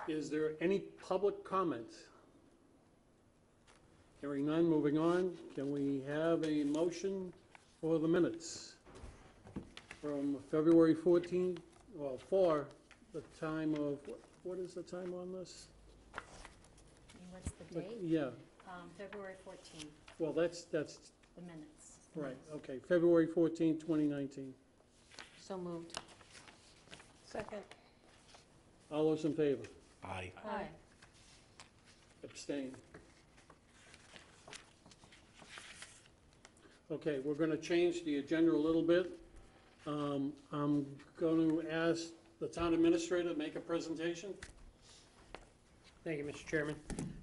Is there any public comment? Hearing none, moving on. Can we have a motion for the minutes from February 14th, well, for the time of, what is the time on this? What's the date? Yeah, February 14th, well, that's, the minutes. right, okay, February 14th, 2019. So moved. Second. All those in favor? Aye. Aye. Abstain. Okay, we're gonna change the agenda a little bit. I'm going to ask the town administrator to make a presentation. Thank you, Mr. Chairman.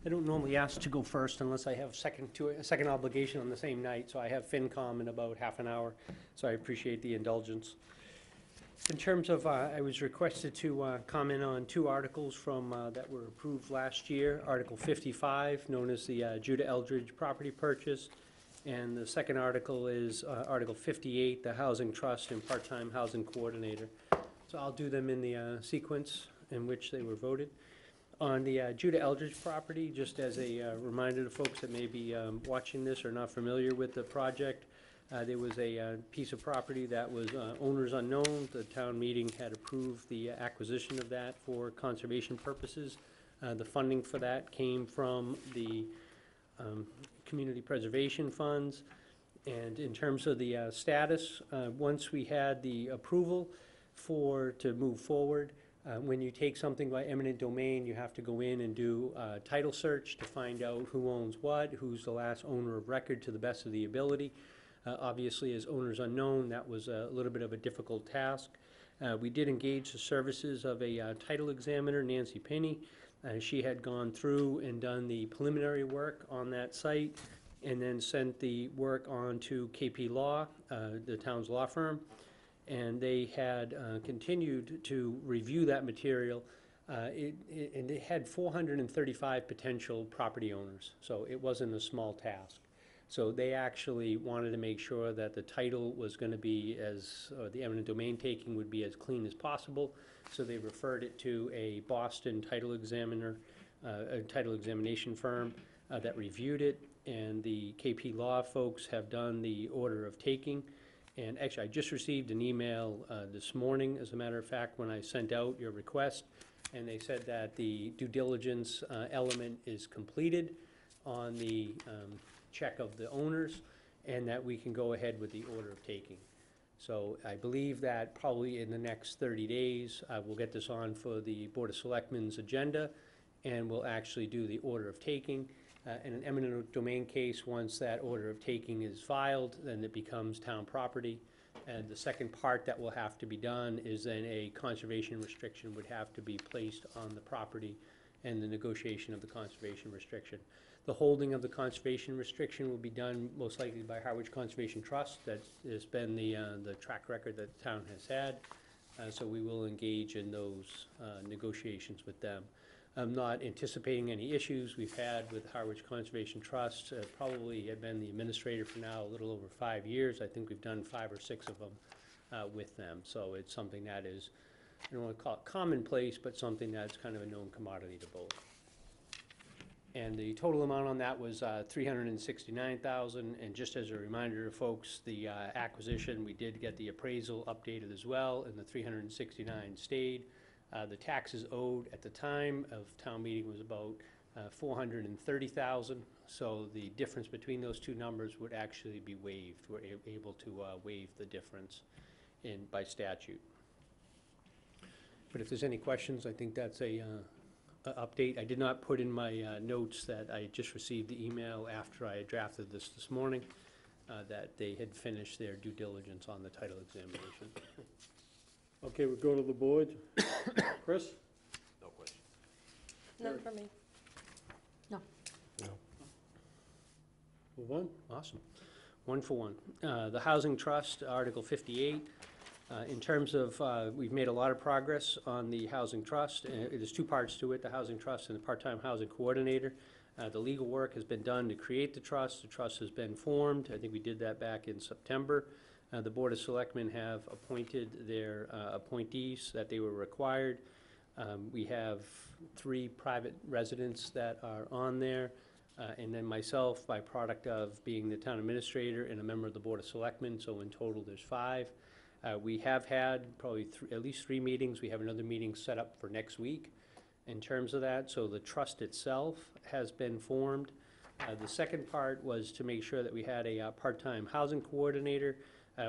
I don't normally ask to go first unless I have a second obligation on the same night, so I have FinCom in about half an hour, so I appreciate the indulgence. In terms of, I was requested to comment on two articles from that were approved last year. Article 55, known as the Judah Eldridge property purchase, and the second article is Article 58, the Housing Trust and Part-Time Housing Coordinator. So I'll do them in the sequence in which they were voted. On the Judah Eldridge property, just as a reminder to folks that may be watching this or not familiar with the project, there was a piece of property that was owners unknown. The town meeting had approved the acquisition of that for conservation purposes. The funding for that came from the community preservation funds. And in terms of the status, once we had the approval to move forward, when you take something by eminent domain, you have to go in and do a title search to find out who owns what, who's the last owner of record to the best of the ability. Obviously, as owners unknown, that was a little bit of a difficult task. We did engage the services of a title examiner, Nancy Penny. She had gone through and done the preliminary work on that site and then sent the work on to KP Law, the town's law firm. And they had continued to review that material. And it had 435 potential property owners, so it wasn't a small task. So they actually wanted to make sure that the title was going to be the eminent domain taking would be as clean as possible. So they referred it to a Boston title examiner, a title examination firm that reviewed it. And the KP Law folks have done the order of taking. And actually, I just received an email this morning, as a matter of fact, when I sent out your request. And they said that the due diligence element is completed on the check of the owners, and that we can go ahead with the order of taking. So I believe that probably in the next 30 days, we'll get this on for the Board of Selectmen's agenda, and we'll actually do the order of taking. In an eminent domain case, once that order of taking is filed, then it becomes town property. And the second part that will have to be done is then a conservation restriction would have to be placed on the property and the negotiation of the conservation restriction. The holding of the conservation restriction will be done most likely by Harwich Conservation Trust. That has been the track record that the town has had. So we will engage in those negotiations with them. I'm not anticipating any issues we've had with Harwich Conservation Trust. Probably have been the administrator for now a little over 5 years. I think we've done 5 or 6 of them with them. So it's something that is, I don't want to call it commonplace, but something that's kind of a known commodity to both. And the total amount on that was $369,000. And just as a reminder to folks, the acquisition, we did get the appraisal updated as well, and the 369 stayed. The taxes owed at the time of town meeting was about $430,000. So the difference between those two numbers would actually be waived. We're able to waive the difference by statute. But if there's any questions, I think that's a update. I did not put in my notes that I just received the email after I drafted this morning that they had finished their due diligence on the title examination. Okay, we'll go to the board. Chris? No question. None for me. No. No. Move on. Awesome. 1 for 1. The Housing Trust, Article 58. In terms of, we've made a lot of progress on the Housing Trust. There's 2 parts to it, the Housing Trust and the Part-Time Housing Coordinator. The legal work has been done to create the trust. The trust has been formed. I think we did that back in September. The Board of Selectmen have appointed their appointees that they were required. We have 3 private residents that are on there, and then myself, by product of being the town administrator and a member of the Board of Selectmen, so in total there's 5. We have had probably at least 3 meetings. We have another meeting set up for next week in terms of that. So the trust itself has been formed. The second part was to make sure that we had a part-time housing coordinator.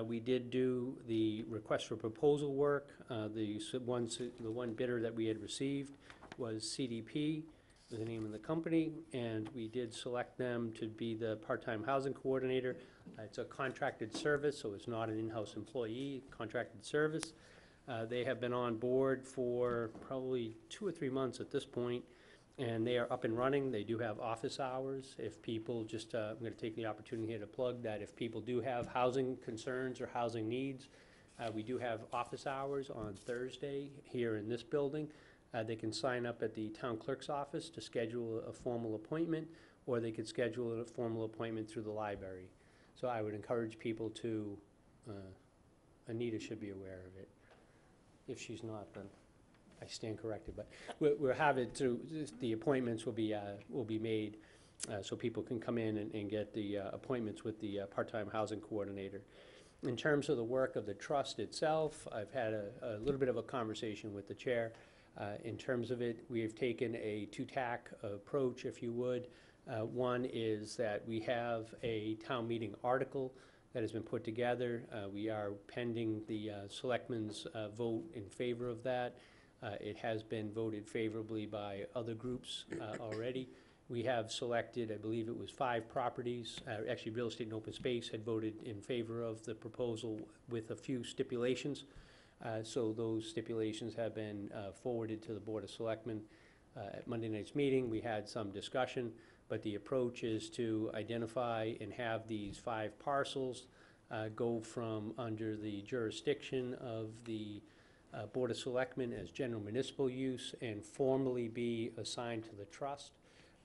We did do the request for proposal work. The one bidder that we had received was CDP, was the name of the company, and we did select them to be the part-time housing coordinator. It's a contracted service, so it's not an in-house employee, contracted service. They have been on board for probably 2 or 3 months at this point, and they are up and running. They do have office hours. If people just, I'm gonna take the opportunity here to plug that if people do have housing concerns or housing needs, we do have office hours on Thursday here in this building. They can sign up at the town clerk's office to schedule a formal appointment, or they could schedule a formal appointment through the library. So I would encourage people to, Anita should be aware of it. If she's not, then I stand corrected, but we'll have it through, the appointments will be made, so people can come in and get the appointments with the part-time housing coordinator. In terms of the work of the trust itself, I've had a little bit of a conversation with the chair. In terms of it, we have taken a 2-tack approach, if you would. One is that we have a town meeting article that has been put together. We are pending the selectmen's vote in favor of that. It has been voted favorably by other groups already. We have selected, I believe it was 5 properties. Actually, Real Estate and Open Space had voted in favor of the proposal with a few stipulations. So those stipulations have been forwarded to the Board of Selectmen. At Monday night's meeting, we had some discussion, but the approach is to identify and have these 5 parcels go from under the jurisdiction of the Board of Selectmen as general municipal use and formally be assigned to the trust.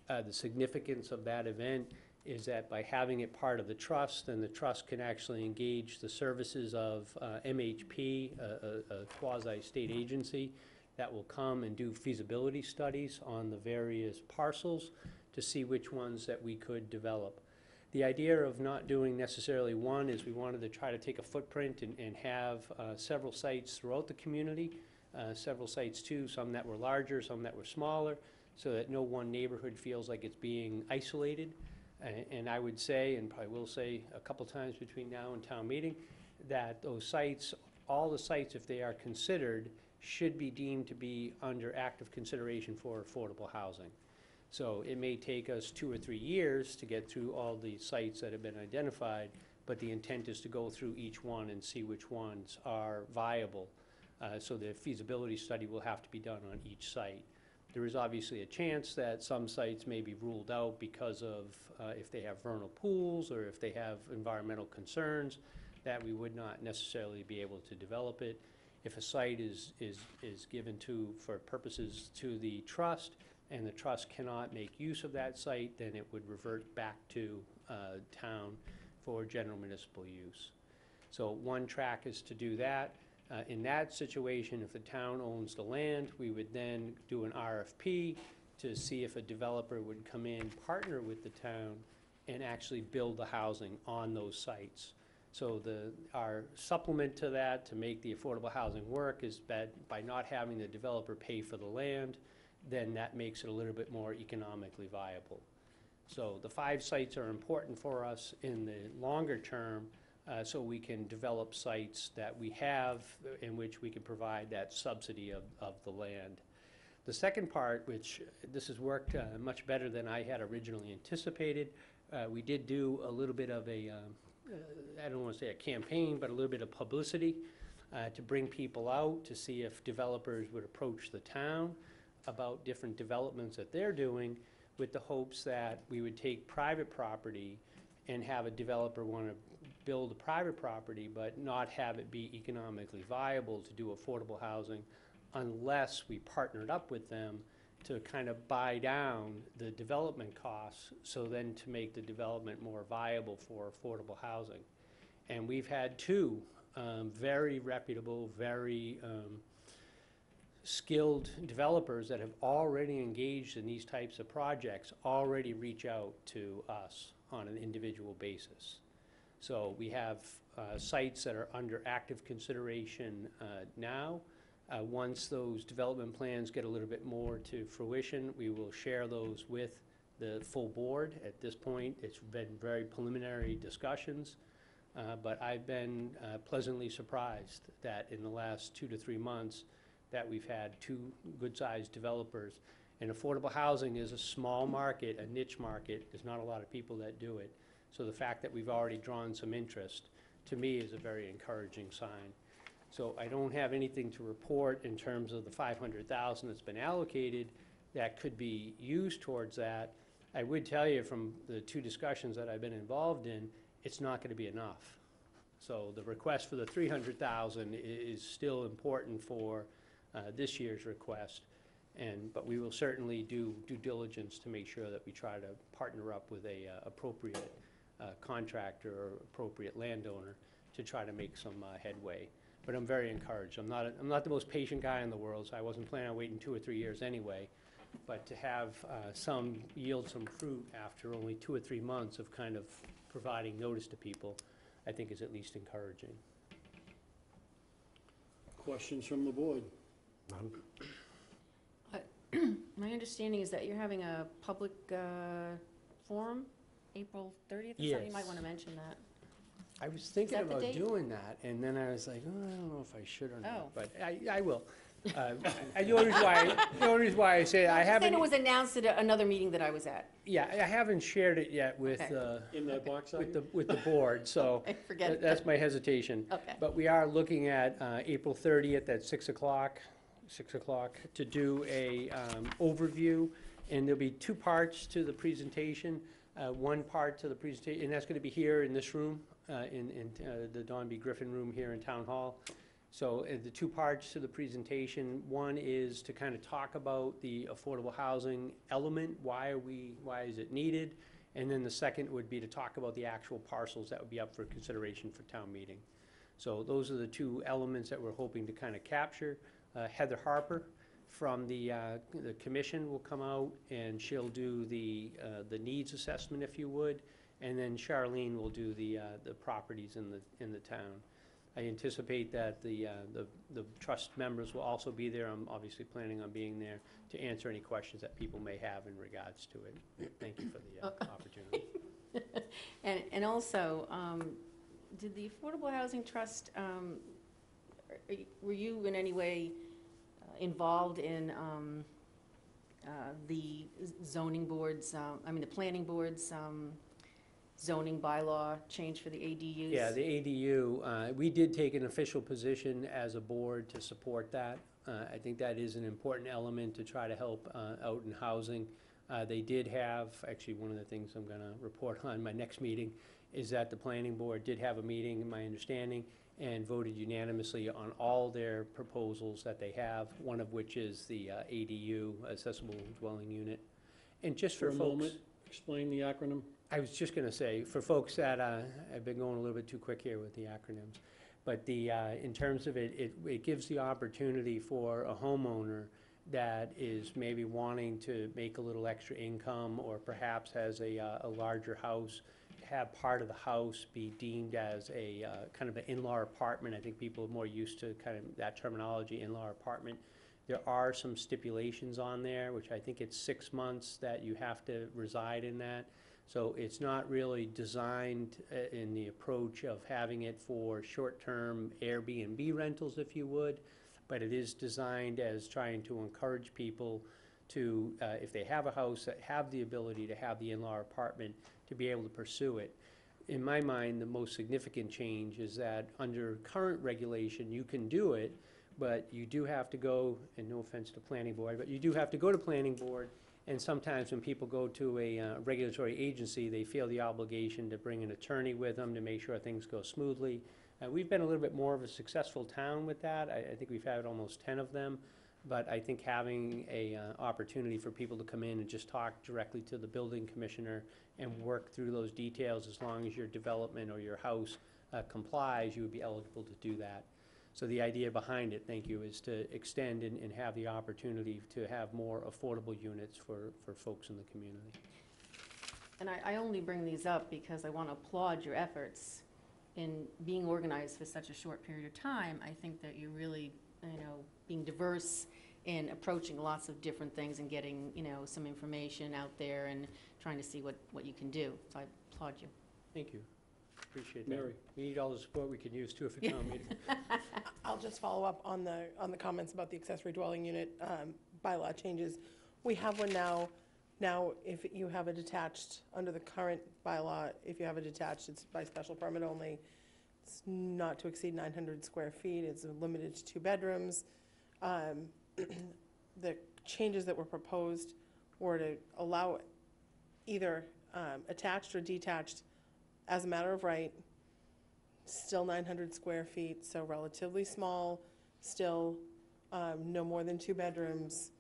The significance of that event is that by having it part of the trust, then the trust can actually engage the services of MHP, a quasi-state agency, that will come and do feasibility studies on the various parcels to see which ones that we could develop. The idea of not doing necessarily one is we wanted to try to take a footprint and have several sites throughout the community, several sites too, some that were larger, some that were smaller, so that no one neighborhood feels like it's being isolated. And I would say, and probably will say a couple times between now and town meeting, that those sites, all the sites, if they are considered, should be deemed to be under active consideration for affordable housing. So it may take us 2 or 3 years to get through all the sites that have been identified, but the intent is to go through each one and see which ones are viable. So the feasibility study will have to be done on each site. There is obviously a chance that some sites may be ruled out because of if they have vernal pools or if they have environmental concerns, that we would not necessarily be able to develop it. If a site is given for purposes to the trust, and the trust cannot make use of that site, then it would revert back to town for general municipal use. So one track is to do that. In that situation, if the town owns the land, we would then do an RFP to see if a developer would come in, partner with the town, and actually build the housing on those sites. So our supplement to that, to make the affordable housing work, is that by not having the developer pay for the land, then that makes it a little bit more economically viable. So the 5 sites are important for us in the longer term, so we can develop sites that we have in which we can provide that subsidy of the land. The second part, which this has worked much better than I had originally anticipated, we did do a little bit of a, I don't want to say a campaign, but a little bit of publicity to bring people out to see if developers would approach the town about different developments that they're doing, with the hopes that we would take private property and have a developer want to build a private property but not have it be economically viable to do affordable housing unless we partnered up with them to kind of buy down the development costs, so then to make the development more viable for affordable housing. And we've had 2 very reputable, very skilled developers that have already engaged in these types of projects already reach out to us on an individual basis. So we have sites that are under active consideration now. Once those development plans get a little bit more to fruition, we will share those with the full board. At this point, it's been very preliminary discussions, but I've been pleasantly surprised that in the last 2 to 3 months that we've had 2 good-sized developers. And affordable housing is a small market, a niche market. There's not a lot of people that do it. So the fact that we've already drawn some interest, to me, is a very encouraging sign. So I don't have anything to report in terms of the $500,000 that's been allocated that could be used towards that. I would tell you from the 2 discussions that I've been involved in, it's not going to be enough. So the request for the $300,000 is still important for this year's request, but we will certainly do due diligence to make sure that we try to partner up with a appropriate contractor or appropriate landowner to try to make some headway. But I'm very encouraged. I'm not the most patient guy in the world, so I wasn't planning on waiting 2 or 3 years anyway. But to have yield some fruit after only 2 or 3 months of kind of providing notice to people, I think is at least encouraging. Questions from the board? My understanding is that you're having a public forum, April 30th, or something. You might Yes. want to mention that. I was thinking that the about date? doing that, and then I was like, oh, I don't know if I should or Oh. not, but I will. The only reason why I say I Then haven't, it was announced at another meeting that I was at. yeah, I haven't shared it yet with, Okay. In that box, are you? with the board, so I forget. that's my hesitation. Okay. But we are looking at April 30th at 6 o'clock, to do a overview, and there'll be 2 parts to the presentation. One part to the presentation, and that's going to be here in this room, in the Don B. Griffin room here in Town Hall. So the 2 parts to the presentation, one is to kind of talk about the affordable housing element, why is it needed? And then the second would be to talk about the actual parcels that would be up for consideration for town meeting. So those are the 2 elements that we're hoping to kind of capture. Heather Harper from the commission will come out, and she'll do the needs assessment, if you would, and then Charlene will do the properties in the town. I anticipate that the trust members will also be there. I'm obviously planning on being there to answer any questions that people may have in regards to it. Thank you for the opportunity. And also, did the Affordable Housing Trust, were you in any way involved in the zoning boards, the planning boards zoning bylaw change for the ADUs? Yeah, the ADU, we did take an official position as a board to support that. I think that is an important element to try to help out in housing. They did have, actually one of the things I'm going to report on my next meeting is that the planning board did have a meeting, in my understanding, and voted unanimously on all their proposals that they have, one of which is the ADU, accessible dwelling unit. And just for For a folks, moment, explain the acronym. I was just going to say, for folks that, I've been going a little bit too quick here with the acronyms, but in terms of it gives the opportunity for a homeowner that is maybe wanting to make a little extra income, or perhaps has a larger house, have part of the house be deemed as a kind of an in-law apartment. I think people are more used to kind of that terminology, in-law apartment. There are some stipulations on there, which I think it's 6 months that you have to reside in that. So it's not really designed in the approach of having it for short-term Airbnb rentals, if you would, but it is designed as trying to encourage people to, if they have a house that have the ability to have the in-law apartment, to be able to pursue it. In my mind, the most significant change is that under current regulation, you can do it, but you do have to go, and no offense to planning board, but you do have to go to planning board, and sometimes when people go to a regulatory agency, they feel the obligation to bring an attorney with them to make sure things go smoothly. We've been a little bit more of a successful town with that. I think we've had almost 10 of them. But I think having a opportunity for people to come in and just talk directly to the building commissioner and work through those details, as long as your development or your house complies, you would be eligible to do that. So the idea behind it, thank you, is to extend and have the opportunity to have more affordable units for folks in the community. And I only bring these up because I want to applaud your efforts in being organized for such a short period of time. I think that you're really, being diverse in approaching lots of different things and getting, some information out there and trying to see what you can do. So I applaud you. Thank you. Appreciate that. Mary. We need all the support we can use too for town meeting. I'll just follow up on the comments about the accessory dwelling unit bylaw changes. We have one now. Now, if you have a detached, under the current bylaw, if you have a detached, it's by special permit only. It's not to exceed 900 square feet. It's limited to 2 bedrooms. The changes that were proposed were to allow either attached or detached as a matter of right, still 900 square feet, so relatively small, still no more than 2 bedrooms.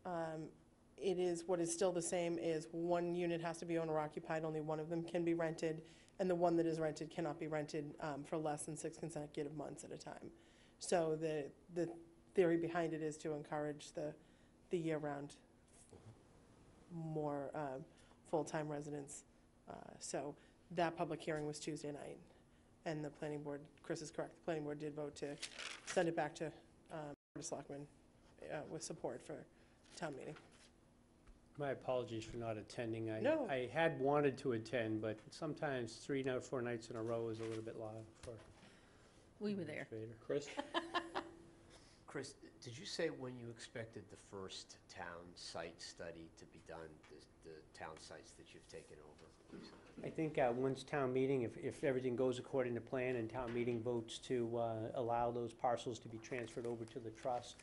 What is still the same is 1 unit has to be owner occupied, only 1 of them can be rented, and the one that is rented cannot be rented for less than 6 consecutive months at a time. So the theory behind it is to encourage the year-round more full-time residents. So that public hearing was Tuesday night, and the planning board, Chris is correct, the planning board did vote to send it back to Board of Selectmen with support for town meeting. My apologies for not attending. No. I had wanted to attend, but sometimes 3 or 4 nights in a row is a little bit loud for We were there. administrator. Chris? Chris, did you say when you expected the first town site study to be done, the town sites that you've taken over recently? I think once town meeting, if everything goes according to plan and town meeting votes to allow those parcels to be transferred over to the trust,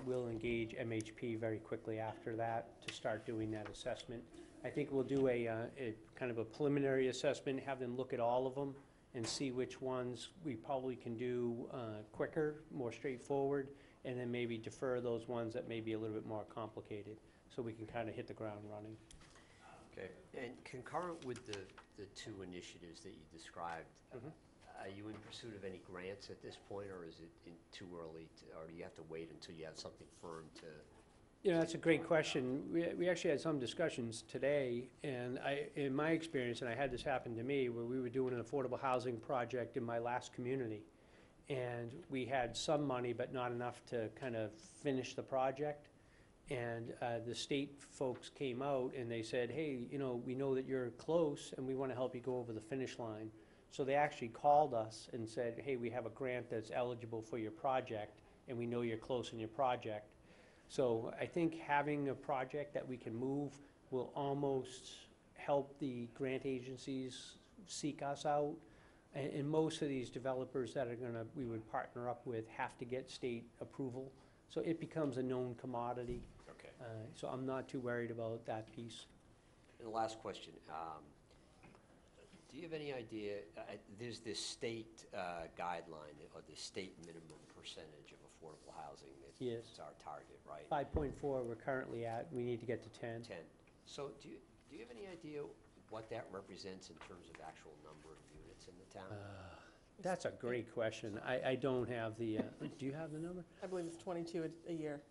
we'll engage MHP very quickly after that to start doing that assessment. I think we'll do a kind of a preliminary assessment, have them look at all of them and see which ones we probably can do quicker, more straightforward, and then maybe defer those ones that may be a little bit more complicated, so we can kind of hit the ground running. Okay, and concurrent with the 2 initiatives that you described, are you in pursuit of any grants at this point, or is it too early, or do you have to wait until you have something firm to? That's a great question. We actually had some discussions today, and in my experience, and I had this happen to me, where we were doing an affordable housing project in my last community, and we had some money, but not enough to kind of finish the project. And the state folks came out and they said, hey, we know that you're close and we want to help you go over the finish line. So they actually called us and said, hey, we have a grant that's eligible for your project and we know you're close in your project. So I think having a project that we can move will almost help the grant agencies seek us out. And most of these developers that we would partner up with have to get state approval. So it becomes a known commodity. Okay. So I'm not too worried about that piece. And the last question, do you have any idea, there's this state guideline, or the state minimum percentage of affordable housing Yes. that's our target, right? 5.4 we're currently at. We need to get to 10. 10. So do you have any idea what that represents in terms of actual number of units in the town? That's a great question. I don't have the, do you have the number? I believe it's 22 a year.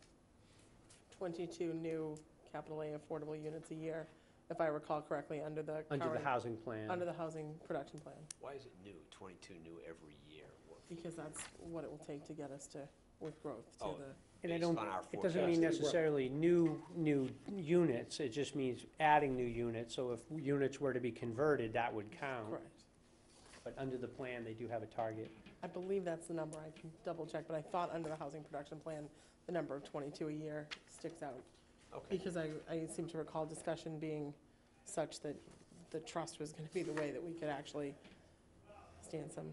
22 new capital A affordable units a year, if I recall correctly, under the current. Under the housing plan. Under the housing production plan, Why is it new, 22 new every year? because that's what it will take to get us to, with growth, to Oh. the. And I Based don't, on our it doesn't mean forecast. necessarily new units. It just means adding new units. So if units were to be converted, that would count. Correct. But under the plan, they do have a target. I believe that's the number, I can double check, but I thought under the housing production plan, the number of 22 a year sticks out. Okay. Because I seem to recall discussion being such that the trust was gonna be the way that we could actually stand some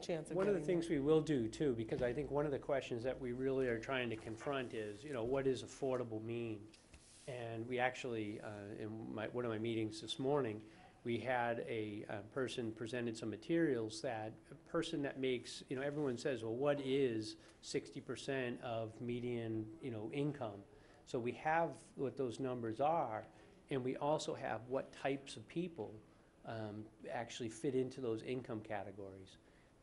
chance of One of the getting things we will do too, because I think one of the questions that we really are trying to confront is, what does affordable mean? And we actually, in one of my meetings this morning, we had a person presented some materials that a person that makes, everyone says, well, what is 60% of median, income? So we have what those numbers are, and we also have what types of people actually fit into those income categories.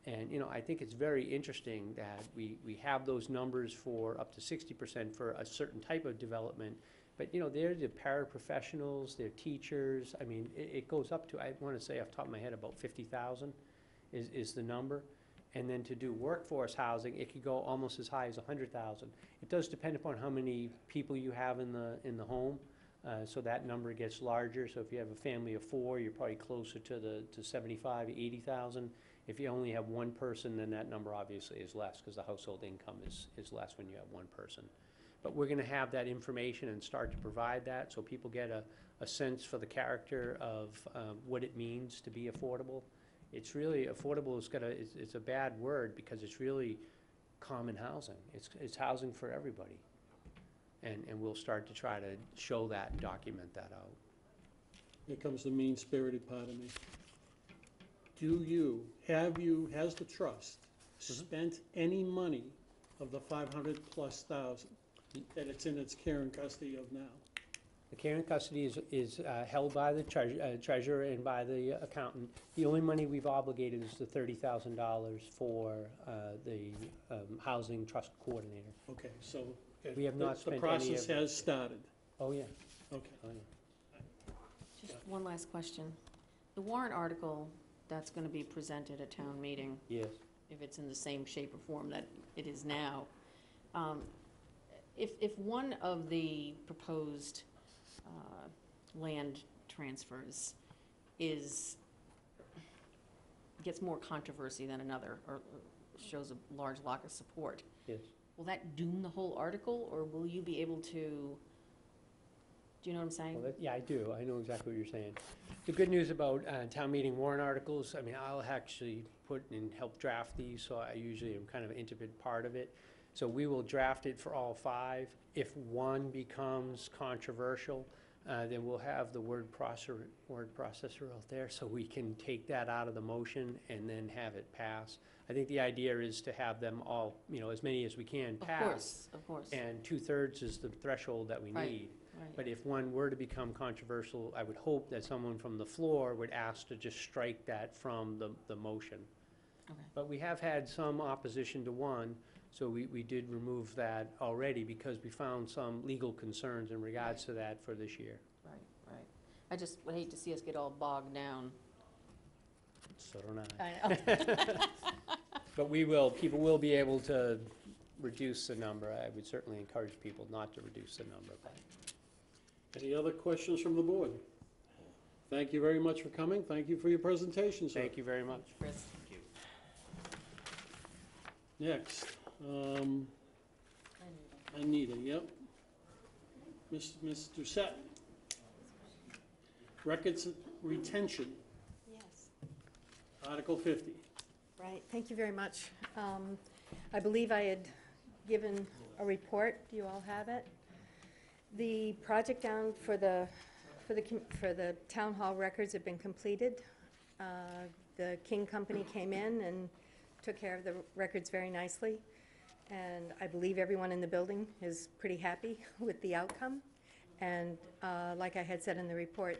And, you know, I think it's very interesting that we have those numbers for up to 60% for a certain type of development. But, you know, they're the paraprofessionals, they're teachers. I mean, it goes up to, I want to say off the top of my head, about 50,000 is the number. And then to do workforce housing, it could go almost as high as 100,000. It does depend upon how many people you have in the home. So that number gets larger. So if you have a family of 4, you're probably closer to 75, 80,000. If you only have one person, then that number obviously is less because the household income is less when you have one person. But we're going to have that information and start to provide that so people get a sense for the character of what it means to be affordable. It's really, affordable it's a bad word because it's really common housing. It's housing for everybody. And we'll start to try to show that and document that out. Here comes the mean-spirited part of me. Has the trust spent any money of the 500+ thousand that it's in its care and custody of now? The care and custody is held by the treasurer and by the accountant. The only money we've obligated is the $30,000 for the housing trust coordinator. Okay, so We have not spent the any process of it. has started. Oh, yeah. Okay. Oh, yeah. Just one last question. The warrant article that's going to be presented at town meeting, Yes. if it's in the same shape or form that it is now, if one of the proposed land transfers gets more controversy than another, or shows a large lack of support, Yes. will that doom the whole article, or will you be able to, do you know what I'm saying? Well, yeah, I do. I know exactly what you're saying. The good news about town meeting warrant articles, I mean, I'll actually put and help draft these, so I usually am kind of an intimate part of it. So we will draft it for all 5. If one becomes controversial, then we'll have the word processor out there, so we can take that out of the motion and then have it pass. I think the idea is to have them all, you know, as many as we can pass. Of course. And 2/3 is the threshold that we Right. need. Right. But if one were to become controversial, I would hope that someone from the floor would ask to just strike that from the motion. Okay. But we have had some opposition to one, so we did remove that already because we found some legal concerns in regards to that for this year. Right. I just would hate to see us get all bogged down. So don't I. I know. But people will be able to reduce the number. I would certainly encourage people not to reduce the number. Any other questions from the board? Thank you very much for coming. Thank you for your presentation, sir. Thank you very much. Chris? Thank you. Next, Anita, yep. Mr. Set. Records retention, Yes, Article 50. right, thank you very much. I believe I had given a report, do you all have it? The project down for the town hall records have been completed. The King Company came in and took care of the records very nicely, and I believe everyone in the building is pretty happy with the outcome. And like I had said in the report,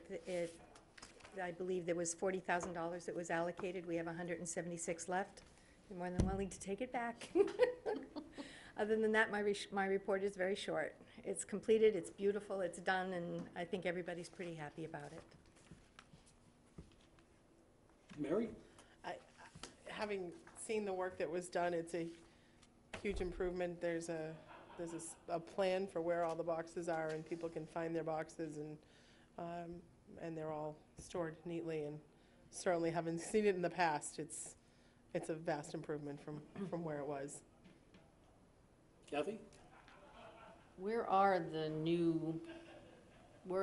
I believe there was $40,000 that was allocated. We have 176 left. You're more than willing to take it back. Other than that, my report is very short. It's completed, it's beautiful, it's done, and I think everybody's pretty happy about it. Mary? Having seen the work that was done, it's a huge improvement. There's a plan for where all the boxes are, and people can find their boxes, and they're all stored neatly, and certainly haven't seen it in the past. It's a vast improvement from where it was. Kathy? Where are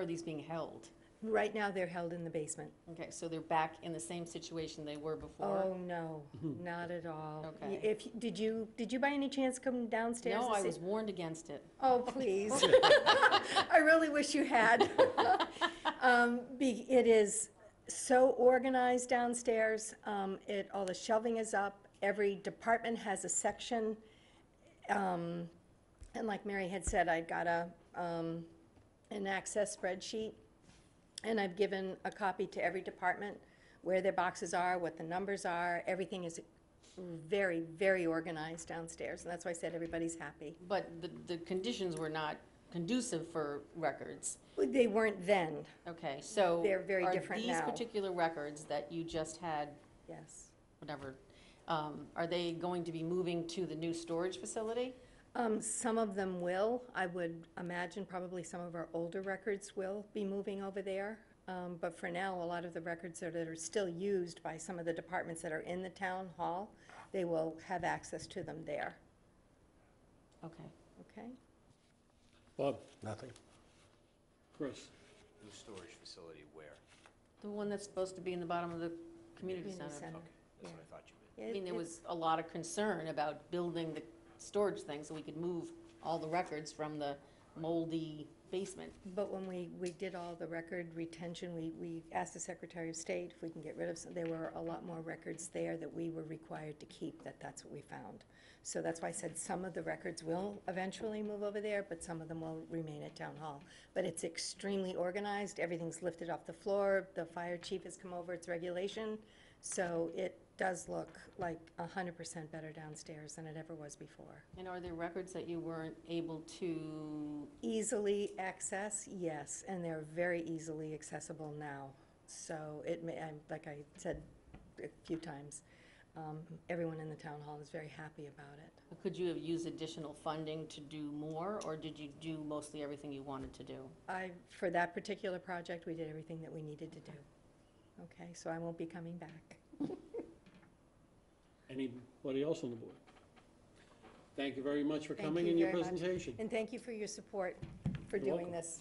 these being held? Right now, they're held in the basement. Okay, so they're back in the same situation they were before? Oh, no, not at all. Okay. Did you by any chance come downstairs? No, to I see- was warned against it. Oh, please. I really wish you had. It is so organized downstairs. All the shelving is up. Every department has a section. And like Mary had said, I got an Access spreadsheet, and I've given a copy to every department where their boxes are, what the numbers are. Everything is very, very organized downstairs, and that's why I said everybody's happy. But the conditions were not conducive for records. They weren't then, Okay, so. They're very different Are now. these particular records that you just had, yes. whatever, are they going to be moving to the new storage facility? Some of them will. I would imagine probably some of our older records will be moving over there. But for now, a lot of the records that are still used by some of the departments that are in the town hall, they will have access to them there, Okay. okay? Bob, Nothing. Chris, New storage facility where? The one that's supposed to be in the bottom of the community Community center. center. Okay, that's what I thought you meant. I mean, there was a lot of concern about building the storage thing so we could move all the records from the moldy basement. But when we did all the record retention, we asked the Secretary of State if we can get rid of some. There were a lot more records there that we were required to keep, that's what we found. So that's why I said some of the records will eventually move over there, but some of them will remain at Town Hall. But it's extremely organized, everything's lifted off the floor, the fire chief has come over, it's regulation. So it does look like 100% better downstairs than it ever was before. And are there records that you weren't able to, Easily access, yes, and they're very easily accessible now. So it may, like I said a few times, everyone in the town hall is very happy about it. could you have used additional funding to do more, or did you do mostly everything you wanted to do? For that particular project, we did everything that we needed to do. Okay, so I won't be coming back. anybody else on the board? Thank you very much for Thank coming you and your very much. presentation. And thank you for your support for You're doing welcome. this.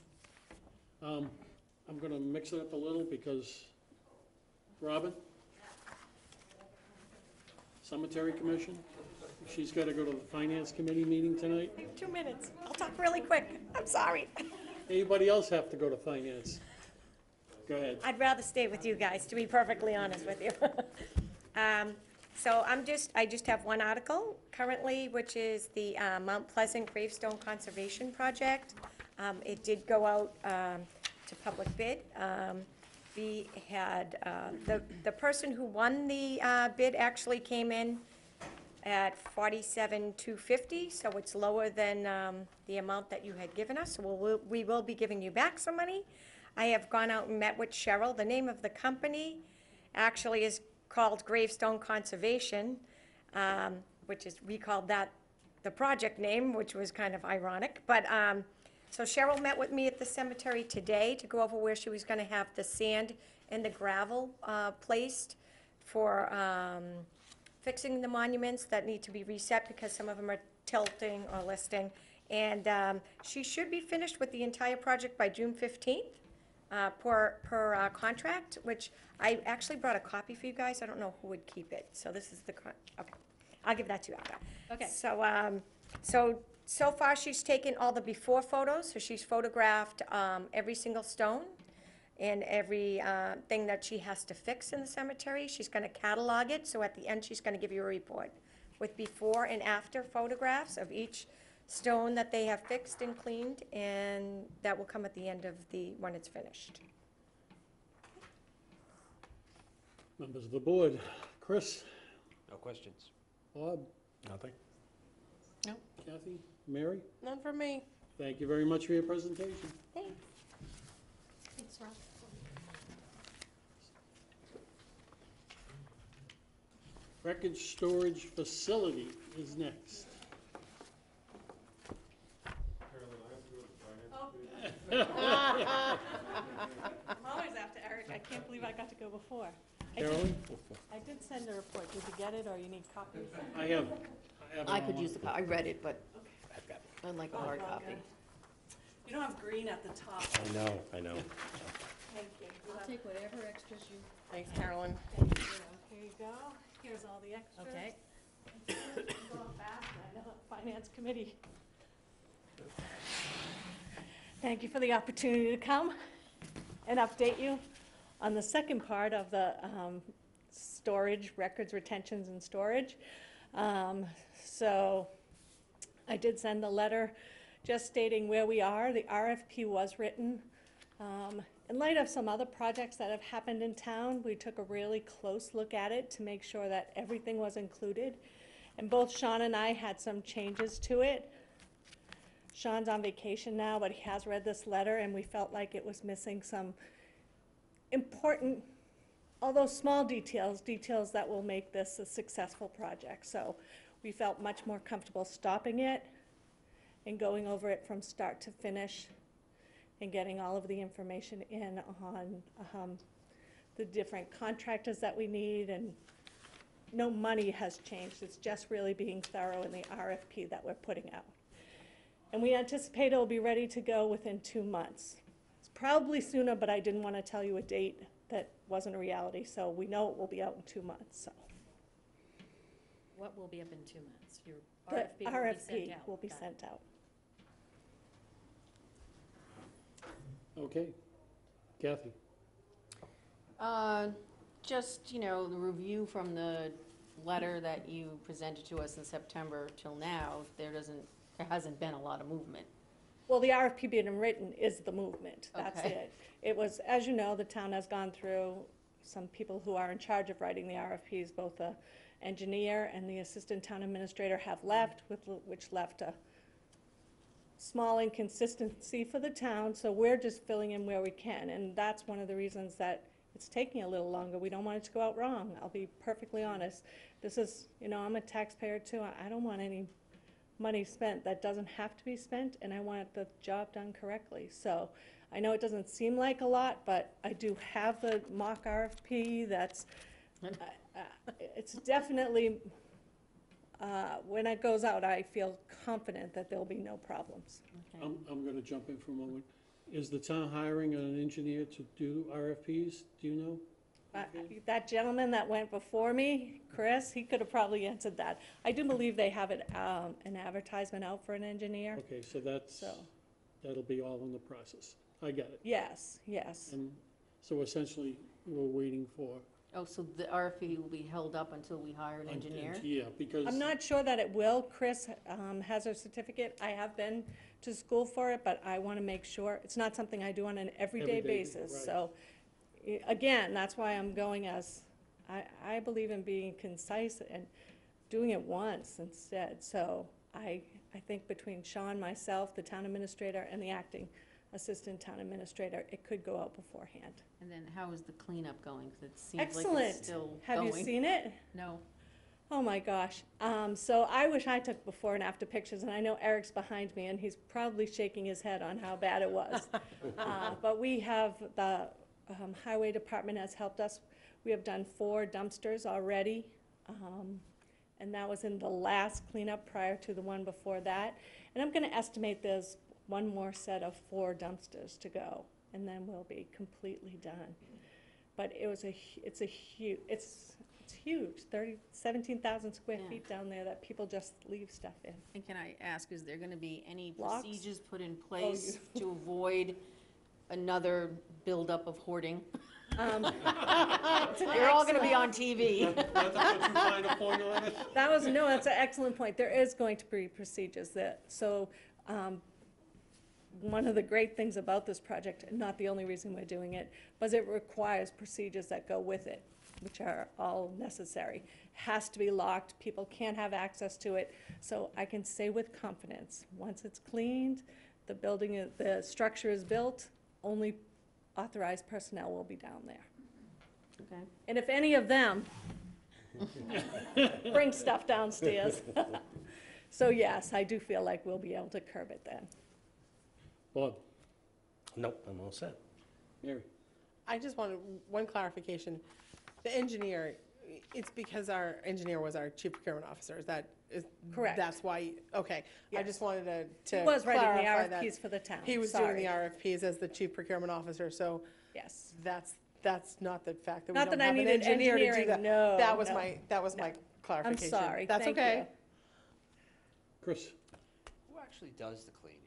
I'm gonna mix it up a little because, Robin? Cemetery Commission, she's gotta go to the Finance Committee meeting tonight. I have 2 minutes. I'll talk really quick. I'm sorry. Anybody else have to go to Finance? Go ahead. I'd rather stay with you guys, to be perfectly honest with you. So I just have one article currently, which is the Mount Pleasant Gravestone Conservation Project. It did go out to public bid. We had, the person who won the bid actually came in at $47,250, so it's lower than the amount that you had given us. So we will be giving you back some money. I have gone out and met with Cheryl. The name of the company actually is called Gravestone Conservation, which is, we called that the project name, which was kind of ironic. But, so Cheryl met with me at the cemetery today to go over where she was gonna have the sand and the gravel placed for fixing the monuments that need to be reset because some of them are tilting or listing. And she should be finished with the entire project by June 15th. Per contract, which I actually brought a copy for you guys. I don't know who would keep it. So this is the, okay, I'll give that to you after. Okay. So far she's taken all the before photos, so she's photographed every single stone and every thing that she has to fix in the cemetery. She's gonna catalog it, so at the end she's gonna give you a report with before and after photographs of each stone that they have fixed and cleaned, and that will come at the end of when it's finished. Members of the board, Chris, No questions? Bob, Nothing. Kathy, Mary, None for me. thank you very much for your presentation. Thanks. Thanks, Rob. Record storage facility is next. I'm always after Eric. I can't believe I got to go before. Carolyn, I did send a report. Did you get it, or you need copies? I have I it could all. use I read it, but I'd like a hard Oh, copy. okay. You don't have green at the top. I know. Thank you. I'll take whatever extras you. Thanks, Carolyn. Thank you. Here you go. Here's all the extras. Okay. Going fast, I know, Finance Committee. Thank you for the opportunity to come and update you on the second part of the storage, records, retentions, and storage. So I did send a letter just stating where we are. The RFP was written. in light of some other projects that have happened in town, we took a really close look at it to make sure that everything was included. And both Sean and I had some changes to it. Sean's on vacation now, but he has read this letter, and we felt like it was missing some important, although small details that will make this a successful project. So we felt much more comfortable stopping it and going over it from start to finish and getting all of the information in on the different contractors that we need, and no money has changed. It's just really being thorough in the RFP that we're putting out. And we anticipate it'll be ready to go within 2 months. It's probably sooner, but I didn't want to tell you a date that wasn't a reality, so we know it will be out in 2 months, so. What will be up in 2 months? Your The RFP will be sent RFP out. will be Got it. sent out. Okay. Kathy? Just, you know, the review from the letter that you presented to us in September till now, there hasn't been a lot of movement. Well, the RFP being written is the movement, that's Okay. it. It was, as you know, the town has gone through some people who are in charge of writing the RFPs, both the engineer and the assistant town administrator have left, which left a small inconsistency for the town, so we're just filling in where we can, and that's one of the reasons that it's taking a little longer. We don't want it to go out wrong, I'll be perfectly honest. This is, you know, I'm a taxpayer too, I don't want any money spent that doesn't have to be spent, and I want the job done correctly. So I know it doesn't seem like a lot, but I do have the mock RFP that's, it's definitely, when it goes out, I feel confident that there'll be no problems. Okay. I'm gonna jump in for a moment. Is the town hiring an engineer to do RFPs? Do you know? That gentleman that went before me, Chris, he could have probably answered that. I do believe they have an advertisement out for an engineer, Okay, so so, that'll be all in the process. I got it. yes, yes. And so essentially, we're waiting for. Oh, so the RFP will be held up until we hire an engineer? Yeah, because. I'm not sure that it will. Chris has a certificate. I have been to school for it, but I want to make sure. It's not something I do on an everyday Everyday, basis. right. So, again, that's why I'm going as, I believe in being concise and doing it once instead. So I think between Sean, myself, the town administrator, and the acting assistant town administrator, it could go out beforehand. And then how is the cleanup going? 'Cause it seems like Excellent. it's still Have going. you seen it? No. Oh my gosh. So I wish I took before and after pictures, and I know Eric's behind me, and he's probably shaking his head on how bad it was. But we have, the highway department has helped us. We have done 4 dumpsters already, and that was in the last cleanup prior to the one before that. And I'm gonna estimate there's one more set of 4 dumpsters to go, and then we'll be completely done. But it was it's huge, 17,000 square Yeah. feet down there that people just leave stuff in. And can I ask, is there gonna be any Locks? procedures put in place to avoid another buildup of hoarding? You're all gonna be on TV. That's too fine a point on it. That's an excellent point. There is going to be procedures one of the great things about this project, and not the only reason we're doing it, but it requires procedures that go with it, which are all necessary. Has to be locked, people can't have access to it. So I can say with confidence, once it's cleaned, the structure is built, only authorized personnel will be down there. Okay. And if any of them bring stuff downstairs. So yes, I do feel like we'll be able to curb it then. Bob? Nope, I'm all set. Mary? I just wanted one clarification. The engineer, it's because our engineer was our chief procurement officer, is Correct. that's why, okay. I Yes. just wanted to He was writing the clarify that. RFPs for the town. He was doing the Sorry. RFPs as the chief procurement officer, so Yes. that's not the fact that we Not don't that I have an needed engineer to do engineering, that. no, That was no. my I'm clarification. sorry, That's thank okay. you. Chris? Who actually does the cleaning?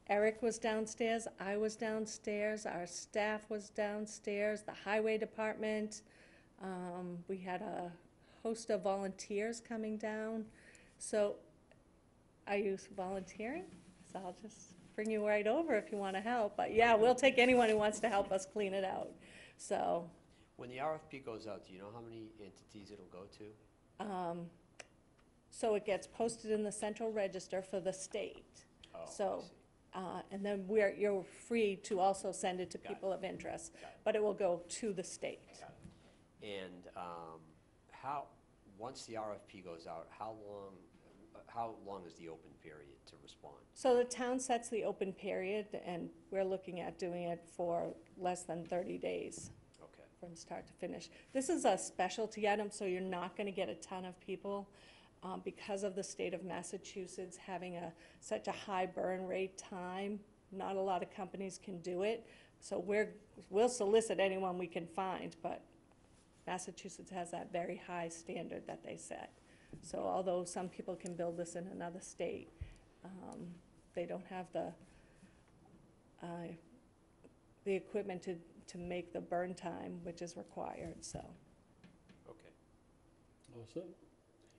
Eric was downstairs, I was downstairs, our staff was downstairs, the highway department. We had a host of volunteers coming down. So, are you volunteering? So I'll just, bring you right over if you want to help. But yeah, we'll take anyone who wants to help us clean it out. So, When the RFP goes out, do you know how many entities it'll go to? so it gets posted in the central register for the state. Oh, I So, see. and then you're free to also send it to Got it. people of interest, Got it. but it will go to the state. Got it. And once the RFP goes out, how long is the open period to respond? So the town sets the open period, and we're looking at doing it for less than 30 days Okay. from start to finish. This is a specialty item, so you're not going to get a ton of people. Because of the state of Massachusetts having such a high burn rate time, not a lot of companies can do it. So we'll solicit anyone we can find, but Massachusetts has that very high standard that they set. So although some people can build this in another state, they don't have the equipment to make the burn time, which is required, so. Okay. All set.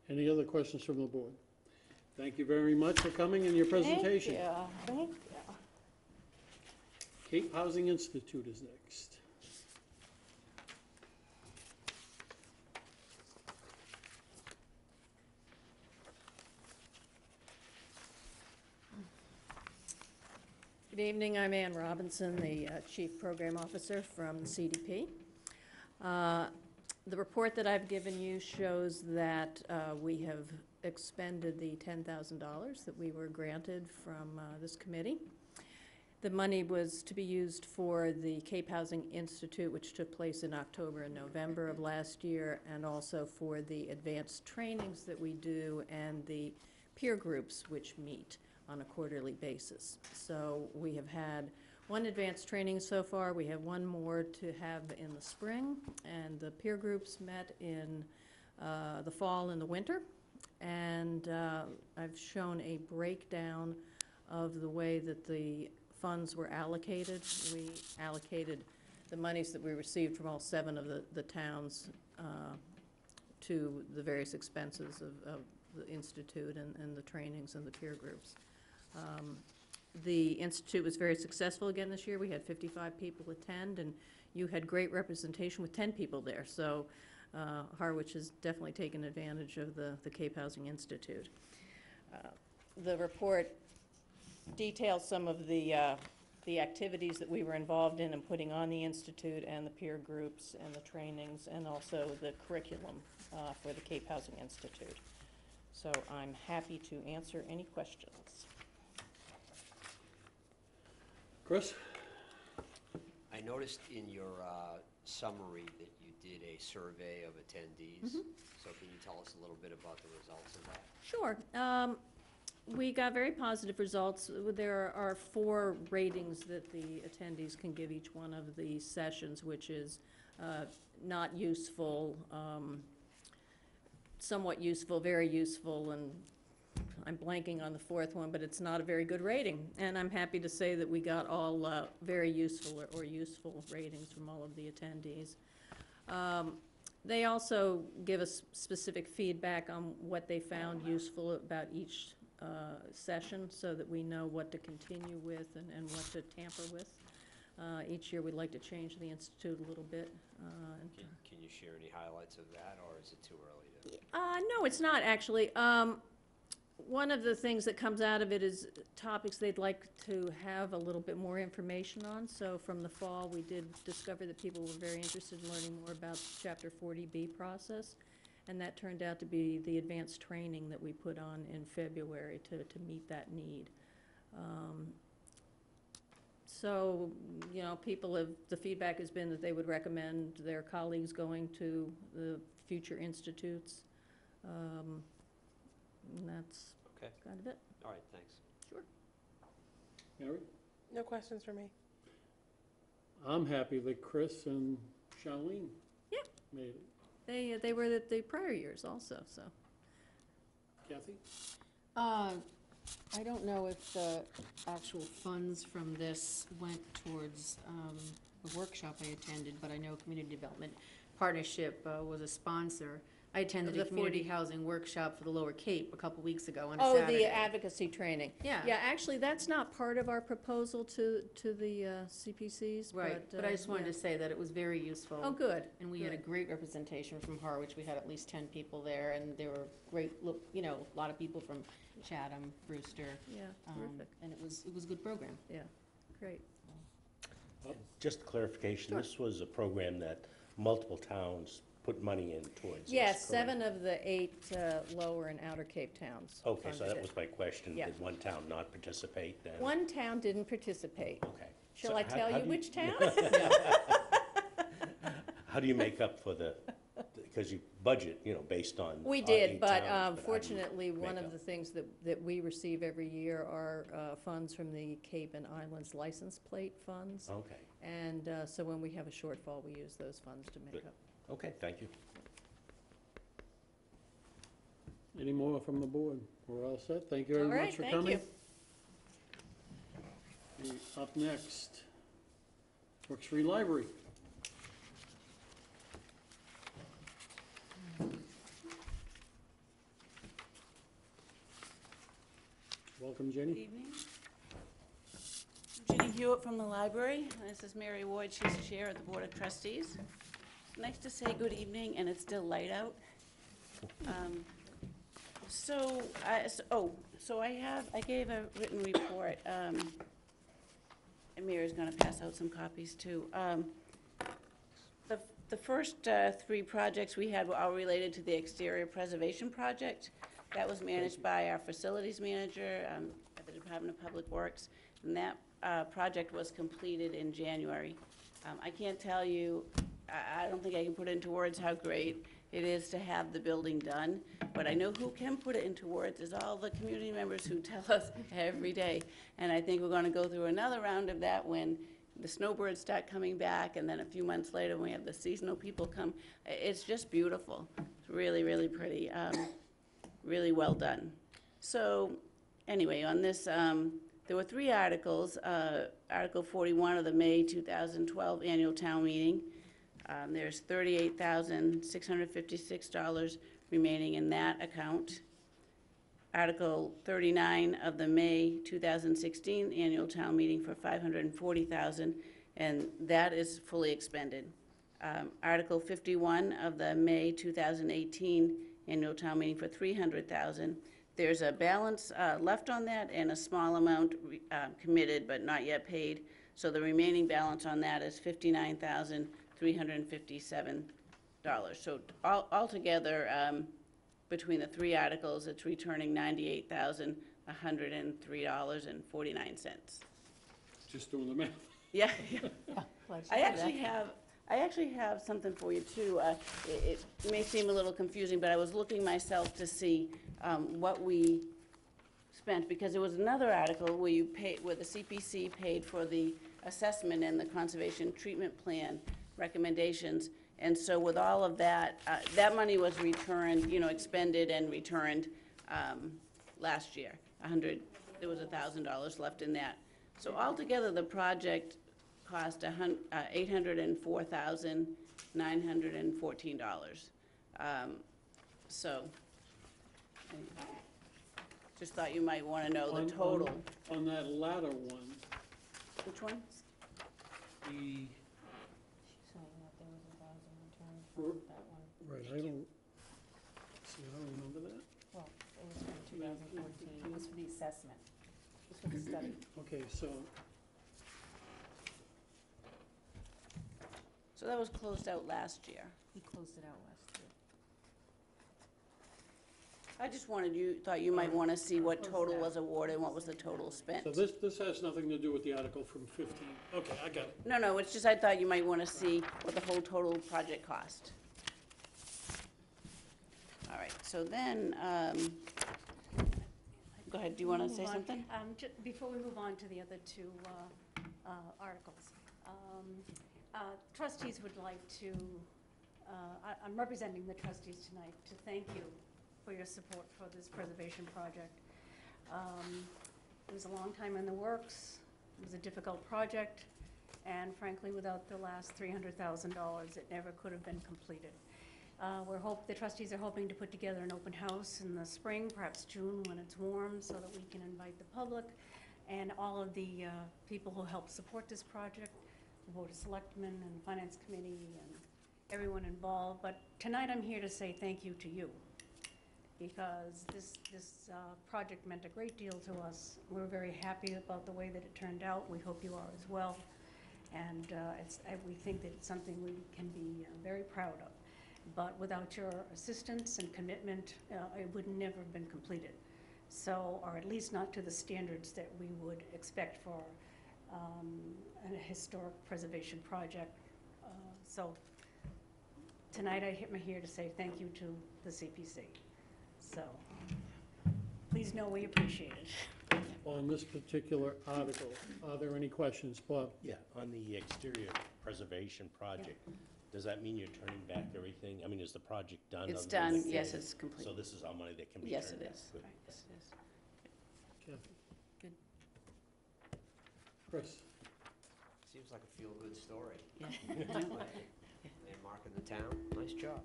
Any other questions from the board? Thank you very much for coming and your presentation. Thank you. Cape Housing Institute is next. Good evening, I'm Ann Robinson, the Chief Program Officer from the CDP. The report that I've given you shows that we have expended the $10,000 that we were granted from this committee. The money was to be used for the Cape Housing Institute, which took place in October and November of last year, and also for the advanced trainings that we do and the peer groups which meet on a quarterly basis. So we have had one advanced training so far. We have one more to have in the spring, and the peer groups met in the fall and the winter. And I've shown a breakdown of the way that the funds were allocated. We allocated the monies that we received from all 7 of the towns to the various expenses of the Institute and the trainings and the peer groups. The Institute was very successful again this year. We had 55 people attend, and you had great representation with 10 people there. So Harwich has definitely taken advantage of the Cape Housing Institute. The report details some of the activities that we were involved in putting on the Institute, and the peer groups and the trainings, and also the curriculum for the Cape Housing Institute. So I'm happy to answer any questions. Chris? I noticed in your summary that you did a survey of attendees. So can you tell us a little bit about the results of that? Sure. We got very positive results. There are 4 ratings that the attendees can give each one of the sessions, which is not useful, somewhat useful, very useful, and I'm blanking on the 4th one, but it's not a very good rating. And I'm happy to say that we got all very useful or useful ratings from all of the attendees. They also give us specific feedback on what they found useful about each session, so that we know what to continue with and what to tamper with. Each year we'd like to change the Institute a little bit. Can you share any highlights of that, or is it too early to? No, it's not actually. One of the things that comes out of it is topics they'd like to have a little bit more information on. So from the fall, we did discover that people were very interested in learning more about the Chapter 40B process, and that turned out to be the advanced training that we put on in February to meet that need. So, you know, the feedback has been that they would recommend their colleagues going to the future institutes. And that's Okay. kind of it. All right, thanks. Sure. Mary? No questions for me. I'm happy that Chris and Charlene Yeah. made it. They were the prior years also, so. Kathy? I don't know if the actual funds from this went towards the workshop I attended, but I know Community Development Partnership was a sponsor. I attended The a community 40. housing workshop for the Lower Cape a couple weeks ago on a Oh, Saturday. the advocacy training. Yeah. Yeah, actually, that's not part of our proposal to the CPCs, Right, but I just wanted yeah. to say that it was very useful. Oh, good. And we had a good. great representation from Harwich. We had at least 10 people there, and there were a lot of people from Chatham, Brewster. Yeah, terrific. And it was a good program. Yeah, great. Just clarification, Sure. this was a program that multiple towns put money in towards this, Yes, correct? 7 of the 8 lower and outer Cape towns. Okay, so funded that it. was my question. Yeah. Did one town not participate then? One town didn't participate. Okay. Shall So I how- tell how you do which town? How do you make up for because you budget, based on. We 8 did, but towns, how do you fortunately, one make of the up? things that we receive every year are funds from the Cape and Islands license plate funds. Okay, And so when we have a shortfall, we use those funds to make Good. up. okay, thank you. Any more from the board? We're all set. Thank you All very right, much for thank coming. you. Up next, Brooks Free Library. Welcome, Good Jenny. evening. I'm Ginny Hewitt from the library. This is Mary Ward, she's chair of the Board of Trustees. It's nice to say good evening, and it's still light out. I gave a written report, and Mary's gonna pass out some copies too. The first 3 projects we had were all related to the exterior preservation project. That was managed by our facilities manager at the Department of Public Works, and that project was completed in January. I can't tell you, I don't think I can put into words how great it is to have the building done, but I know who can put it into words is all the community members who tell us every day. And I think we're gonna go through another round of that when the snowbirds start coming back, and then a few months later, when we have the seasonal people come. It's just beautiful. It's really, really pretty. Really well done. So, anyway, on this, there were 3 articles. Article 41 of the May 2012 Annual Town Meeting. There's $38,656 remaining in that account. Article 39 of the May 2016 Annual Town Meeting for $540,000, and that is fully expended. Article 51 of the May 2018 Annual Town Meeting for $300,000. There's a balance left on that and a small amount committed but not yet paid. So the remaining balance on that is $59,357. So altogether, between the 3 articles, it's returning $98,103.49. Just doing the math. Yeah, Glad I you did that. actually have something for you too. It may seem a little confusing, but I was looking myself to see what we spent, because there was another article where the CPC paid for the assessment and the conservation treatment plan recommendations. And so with all of that, that money was returned, expended and returned last year. There was $1,000 left in that. So altogether, the project cost $804,914. So, just thought you might want to know the total. On that latter one, Which one? the, She's saying that there was $1,000 returned We're- from that one. right, I don't, see, I don't remember that. Well, it was from 2014. It was for the assessment. It was for the study. Okay, so, So that was closed out last year. We closed it out last year. I just thought you might want to see what total was awarded and what was the total spent. so this has nothing to do with the article from 15. Okay, I got it. No, it's just I thought you might want to see what the whole total project cost. All right, so then, go ahead, do you want to say something? Before we move on to the other 2 articles, trustees would like to, I'm representing the trustees tonight to thank you for your support for this preservation project. It was a long time in the works, it was a difficult project, and frankly, without the last $300,000, it never could have been completed. The trustees are hoping to put together an open house in the spring, perhaps June when it's warm, so that we can invite the public and all of the people who help support this project, the Board of Selectmen and Finance Committee and everyone involved. But tonight I'm here to say thank you to you, because this project meant a great deal to us. We're very happy about the way that it turned out. We hope you are as well. And we think that it's something we can be very proud of. But without your assistance and commitment, it would never have been completed. So, or at least not to the standards that we would expect for a historic preservation project. So tonight I'm here to say thank you to the CPC. So please know we appreciate it. On this particular article, are there any questions, Bob? Yeah, on the exterior preservation project, does that mean you're turning back everything? I mean, is the project done? It's other than done, the- yes, it's complete. So this is all money that can be turned Yes, back? it is. Good. Yes, it is. Kathy? Good. Chris? Seems like a feel-good story. Yeah. Landmark in the town, nice job.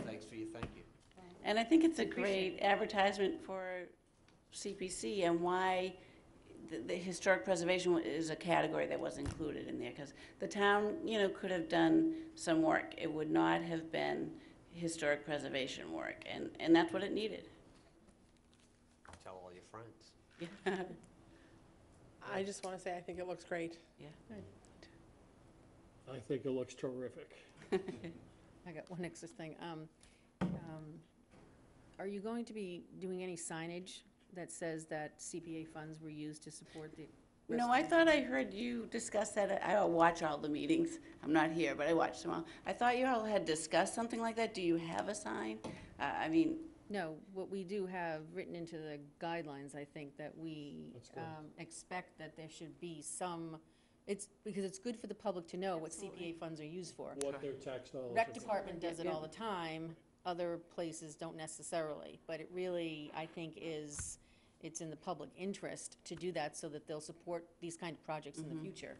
Thanks for your thank you. And I think it's a great advertisement for CPC and why the historic preservation is a category that was included in there, because the town, could have done some work. It would not have been historic preservation work, and that's what it needed. Tell all your friends. Yeah. I just want to say, I think it looks great. I think it looks terrific. I got one extra thing. Are you going to be doing any signage that says that CPA funds were used to support the? No, I thought I heard you discuss that. I watch all the meetings. I'm not here, but I watch them all. I thought you all had discussed something like that. Do you have a sign? No, what we do have written into the guidelines, I think, that we That's good. expect that there should be some, because it's good for the public to know what Absolutely. CPA funds are used for. What their tax dollars are Rec for. department does it all the time, other places don't necessarily, but it really, I think, it's in the public interest to do that so that they'll support these kind of projects in the future.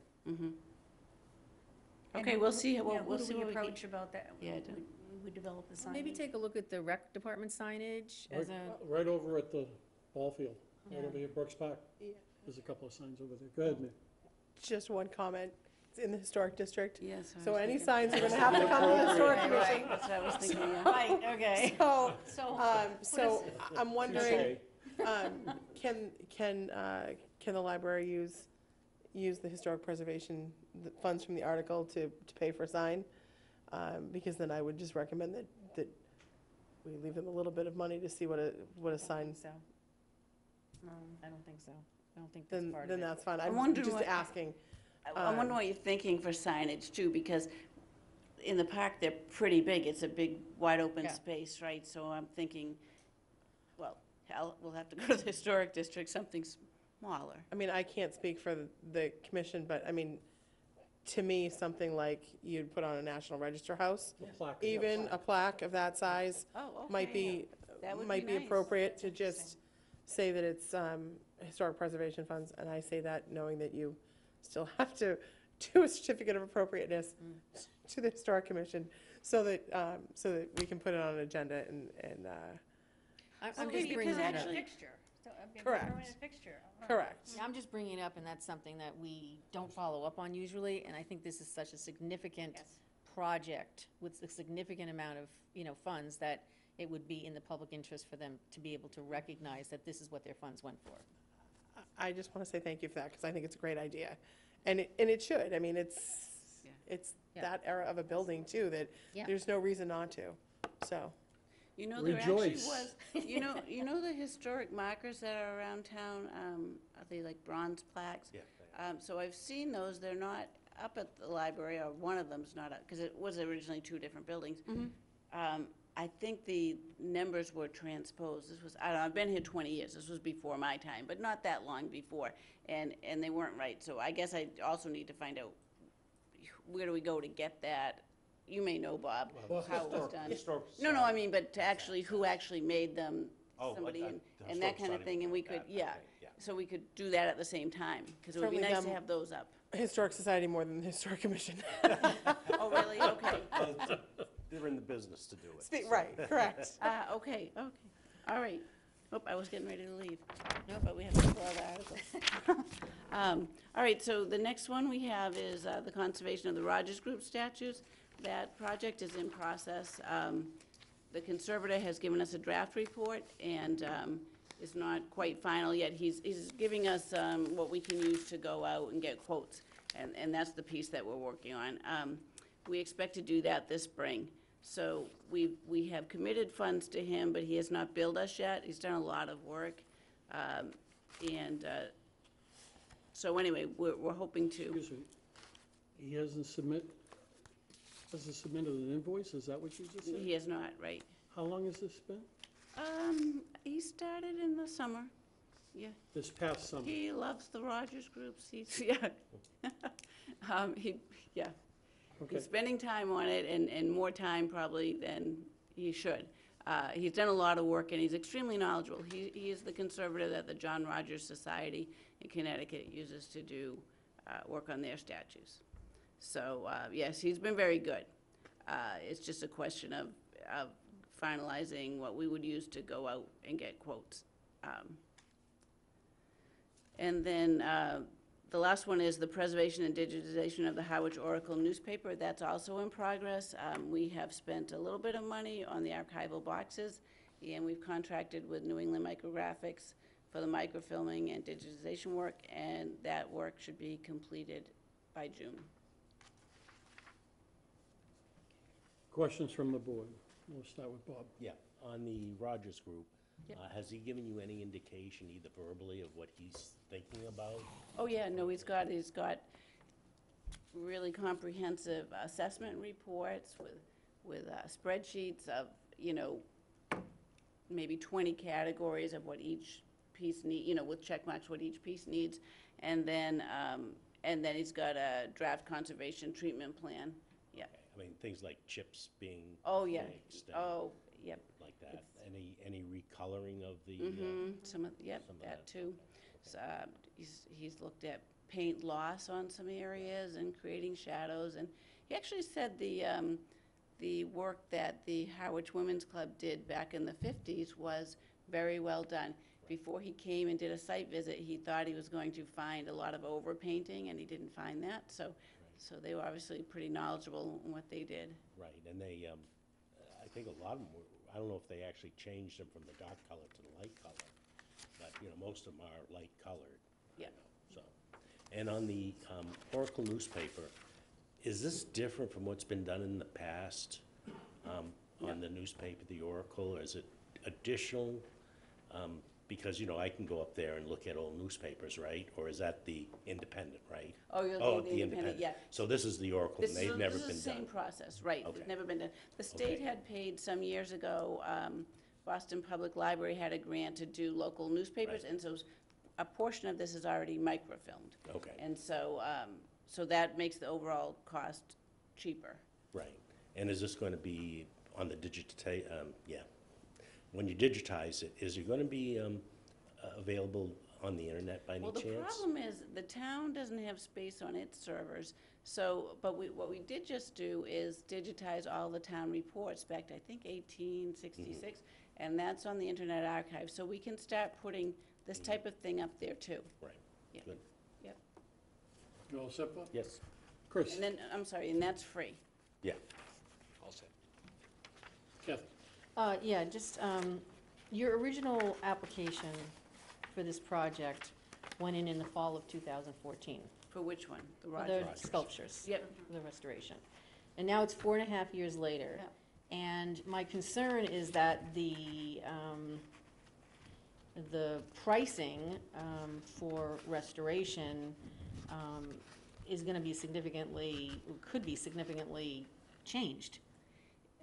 Okay, we'll see. We'll Who see do we what we can. approach about that? Yeah, I don't- We develop the sign. Maybe take a look at the rec department signage as a, Right over at the ball field, right Yeah. over here, Brooks Park. Yeah. There's a couple of signs over there. Go ahead, Nick. Just one comment. It's in the historic district. Yes. I So was any thinking- signs are going to have to come to the historic Right, commission. right. That's what I was thinking, yeah. right, okay. So I'm wondering, Touche. can the library use the historic preservation the funds from the article to pay for a sign? Because then I would just recommend that we leave them a little bit of money to see what a sign, So, I don't think so. I don't think that's part of then it. that's fine. I'm I'm wondering just what- asking. I'm wondering what you're thinking for signage too, because in the park, they're pretty big. It's a big, wide open Yeah. space, right? So I'm thinking, well, we'll have to go to the historic district, something smaller. I mean, I can't speak for the commission, but I mean, to me, something like you'd put on a National Register house, A plaque. even a plaque of that size Oh, okay. might be, That would might be be nice. appropriate to just say that it's historic preservation funds, and I say that knowing that you still have to do a certificate of appropriateness to the Historic Commission, so that we can put it on an agenda and I'm Okay, just because bringing it up. actually- Fixture. So, I mean, Correct. permanent fixture. correct. Yeah, I'm just bringing it up, and that's something that we don't follow up on usually, and I think this is such a significant Yes. project with a significant amount of, funds, that it would be in the public interest for them to be able to recognize that this is what their funds went for. I just want to say thank you for that, because I think it's a great idea. And it should, I mean, it's Yeah. that era of a building too, that Yeah. there's no reason not to, so. There actually Rejoice. was, the historic markers that are around town, are they like bronze plaques? Yeah. So I've seen those, they're not up at the library, or one of them's not up, because it was originally two different buildings. I think the numbers were transposed. This was, I don't know, I've been here 20 years, this was before my time, but not that long before, and they weren't right. So I guess I also need to find out, where do we go to get that? You may know, Bob, Well, how it was done. Historic No, I society. mean, but to actually, who actually made them, Oh, somebody, like and the and that historic kind of society thing, and we would could, want that, yeah. okay, yeah. So we could do that at the same time, because it would be Certainly nice to them- have those up. Historic Society more than the Historic Commission. Oh, really? Okay. Well, They're in the business to do it. so. Right, correct. Okay, all right. Oh, I was getting ready to leave. No, but we have to pull out articles. All right, so the next one we have is the conservation of the Rogers Group statues. That project is in process. The conservator has given us a draft report, and it's not quite final yet. He's giving us what we can use to go out and get quotes, and that's the piece that we're working on. We expect to do that this spring. So we have committed funds to him, but he has not billed us yet. He's done a lot of work. So anyway, we're hoping to. Excuse me, he hasn't submitted an invoice, is that what you just said? He has not, right? How long has this been? He started in the summer, yeah. This past summer? He loves the Rogers groups, yeah. Yeah. Okay. He's spending time on it, and more time probably than he should. He's done a lot of work, and he's extremely knowledgeable. He is the conservator that the John Rogers Society in Connecticut uses to do work on their statues. So, yes, he's been very good. It's just a question of finalizing what we would use to go out and get quotes. And then the last one is the preservation and digitization of the Harwich Oracle newspaper. That's also in progress. We have spent a little bit of money on the archival boxes, and we've contracted with New England Micrographics for the microfilming and digitization work, and that work should be completed by June. Questions from the board? We'll start with Bob. Yeah, on the Rogers Group, Yep. has he given you any indication, either verbally, of what he's thinking about? Oh, yeah, no, he's got really comprehensive assessment reports with spreadsheets of, maybe 20 categories of what each piece with check marks what each piece needs. And then he's got a draft conservation treatment plan. Yeah. I mean, things like chips being Oh, yeah. mixed and Oh, yep. like that. Any recoloring of the, Some of, yep, some of that that too. So, he's looked at paint loss on some areas and creating shadows, and he actually said the work that the Harwich Women's Club did back in the 50s was very well done. Before he came and did a site visit, he thought he was going to find a lot of overpainting, and he didn't find that, so they were obviously pretty knowledgeable in what they did. right, and they, I think a lot of them were, I don't know if they actually changed them from the dark color to the light color, but, most of them are light colored. Yeah. So, and on the Oracle newspaper, is this different from what's been done in the past on the newspaper, the Oracle, or is it additional? Because, I can go up there and look at old newspapers, right? Or is that the Independent, right? Oh, you're looking at the Independent, yeah. So this is the Oracle, and they've never been done? This is the same process, right. Okay. It's never been done. The state Okay. had paid some years ago, Boston Public Library had a grant to do local newspapers, Right. and so a portion of this is already microfilmed. Okay. And so, so that makes the overall cost cheaper. Right. And is this going to be on the when you digitize it, is it going to be available on the internet by any chance? Well, the problem is, the town doesn't have space on its servers, so, but what we did just do is digitize all the town reports back to, I think, 1866, and that's on the Internet Archive, so we can start putting this type of thing up there, too. Right. Yeah. Good. Yep. You all set, Bob? Yes. Chris? And then, I'm sorry, and that's free. Yeah. All set. Kathy? Yeah, just, your original application for this project went in the fall of 2014. For which one? The For Rogers? the sculptures. Yep. For the restoration. And now it's 4.5 years later. Yep. And my concern is that the pricing for restoration is gonna be could be significantly changed.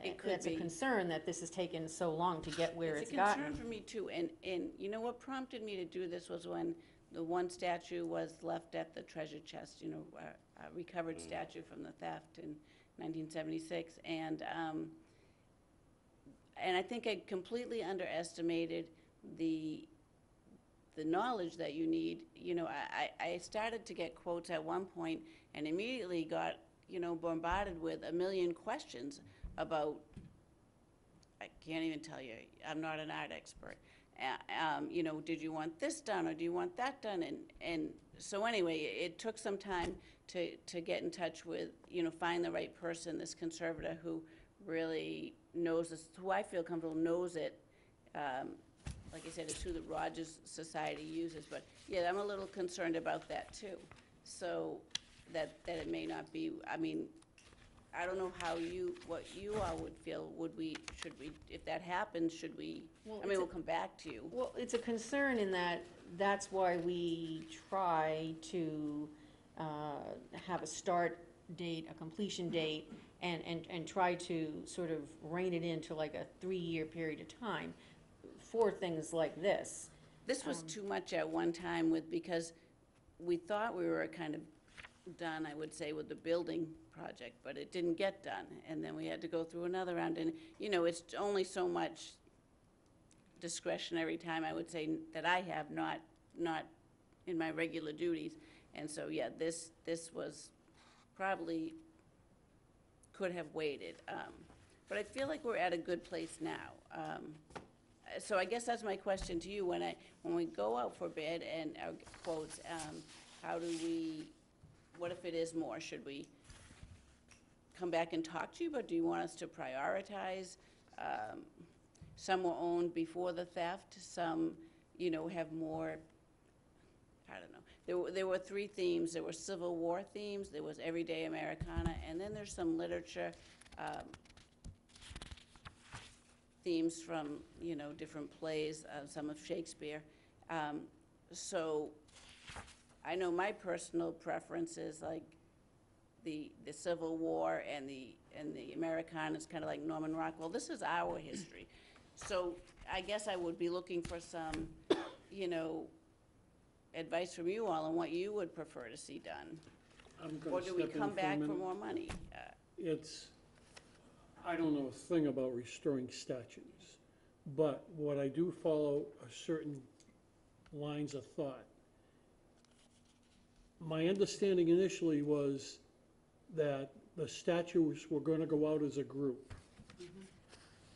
It could That's a be. concern that this has taken so long to get where it's gotten. It's a concern for me too, and you know what prompted me to do this was when the one statue was left at the treasure chest, a recovered statue from the theft in 1976, and I think I completely underestimated the knowledge that you need. I started to get quotes at one point and immediately got, bombarded with a million questions about, I can't even tell you, I'm not an art expert. You know, did you want this done, or do you want that done? And so anyway, it took some time to get in touch with, you know, find the right person, this conservator who really knows this, who I feel comfortable knows it. Like I said, it's who the Rogers Society uses, but yeah, I'm a little concerned about that too. So that it may not be, I mean, I don't know what you all would feel, should we, if that happens, should we, Well, I mean, we'll come back to you. Well, it's a concern in that that's why we try to have a start date, a completion date, and try to sort of rein it into like a 3-year period of time for things like this. This was too much at one time because we thought we were kind of done, I would say, with the building project, but it didn't get done. And then we had to go through another round, and, you know, it's only so much discretionary time, I would say, that I have, not in my regular duties. And so, yeah, this was probably could have waited. But I feel like we're at a good place now. So I guess that's my question to you. When we go out for bid and our quotes, how do we, what if it is more? Should we come back and talk to you, but do you want us to prioritize? Some were owned before the theft, some, you know, have more, I don't know. There were 3 themes. There were Civil War themes, there was everyday Americana, and then there's some literature themes from, you know, different plays, some of Shakespeare. So I know my personal preference is like the Civil War and the Americana is kind of like Norman Rockwell. This is our history. So I guess I would be looking for some, you know, advice from you all on what you would prefer to see done. I'm Or gonna do we step in come for a back for minute. more money? I don't know a thing about restoring statues, but what I do follow are certain lines of thought. My understanding initially was that the statues were gonna go out as a group.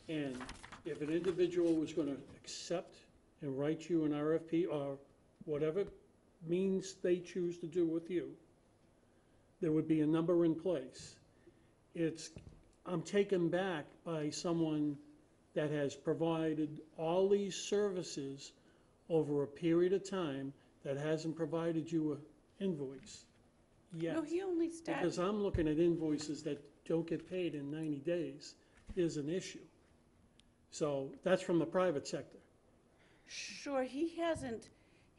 And if an individual was gonna accept and write you an RFP or whatever means they choose to do with you, there would be a number in place. I'm taken back by someone that has provided all these services over a period of time that hasn't provided you an invoice yet. No, he only started. Because I'm looking at invoices that don't get paid in 90 days is an issue. So that's from the private sector. Sure, he hasn't,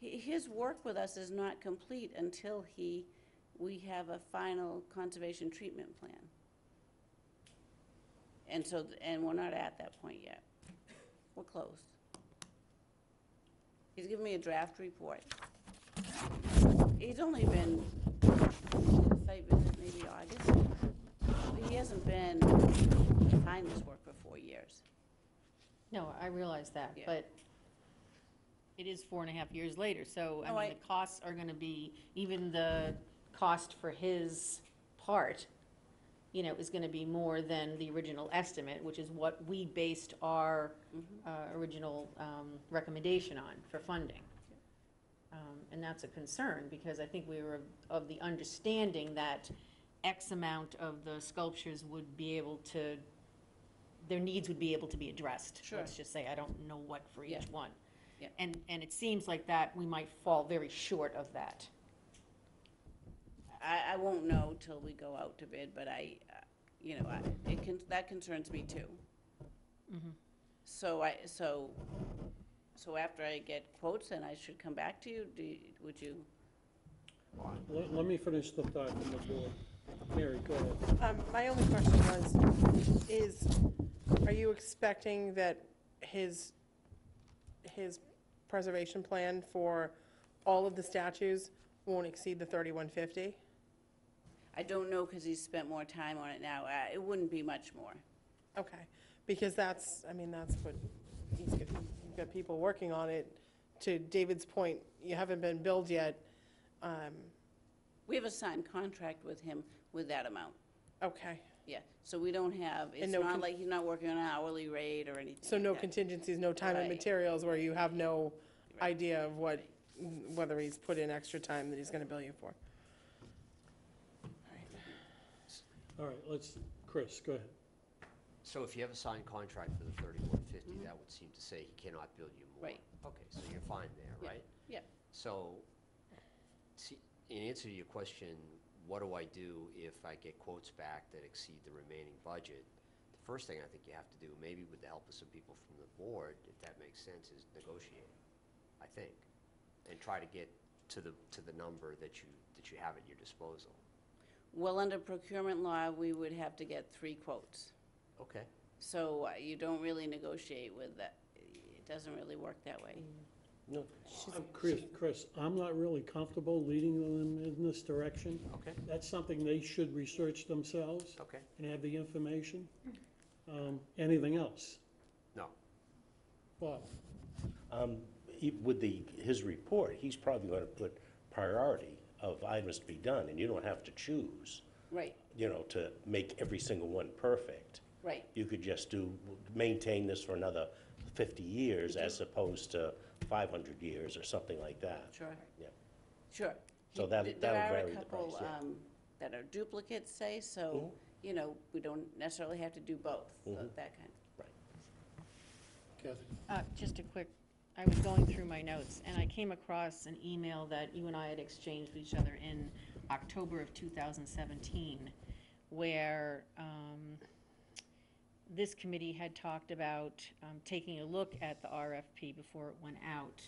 his work with us is not complete until we have a final conservation treatment plan. And so, and we're not at that point yet. We're close. He's given me a draft report. He's only been, site visit maybe August. He hasn't been behind this work for 4 years. No, I realize that, Yeah. but it is 4.5 years later, so, Oh, I mean, the costs are gonna be, even the cost for his part, you know, is gonna be more than the original estimate, which is what we based our original recommendation on for funding. And that's a concern, because I think we were of the understanding that X amount of the sculptures would be able to, their needs would be able to be addressed. Sure. Let's just say, I don't know what for each Yeah. one. Yeah. And it seems like that we might fall very short of that. I won't know till we go out to bid, but you know, that concerns me too. So so after I get quotes, then I should come back to you? Would you? Let me finish the thought from the board. Mary, go ahead. My only question are you expecting that his preservation plan for all of the statues won't exceed the 3150? I don't know, because he's spent more time on it now. It wouldn't be much more. Okay, because that's what, you've got people working on it. To David's point, you haven't been billed yet. We have a signed contract with him with that amount. Okay, Yeah, so we don't have, it's no not con- like he's not working on an hourly rate or anything So like no that. contingencies, no time and Right. materials where you have no Right. idea of what, whether he's put in extra time that he's gonna bill you for. All right, Chris, go ahead. So if you have a signed contract for the 3150, that would seem to say he cannot bill you more. Right. Okay, so you're fine there, Yeah. right? Yeah. So, in answer to your question, what do I do if I get quotes back that exceed the remaining budget? The first thing I think you have to do, maybe with the help of some people from the board, if that makes sense, is negotiate, I think, and try to get to the number that you have at your disposal. Well, under procurement law, we would have to get 3 quotes. Okay. So you don't really negotiate with that. It doesn't really work that way. No, Chris, I'm not really comfortable leading them in this direction. Okay. That's something they should research themselves Okay. and have the information. Anything else? No. Bob? with his report, he's probably gonna put priority of items to be done, and you don't have to choose, Right, to make every single one perfect. right. You could just maintain this for another 50 years as opposed to 500 years or something like that. Sure. Yeah. Sure. So that'll There are vary a the couple price, yeah. that are duplicates, say, so, we don't necessarily have to do both, so that kind. Kathy? Just a quick, I was going through my notes, and I came across an email that you and I had exchanged with each other in October of 2017, where this committee had talked about taking a look at the RFP before it went out.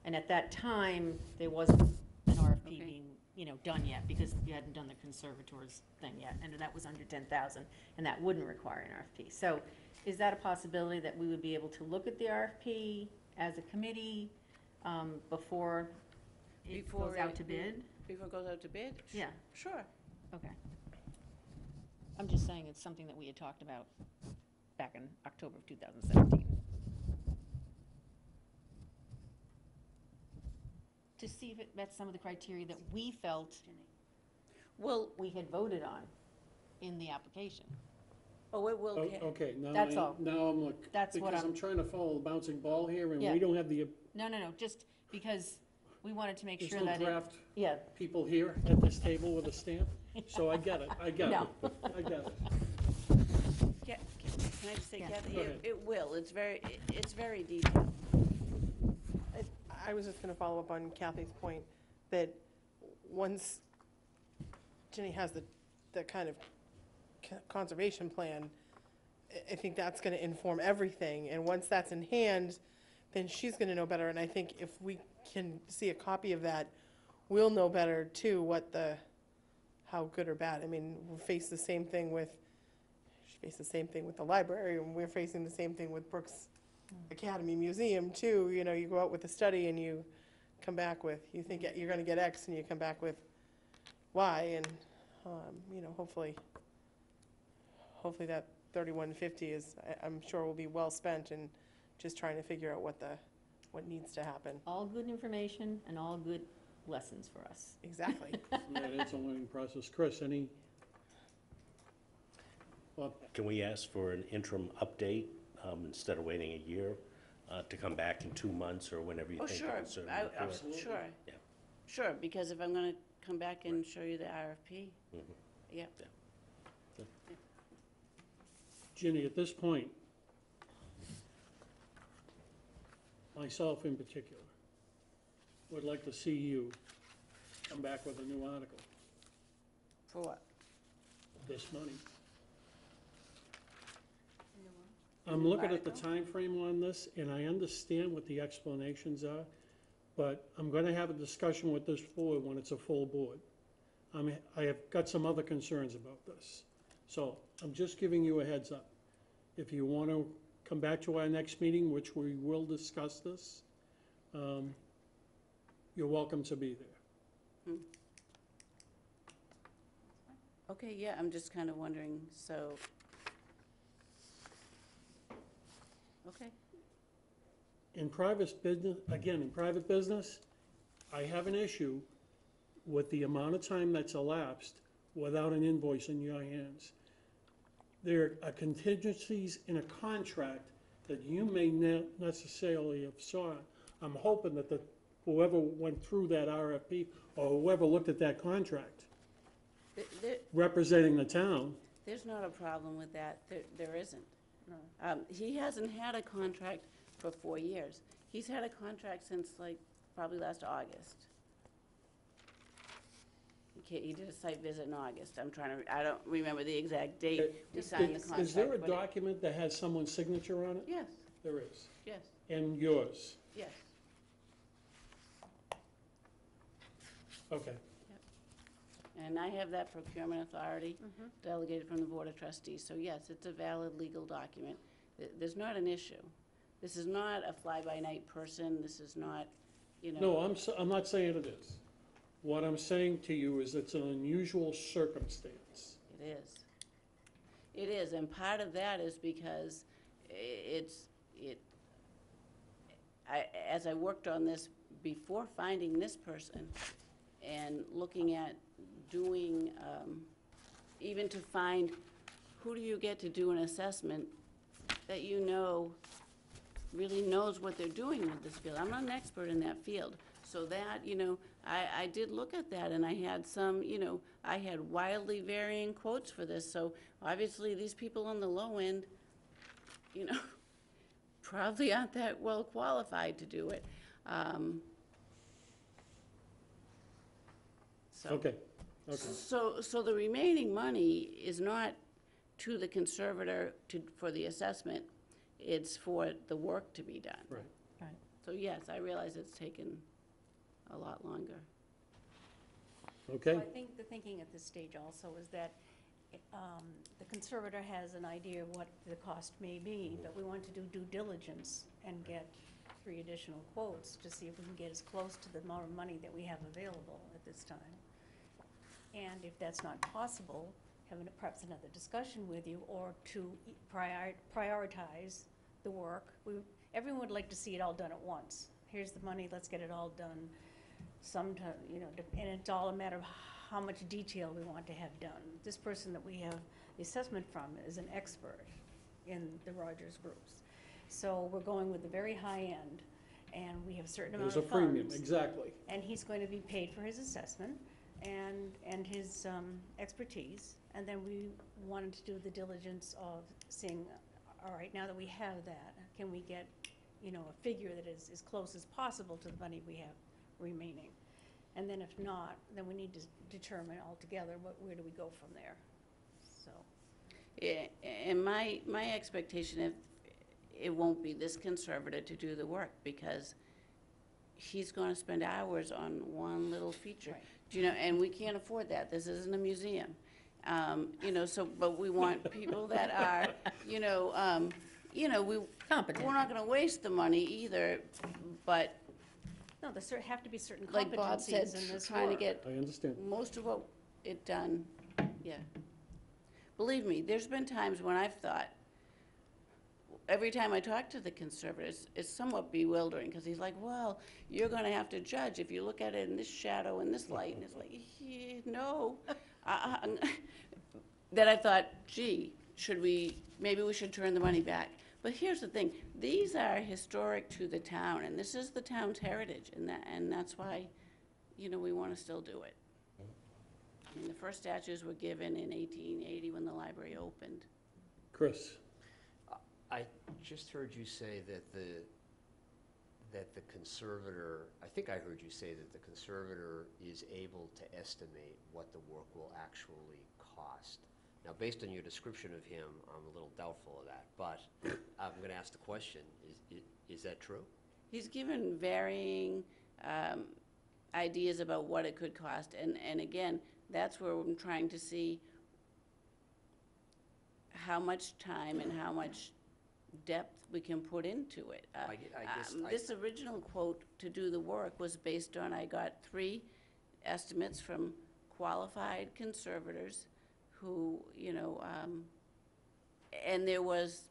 And at that time, there wasn't an RFP Okay. being, done yet, because you hadn't done the conservators thing yet, and that was under 10,000, and that wouldn't require an RFP. So is that a possibility that we would be able to look at the RFP as a committee before it Before goes out it- to bid? Before it goes out to bid? Yeah. Sure. Okay. I'm just saying it's something that we had talked about back in October of 2017. To see if it met some of the criteria that we felt Well, we had voted on in the application. oh, it will, Okay, now That's all. now I'm like, That's what because I'm- I'm trying to follow the bouncing ball here, and Yeah. we don't have the, No, just because we wanted to make there's sure no that it, draft yeah, people here at this table with a stamp, so I get it, I get it. No. I get it. can I just say, Yeah. Kathy, Go ahead. it will, it's very detailed. I was just gonna follow up on Kathy's point, that once Jenny has the kind of conservation plan, I think that's gonna inform everything, and once that's in hand, then she's gonna know better, and I think if we can see a copy of that, we'll know better too, how good or bad. I mean, we face the same thing with, she faced the same thing with the library, and we're facing the same thing with Brooks Academy Museum too. You go out with a study and you come back with, you think you're gonna get X and you come back with Y, and, hopefully that 3150 I'm sure will be well spent in just trying to figure out what needs to happen. all good information and all good lessons for us. Exactly. Yeah, it's a learning process. Chris, Bob? Can we ask for an interim update instead of waiting a year to come back in 2 months or whenever you Oh, think sure, it's a report? Absolutely. Sure. Yeah. Sure, because if I'm gonna come back and show you the RFP, yeah. Ginny, at this point, myself in particular, would like to see you come back with a new article, For what? this money. I'm looking at the article? time frame on this, and I understand what the explanations are, but I'm gonna have a discussion with this board when it's a full board. I have got some other concerns about this, so I'm just giving you a heads up. If you wanna come back to our next meeting, which we will discuss this, you're welcome to be there. Okay, yeah, I'm just kind of wondering, so. Okay, In private business, again, in private business, I have an issue with the amount of time that's elapsed without an invoice in your hands. there are contingencies in a contract that you may not necessarily have saw. I'm hoping that whoever went through that RFP or whoever looked at that contract representing the town, There's not a problem with that. There isn't. He hasn't had a contract for 4 years. He's had a contract since like probably last August. He did a site visit in August. I don't remember the exact date we signed the contract. is there a but it- document that has someone's signature on it? Yes, There is. yes, And yours? yes. Okay. And I have that procurement authority delegated from the Board of Trustees. So yes, it's a valid legal document. There's not an issue. This is not a fly-by-night person. This is not, No, I'm not saying it is. What I'm saying to you is it's an unusual circumstance. It is. It is, and part of that is because as I worked on this before finding this person and looking at doing, even to find who do you get to do an assessment that you know really knows what they're doing with this field. I'm not an expert in that field. So that, I did look at that, and I had some, I had wildly varying quotes for this. So obviously, these people on the low end, probably aren't that well qualified to do it. Okay. So the remaining money is not to the conservator for the assessment. It's for the work to be done. Right. Right. So yes, I realize it's taken a lot longer. Okay. So I think the thinking at this stage also is that the conservator has an idea of what the cost may be, but we want to do due diligence and get 3 additional quotes to see if we can get as close to the amount of money that we have available at this time. And if that's not possible, having perhaps another discussion with you, or to prioritize the work. Everyone would like to see it all done at once. Here's the money, let's get it all done sometime, and it's all a matter of how much detail we want to have done. This person that we have the assessment from is an expert in the Rogers groups. So we're going with the very high end, and we have a certain amount There's of a funds. premium, exactly. And he's going to be paid for his assessment and his expertise. And then we wanted to do the diligence of seeing, all right, now that we have that, can we get, a figure that is as close as possible to the money we have remaining? And then if not, then we need to determine altogether where do we go from there, so. Yeah, and my expectation is it won't be this conservative to do the work, because he's gonna spend hours on one little feature. Right. And we can't afford that. This isn't a museum. But we want people that are, Competent. we're not gonna waste the money either, but No, there have to be certain like Bob said, competencies in this trying to work. get I understand. most of what it done, yeah. Believe me, there's been times when I've thought, every time I talk to the conservators, it's somewhat bewildering, because he's like, well, you're gonna have to judge if you look at it in this shadow and this light, and it's like, no. That I thought, gee, maybe we should turn the money back. But here's the thing, these are historic to the town, and this is the town's heritage, and that's why, we wanna still do it. I mean, the first statues were given in 1880 when the library opened. Chris? I just heard you say that the conservator, I think I heard you say that the conservator is able to estimate what the work will actually cost. Now, based on your description of him, I'm a little doubtful of that, but I'm going to ask the question, is that true? He's given varying ideas about what it could cost, and again, that's where I'm trying to see how much time and how much depth we can put into it. I guess This original quote to do the work was based on, I got 3 estimates from qualified conservators who, and there was,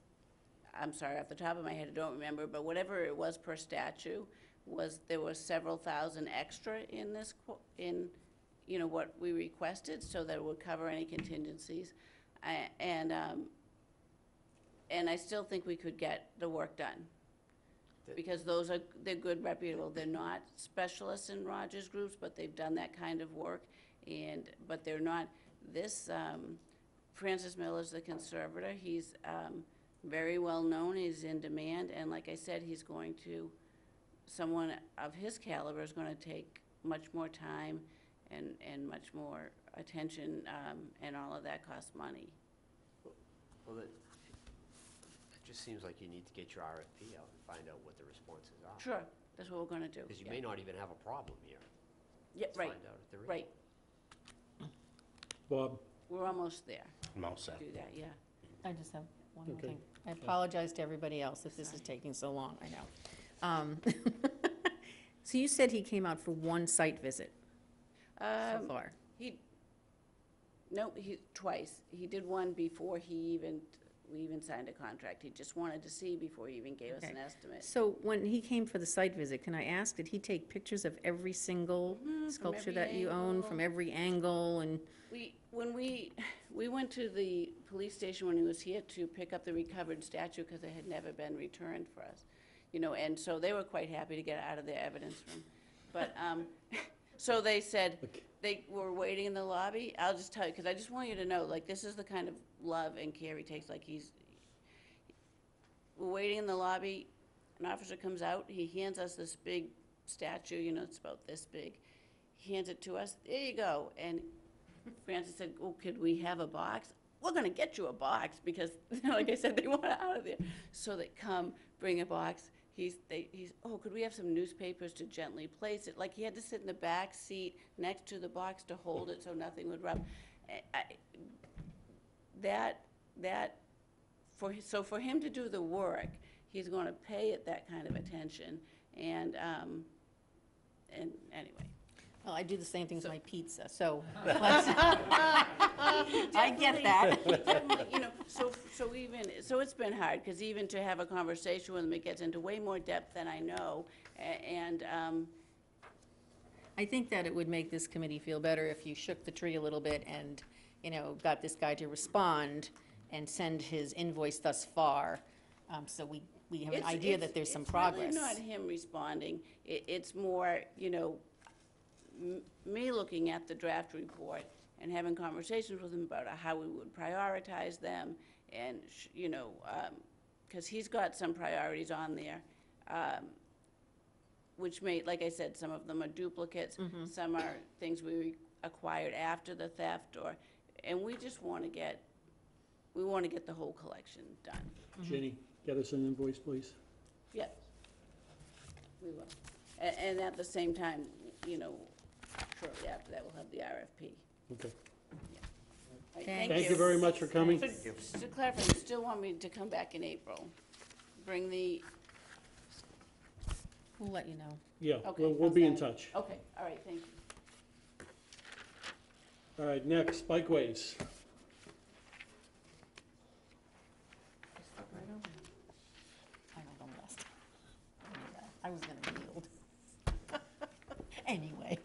I'm sorry, off the top of my head, I don't remember, but whatever it was per statue, there was several thousand extra in this, what we requested, so that it would cover any contingencies. and I still think we could get the work done. The- Because they're good, reputable, they're not specialists in Rogers groups, but they've done that kind of work, but they're not, Francis Miller's the conservator, he's, very well-known, he's in demand, and like I said, someone of his caliber is gonna take much more time and much more attention, and all of that costs money. Well, it just seems like you need to get your RFP out and find out what the responses are. Sure, that's what we're gonna do. Because you yeah. may not even have a problem here. Yeah, Let's right, find out if there is. right, Bob? we're almost there, I'm all set. do that, yeah. I just have one more Okay. thing. I apologize to everybody else if this is taking so long, I know. So you said he came out for one site visit so far? Twice. He did one before we even signed a contract. He just wanted to see before he even gave us Okay. an estimate. So when he came for the site visit, can I ask, did he take pictures of every single sculpture every that you own, angle. from every angle, and, When we went to the police station when he was here to pick up the recovered statue because it had never been returned for us, and so they were quite happy to get out of their evidence room. But, so they said, they were waiting in the lobby. I'll just tell you, because I just want you to know, like, this is the kind of love and care he takes, like we're waiting in the lobby, an officer comes out, he hands us this big statue, it's about this big. He hands it to us, there you go, and Francis said, oh, could we have a box? We're gonna get you a box, because, like I said, they want it out of there. So they come, bring a box, oh, could we have some newspapers to gently place it? Like, he had to sit in the back seat next to the box to hold it so nothing would rub. So for him to do the work, he's gonna pay it that kind of attention, and anyway. well, I do the same thing with my pizza, so. I get that. So it's been hard, because even to have a conversation with him, it gets into way more depth than I know, and, I think that it would make this committee feel better if you shook the tree a little bit and, got this guy to respond and send his invoice thus far, so we have an idea that there's some progress. It's really not him responding, it's more, me looking at the draft report and having conversations with him about how we would prioritize them, and, because he's got some priorities on there, which like I said, some of them are duplicates, some are things we acquired after the theft, and we just want to get the whole collection done. Jenny, get us an invoice, please. Yep, we will. And at the same time, shortly after that, we'll have the RFP. Okay. All right, Thank you very much for coming. So, just to clarify, you still want me to come back in April? Bring the, We'll let you know. Yeah, Okay, we'll be in how's that? touch. okay, all right, thank you. All right, next, bikeways. I don't know last time. I was gonna yield. Anyway.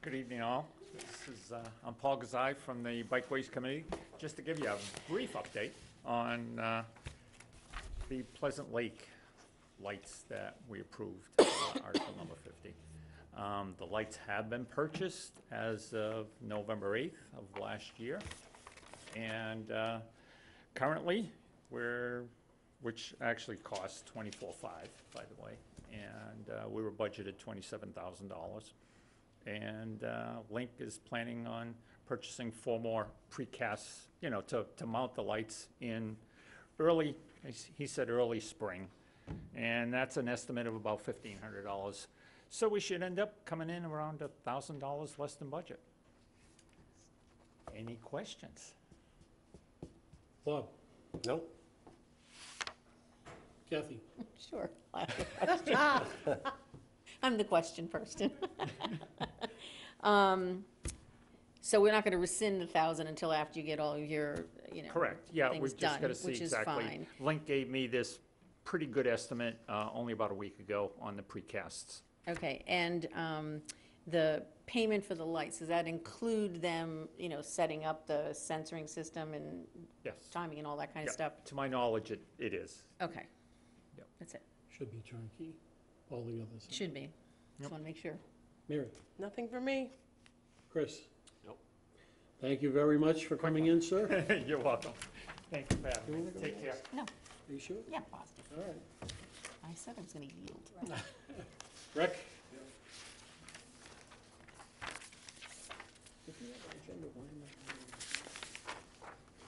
Good evening, all. This is, I'm Paul Gazai from the Bikeways Committee. Just to give you a brief update on the Pleasant Lake lights that we approved, Article number 50. The lights have been purchased as of November 8th of last year. And currently, which actually costs $24,500, by the way. And we were budgeted $27,000. And Link is planning on purchasing 4 more precasts, to mount the lights in early, he said early spring. And that's an estimate of about $1,500. So we should end up coming in around $1,000 less than budget. Any questions? Bob? Nope. Kathy? Sure. I'll ask the question. I'm the question person. So we're not gonna rescind the 1,000 until after you get all of your, Correct, yeah, things we've just done, got to see which is exactly. fine. Link gave me this pretty good estimate only about a week ago on the precasts. Okay, and the payment for the lights, does that include them, you know, setting up the censoring system and Yes. timing and all that kind of Yeah, stuff? to my knowledge, it is. Okay. Yep. That's it. Should be turnkey, all the others. Should be. Yep. Just want to make sure. Mary? Nothing for me. Chris? Nope. Thank you very much for coming in, sir. You're welcome. Thank you for having You me. wanna go Take care. No, Are you sure? yeah, positive. All right. I said I was going to yield. Rick? If you have an agenda, why am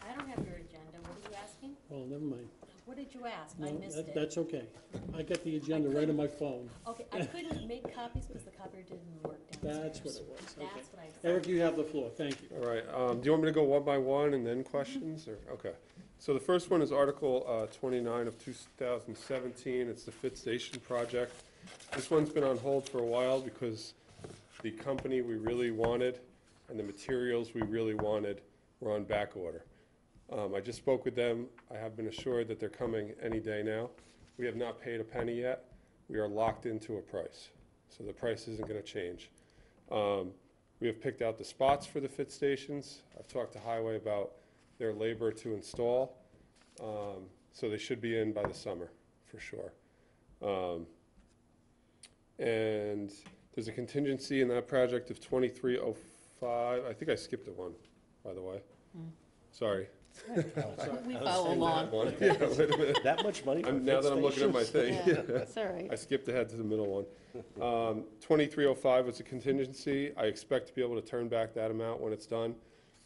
I don't have your agenda. What are you asking? Well, never mind. What did you ask? I No, missed that- it. That's okay. I got the agenda right on my phone. Okay, I couldn't make copies because the copier didn't work downstairs. That's what it was, okay. That's what I said. Eric, you have the floor, thank you. All right, do you want me to go one by one and then questions, or, okay. So the first one is Article 29 of 2017, it's the Fit Station project. This one's been on hold for a while because the company we really wanted and the materials we really wanted were on back order. I just spoke with them, I have been assured that they're coming any day now. We have not paid a penny yet, we are locked into a price, so the price isn't gonna change. We have picked out the spots for the fit stations. I've talked to Highway about their labor to install. So they should be in by the summer, for sure. And there's a contingency in that project of 2305. I think I skipped a one, by the way. Sorry. We follow along. One. Yeah, wait a minute. That much money for Now fit that I'm looking at my stations? thing. Yeah, that's all right. I skipped ahead to the middle one. 2305 was a contingency. I expect to be able to turn back that amount when it's done.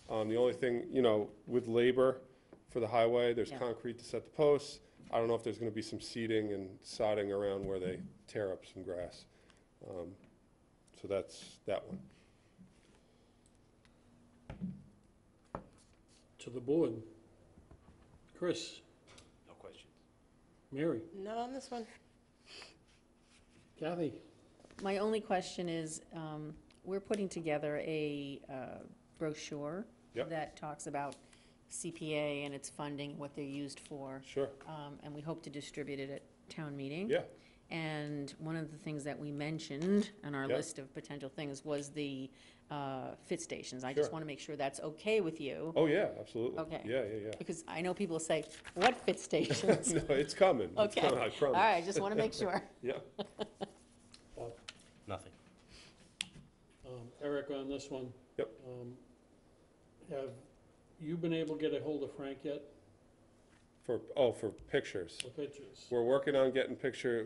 The only thing, you know, with labor for the highway, there's Yeah. concrete to set the posts. I don't know if there's gonna be some seeding and sodding around where they tear up some grass. So that's that one. To the board. Chris? No questions. Mary? Not on this one. Kathy? My only question is, we're putting together a brochure Yep. that talks about CPA and its funding, what they're used for. Sure. And we hope to distribute it at town meeting. Yeah. And one of the things that we mentioned on our Yep. list of potential things was the fit stations. I just Sure. want to make sure that's okay with you. Oh, yeah, absolutely. Okay. Yeah. Because I know people say, what fit stations? No, it's coming. It's Okay, coming, I all promise. right, just want to make sure. Yeah. Nothing. Eric, on this one? Yep. Have you been able to get a hold of Frank yet For pictures. for pictures? We're working on getting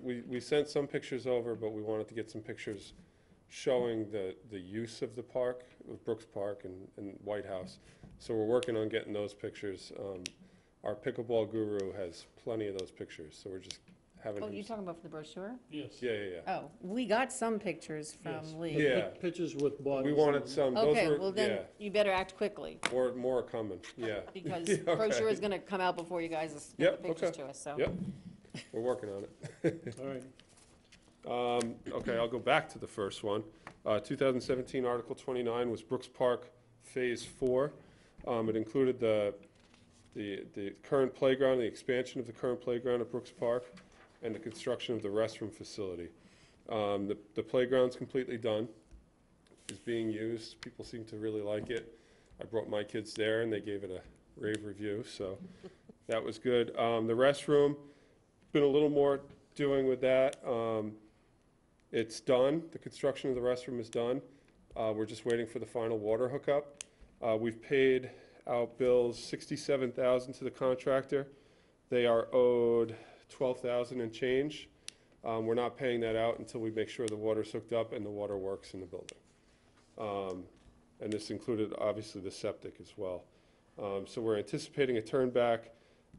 we sent some pictures over, but we wanted to get some pictures showing the use of the park, of Brooks Park and White House. So we're working on getting those pictures. Our pickleball guru has plenty of those pictures, so we're just having Oh, him. you're talking about for the brochure? Yes. Yeah. Oh, we got some pictures Yes. from Lee. Yeah. Pictures with bodies. We on wanted them. some, those Okay, were, well then, you better act quickly, more are coming, yeah. because Yeah, brochure okay. is gonna come out before you guys get the Yep, pictures okay. to us, so. Yep, we're working on it. All right. Okay, I'll go back to the first one. 2017 Article 29 was Brooks Park Phase 4. It included the current playground, the expansion of the current playground at Brooks Park, and the construction of the restroom facility. The playground's completely done, is being used. People seem to really like it. I brought my kids there, and they gave it a rave review, so that was good. The restroom, been a little more doing with that. It's done. The construction of the restroom is done. We're just waiting for the final water hookup. We've paid out bills, $67,000 to the contractor. They are owed $12,000 and change. We're not paying that out until we make sure the water's hooked up and the water works in the building. And this included, obviously, the septic as well. So we're anticipating a turn back.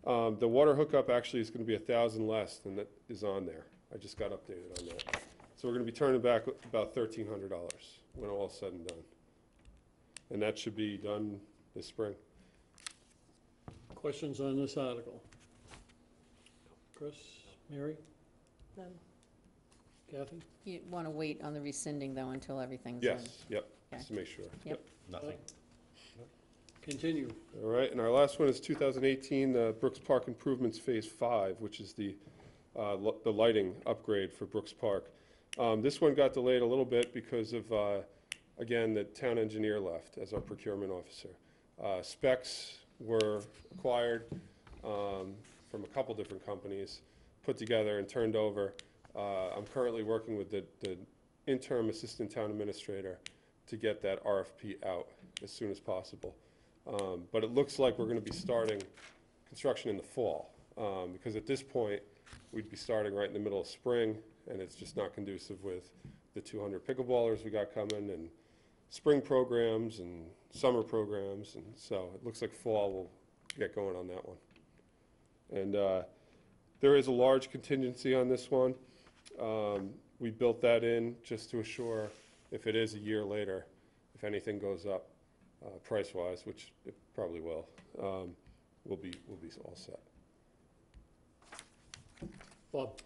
The water hookup actually is going to be $1,000 less than that is on there. I just got updated on that. So we're going to be turning back about $1,300 when all is said and done. And that should be done this spring. Questions on this article? Chris, Mary, None. Kathy? You wanna wait on the rescinding though until everything's done? Yes, yep, just to make sure. Yep. Nothing. Continue. All right, and our last one is 2018, the Brooks Park Improvements Phase 5, which is the lighting upgrade for Brooks Park. This one got delayed a little bit because of, again, the town engineer left as our procurement officer. Specs were acquired from a couple different companies, put together and turned over. I'm currently working with the interim assistant town administrator to get that RFP out as soon as possible. But it looks like we're going to be starting construction in the fall, because at this point, we'd be starting right in the middle of spring, and it's just not conducive with the 200 pickleballers we got coming, and spring programs and summer programs, and so it looks like fall will get going on that one. And there is a large contingency on this one. We built that in just to assure if it is a year later, if anything goes up price-wise, which it probably will, we'll be all set. Bob?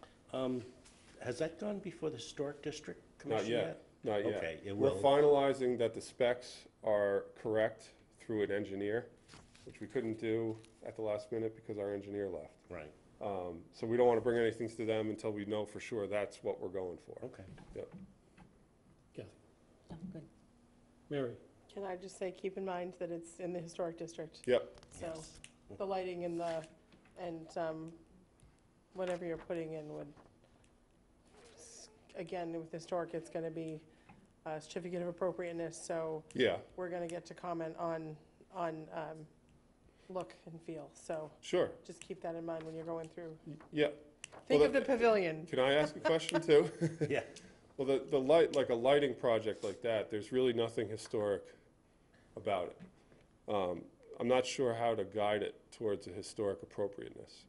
Has that gone before the Historic District Not Commission yet, not yet. Okay, it We're will. finalizing that the specs are correct through an engineer, which we couldn't do at the last minute because our engineer left. Right, So we don't want to bring anything to them until we know for sure that's what we're going for. okay. Yep. Kathy? Oh, good. Mary? Can I just say, keep in mind that it's in the historic district, Yep, so the lighting and whatever you're putting in would, again, with historic, it's gonna be a certificate of appropriateness, so yeah, we're gonna get to comment on look and feel, so sure, just keep that in mind when you're going through. yeah. Think Well, of the pavilion. Can I ask a question too? Yeah, Well, the light, like a lighting project like that, there's really nothing historic about it. I'm not sure how to guide it towards a historic appropriateness,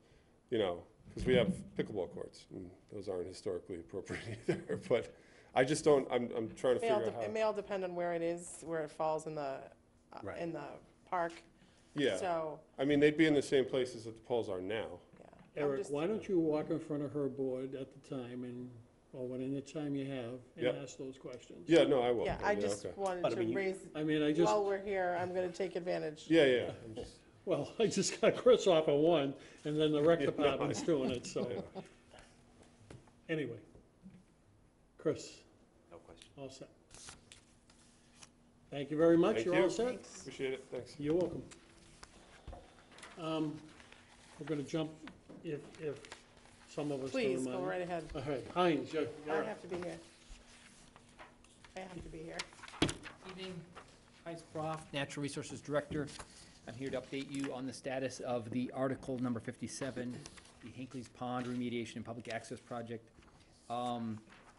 you know, because we have pickleball courts, and those aren't historically appropriate either, but I just don't, I'm trying to figure out It how. may all depend on where it is, where it falls in the park, Yeah, so, I mean, they'd be in the same places that the poles are now. yeah. I'm Eric, just- why don't you walk in front of her board at the time and, or whatever time you have, and Yep. ask those questions? Yeah, no, I will. Yeah, I just okay. wanted But I to mean, you- raise, I mean, I just, while we're here, I'm gonna take advantage. Yeah, yeah, I'm just- well, I just got Chris off on one, and then the rec Yeah, no, department's doing it, so. yeah. Anyway. Chris, No question. all set. Thank you very much, Thank you're you. all set? Appreciate it, thanks. You're welcome. We're gonna jump, if some of us don't Please, mind. go right ahead. All right, Heinz, you're I up. have to be here. I have to be here. Evening, Heinz Croft, Natural Resources Director. I'm here to update you on the status of the Article number 57, the Hinckley's Pond Remediation and Public Access Project.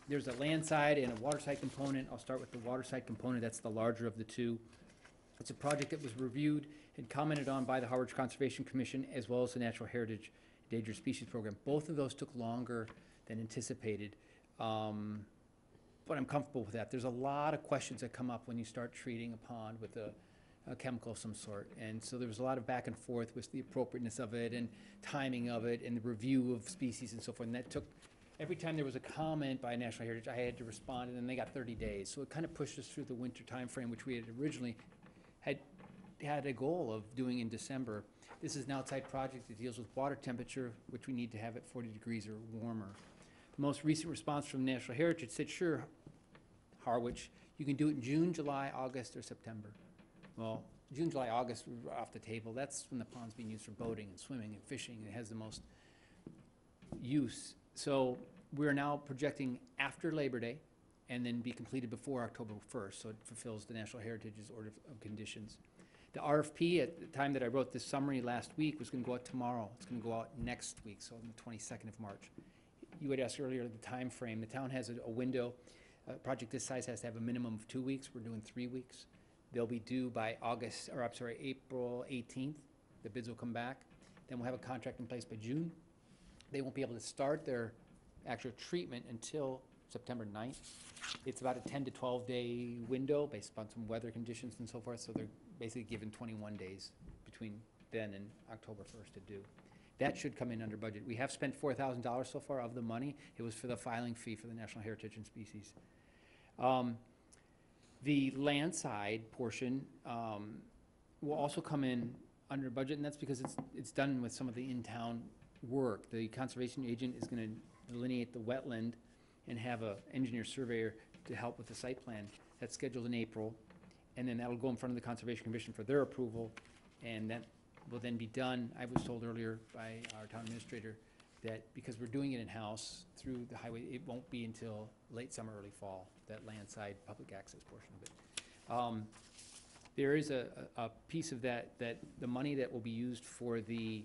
There's a land side and a water side component. I'll start with the water side component, that's the larger of the two. It's a project that was reviewed and commented on by the Harwich Conservation Commission as well as the Natural Heritage Endangered Species Program. Both of those took longer than anticipated. But I'm comfortable with that. There's a lot of questions that come up when you start treating a pond with a chemical of some sort. And so there was a lot of back and forth with the appropriateness of it and timing of it and the review of species and so forth. And that took, every time there was a comment by National Heritage, I had to respond, and then they got 30 days. So it kind of pushed us through the winter timeframe, which we had originally had a goal of doing in December. This is an outside project that deals with water temperature, which we need to have at 40 degrees or warmer. The most recent response from National Heritage said, sure, Harwich, you can do it in June, July, August, or September. Well, June, July, August were off the table. That's when the pond's being used for boating and swimming and fishing. It has the most use. So we're now projecting after Labor Day and then be completed before October 1st, so it fulfills the National Heritage's order of conditions. The RFP, at the time that I wrote this summary last week, was going to go out tomorrow. It's going to go out next week, so on the 22nd of March. You had asked earlier the time frame. The town has a window. A project this size has to have a minimum of 2 weeks. We're doing 3 weeks. They'll be due by April 18th. The bids will come back. Then we'll have a contract in place by June. They won't be able to start their actual treatment until September 9th. It's about a 10 to 12 day window based upon some weather conditions and so forth, so they're basically given 21 days between then and October 1st to do. That should come in under budget. We have spent $4,000 so far of the money. It was for the filing fee for the National Heritage and Species. The land side portion will also come in under budget, and that's because it's done with some of the in-town work. The conservation agent is going to delineate the wetland and have a engineer surveyor to help with the site plan. That's scheduled in April, and then that'll go in front of the Conservation Commission for their approval, and that will then be done. I was told earlier by our town administrator that because we're doing it in-house through the highway, it won't be until late summer, early fall, that landside public access portion of it. There is a piece of that the money that will be used for the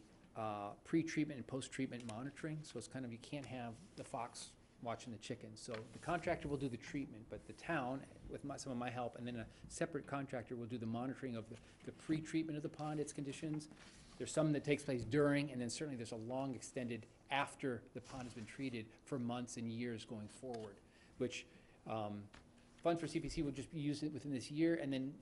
pre-treatment and post-treatment monitoring, so it's kind of, you can't have the fox watching the chickens. So the contractor will do the treatment, but the town, with some of my help, and then a separate contractor will do the monitoring of the pre-treatment of the pond, its conditions. There's some that takes place during, and then certainly there's a long extended after the pond has been treated for months and years going forward, which funds for CPC will just be used within this year, and then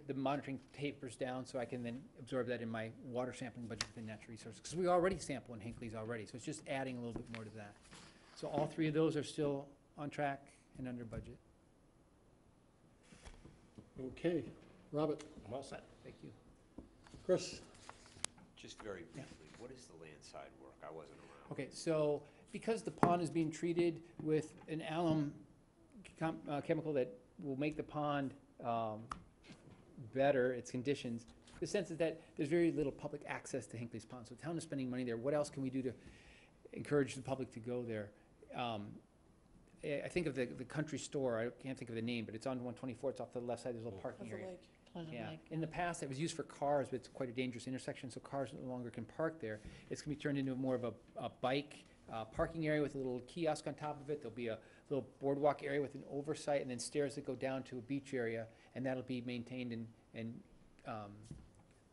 the monitoring tapers down, so I can then absorb that in my water sampling budget within natural resources, because we already sample in Hinckley's already, so it's just adding a little bit more to that. So all three of those are still on track and under budget. Okay, Robert, I'm all set. Thank you. Chris, Just very briefly, what is the landside work? I wasn't around. Okay, so because the pond is being treated with an alum chemical that will make the pond better, its conditions, the sense is that there's very little public access to Hinckley's Pond. So the town is spending money there. What else can we do to encourage the public to go there? I think of the country store, I can't think of the name, but it's on 124, it's off the left side, there's a little parking Pleasant area. Lake. Pleasant Yeah, Lake. in the past, it was used for cars, but it's quite a dangerous intersection, so cars no longer can park there. It's gonna be turned into more of a bike parking area with a little kiosk on top of it. There'll be a little boardwalk area with an oversight, and then stairs that go down to a beach area, and that'll be maintained and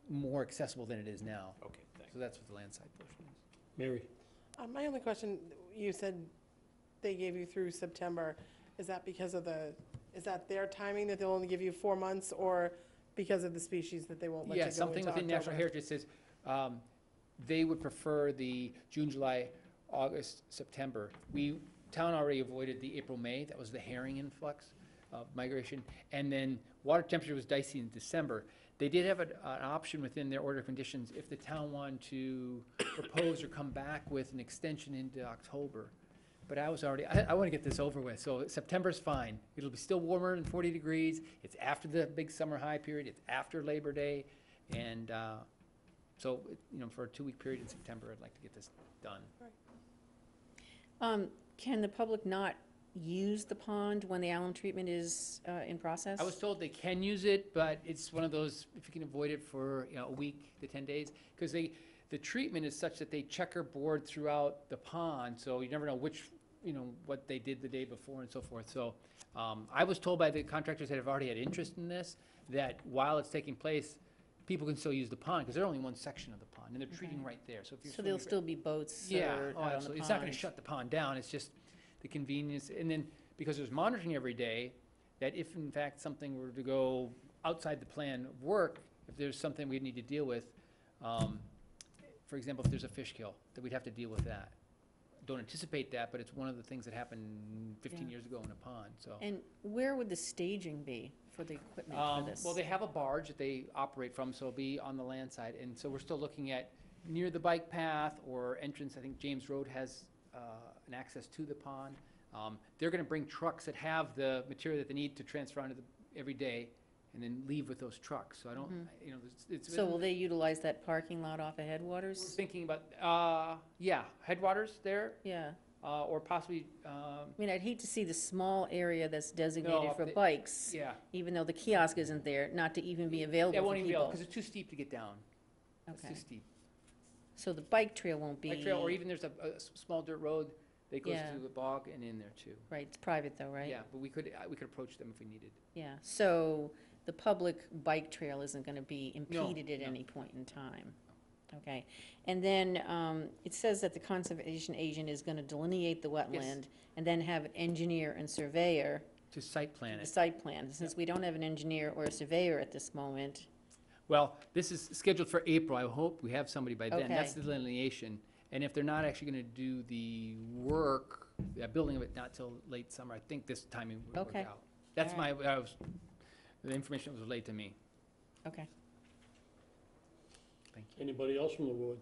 more accessible than it is now. Okay, thanks. So that's what the land side portion is. Mary. My only question, you said they gave you through September. Is that because of is that their timing that they'll only give you 4 months, or because of the species that they won't let you go Yeah, into something within National October? Heritage says they would prefer the June, July, August, September. Town already avoided the April, May. That was the herring influx of migration. And then water temperature was dicey in December. They did have an option within their order of conditions if the town wanted to propose or come back with an extension into October. But I was already, I want to get this over with, so September's fine. It'll be still warmer than 40 degrees. It's after the big summer high period. It's after Labor Day. And so, for a 2-week period in September, I'd like to get this done. Can the public not use the pond when the alum treatment is in process? I was told they can use it, but it's one of those, if you can avoid it for, a week to 10 days, because the treatment is such that they checkerboard throughout the pond, so you never know which, what they did the day before and so forth. So I was told by the contractors that have already had interest in this, that while it's taking place, people can still use the pond, because they're only one section of the pond, and they're treating right there. So if you're So there'll swimming- still be boats Yeah, or oh, out on the absolutely. It's not gonna pond? shut the pond down, it's just the convenience. And then, because there's monitoring every day, that if in fact something were to go outside the plan of work, if there's something we'd need to deal with, for example, if there's a fish kill, that we'd have to deal with that. Don't anticipate that, but it's one of the things that happened 15 Yeah. years ago in a pond, so. And where would the staging be for the equipment for this? Well, they have a barge that they operate from, so it'll be on the land side, and so we're still looking at near the bike path or entrance. I think James Road has an access to the pond. They're gonna bring trucks that have the material that they need to transfer onto every day, and then leave with those trucks, so I don't, it's. So will they utilize that parking lot off of We're Headwaters? thinking about, Headwaters there, Yeah. or possibly, I mean, I'd hate to see the small area that's designated No, for the- bikes, yeah. even though the kiosk isn't there, not to even be That available for won't even be able, people. because it's too steep to get down. It's Okay. too steep. So the bike trail won't be. Bike trail, or even there's a small dirt road that goes Yeah. through the bog and in there too. Right, it's private though, right? Yeah, but we could approach them if we needed. Yeah, so the public bike trail isn't gonna be impeded at no. any point in time? Okay, and then, it says that the conservation agent is gonna delineate the wetland and then have an engineer and surveyor To site plan do the it. site plan. Since we don't have an engineer or a surveyor at this moment, Well, this is scheduled for April. I hope we have somebody by then. That's Okay. the delineation. And if they're not actually gonna do the work, the building of it, not till late summer, I think this timing would work Okay. out. That's All my, the information that was relayed to me. okay. Thank you. Anybody else from the board?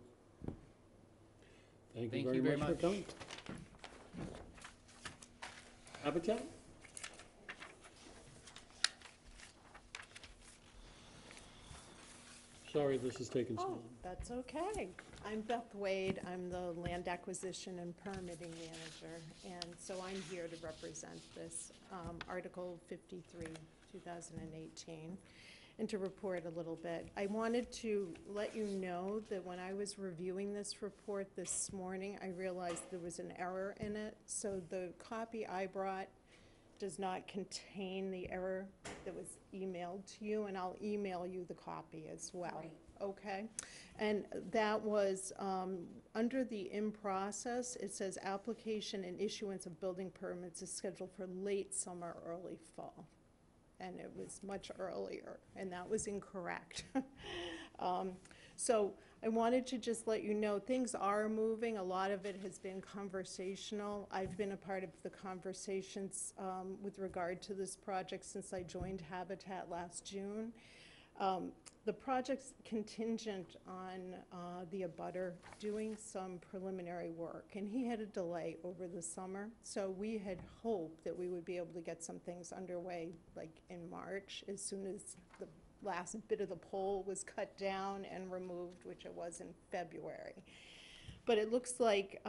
Thank you very much for coming. Habitat? Sorry, this is taking so Oh, long. that's okay. I'm Beth Wade. I'm the Land Acquisition and Permitting Manager, and so I'm here to represent this Article 53, 2018, and to report a little bit. I wanted to let you know that when I was reviewing this report this morning, I realized there was an error in it. So the copy I brought does not contain the error that was emailed to you, and I'll email you the copy as well. Great. Okay? And that was, under the in process, it says application and issuance of building permits is scheduled for late summer, early fall. And it was much earlier, and that was incorrect. So I wanted to just let you know, things are moving. A lot of it has been conversational. I've been a part of the conversations with regard to this project since I joined Habitat last June. The project's contingent on the abutter doing some preliminary work, and he had a delay over the summer. So we had hoped that we would be able to get some things underway, like in March, as soon as the last bit of the pole was cut down and removed, which it was in February. But it looks like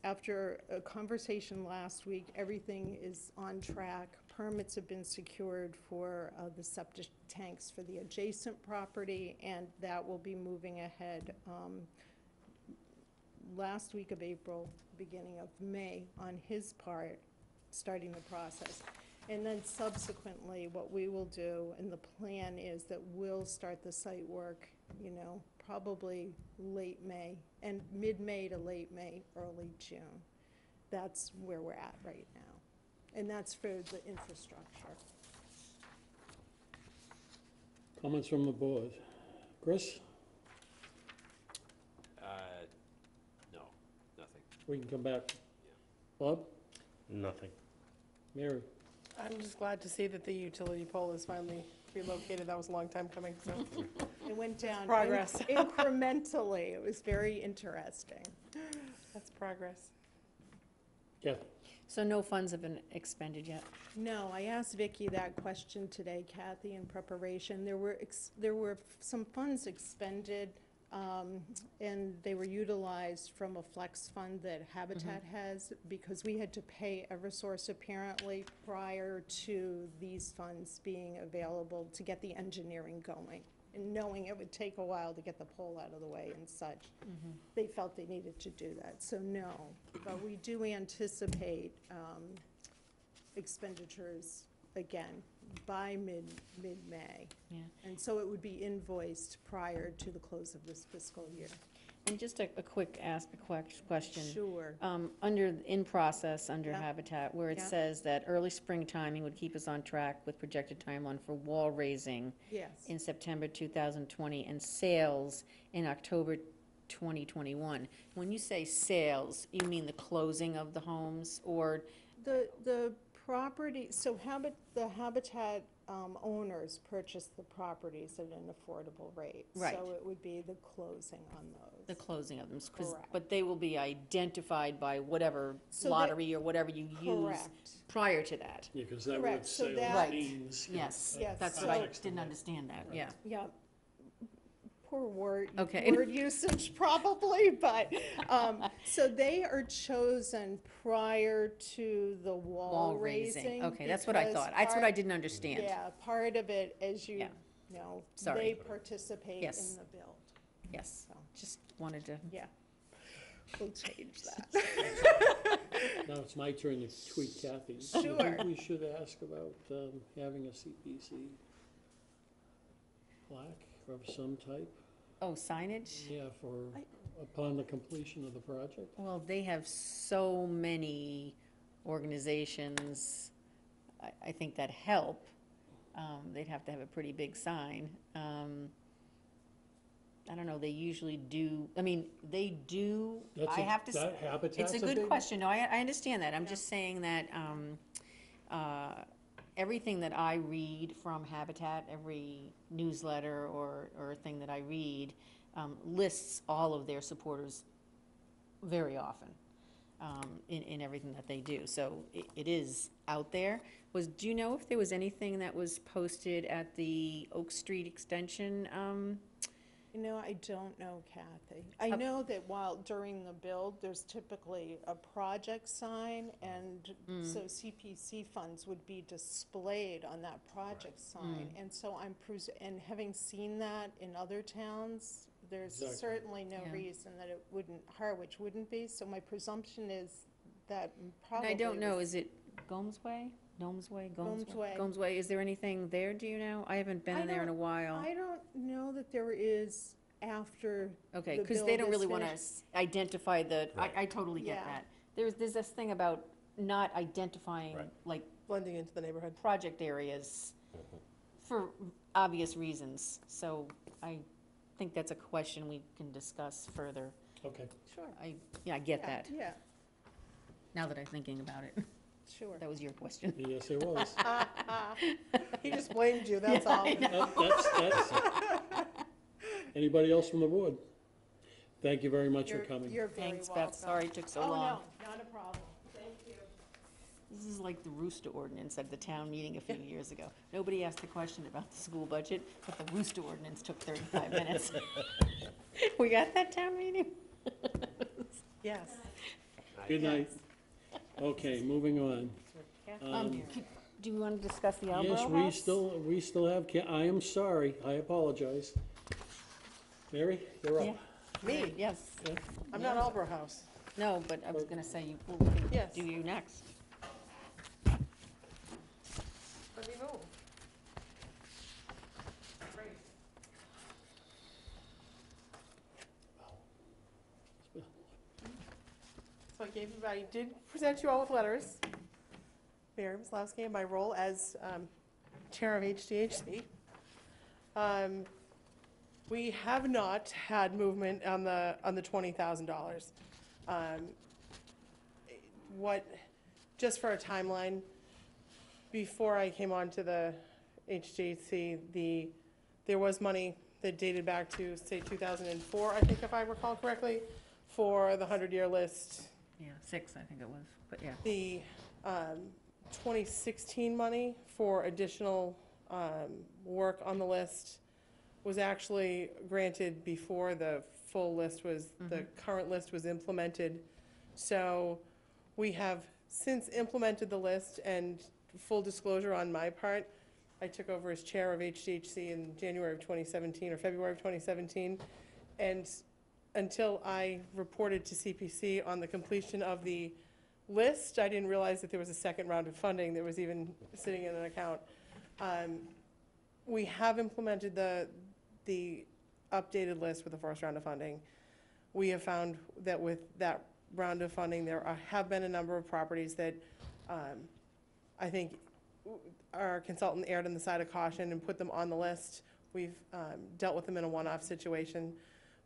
after a conversation last week, everything is on track. Permits have been secured for the septic tanks for the adjacent property, and that will be moving ahead last week of April, beginning of May on his part, starting the process. And then subsequently, what we will do, and the plan is that we'll start the site work, you know, probably late May, and mid-May to late May, early June. That's where we're at right now. And that's for the infrastructure. Comments from the board? Chris? No, nothing. We can come back. Bob? Nothing. Mary? I'm just glad to see that the utility pole is finally relocated. That was a long time coming, so. It went down Progress. incrementally. It was very interesting. That's progress. Kathy? So no funds have been expended yet? No, I asked Vicki that question today, Kathy, in preparation. There were some funds expended, and they were utilized from a flex fund that Habitat has, because we had to pay Eversource apparently prior to these funds being available to get the engineering going. And knowing it would take a while to get the pole out of the way and such, they felt they needed to do that. So no, but we do anticipate expenditures again by mid-May. Yeah. And so it would be invoiced prior to the close of this fiscal year. And just a quick question. Sure. In process, under Yeah. Habitat, where it Yeah. says that early spring timing would keep us on track with projected timeline for wall raising Yes. in September 2020 and sales in October 2021. When you say sales, you mean the closing of the homes, or? The property, so the Habitat owners purchased the properties at an affordable rate. Right. So it would be the closing on those. The closing of them, Correct. but they will be identified by whatever So they- lottery or whatever you use Correct. prior to that. Yeah, because that Correct, would so say that- all Right. means. Yes, Yes, that's what I Context didn't of that. understand that, yeah. Yeah. Poor word Okay. usage probably, but, so they are chosen prior to the wall raising. Okay, that's what I because thought. That's what I part- didn't understand. Yeah, part of it, as you Yeah. know, Sorry. they participate Yes. in the build. Yes, So, just wanted to. yeah. We'll change that. Now it's my turn to tweak Kathy. Sure. I think we should ask about having a CPC plaque of some type, Oh, signage? yeah, for, upon the completion of the project. Well, they have so many organizations, I think, that help. They'd have to have a pretty big sign. I don't know, they usually do, I mean, they do, That's I a- have to. that Habitat's It's a a good big- question, no, I understand that, I'm just saying that, everything that I read from Habitat, every newsletter or thing that I read, lists all of their supporters very often. in everything that they do. So it is out there. Do you know if there was anything that was posted at the Oak Street Extension? You know, I don't know, Kathy. I know that during the build, there's typically a project sign, and so CPC funds would be displayed on that project sign. And so and having seen that in other towns, there's Exactly. certainly no Yeah. reason that Harwich wouldn't be. So my presumption is that probably. And I don't know, was- is it Gomes Way? Gomes Way? Gomes Way. Gomes Way, is there anything there, do you know? I haven't been I in there in a don't- while. I don't know that there is after. Okay, the because they build don't is really want to finished. identify I totally get Yeah. that. There's this thing about not identifying, Right. like, Blending into the neighborhood. project areas for obvious reasons. So I think that's a question we can discuss further. Okay. Sure. I get Yeah, that, Yeah, now that I'm thinking about it. sure. That was your question. Yes, it was. He just blamed you, that's all. That's, anybody else from the board? Thank you very much for You're- coming. You're very Thanks, welcome. Beth, sorry it took so Oh, long. no, not a problem. Thank you. This is like the rooster ordinance at the town meeting a few years ago. Nobody asked a question about the school budget, but the rooster ordinance took 35 minutes. We got that town meeting? Yes. Good night. Okay, moving on. Do you want to discuss the Albro Yes, House? we still have, I am sorry, I apologize. Mary, you're Yeah. up. Me? Yes. Yeah. I'm not Albro House. No, but I was gonna say, we can Yes. do you next. Let me move. Great. So I did present you all with letters. Mary Maslowski, and my role as Chair of HDHC. We have not had movement on the $20,000. Just for a timeline, before I came on to the HDHC, there was money that dated back to, say, 2004, I think, if I recall correctly, for the 100-year list. Yeah, 6, I think it was, but yeah. The 2016 money for additional work on the list was actually granted before the full list was, the current list was implemented. So we have since implemented the list, and full disclosure on my part, I took over as chair of HDHC in January of 2017 or February of 2017. And until I reported to CPC on the completion of the list, I didn't realize that there was a second round of funding that was even sitting in an account. We have implemented the updated list with the first round of funding. We have found that with that round of funding, have been a number of properties that I think our consultant erred on the side of caution and put them on the list. We've dealt with them in a one-off situation.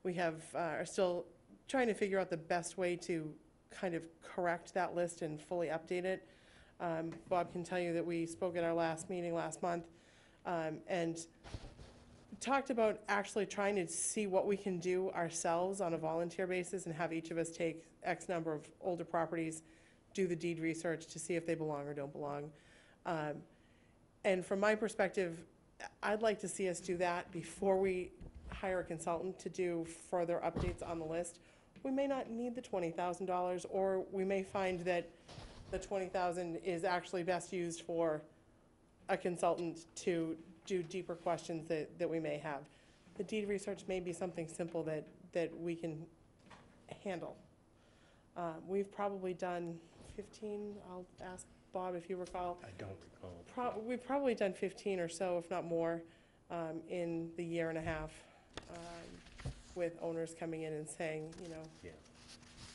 We are still trying to figure out the best way to kind of correct that list and fully update it. Bob can tell you that we spoke at our last meeting last month and talked about actually trying to see what we can do ourselves on a volunteer basis and have each of us take X number of older properties, do the deed research to see if they belong or don't belong. And from my perspective, I'd like to see us do that before we hire a consultant to do further updates on the list. We may not need the $20,000, or we may find that the $20,000 is actually best used for a consultant to do deeper questions that we may have. The deed research may be something simple that we can handle. We've probably done 15, I'll ask Bob if you recall. I don't recall. We've probably done 15 or so, if not more, in the year and a half, with owners coming in and saying, you know, Yeah.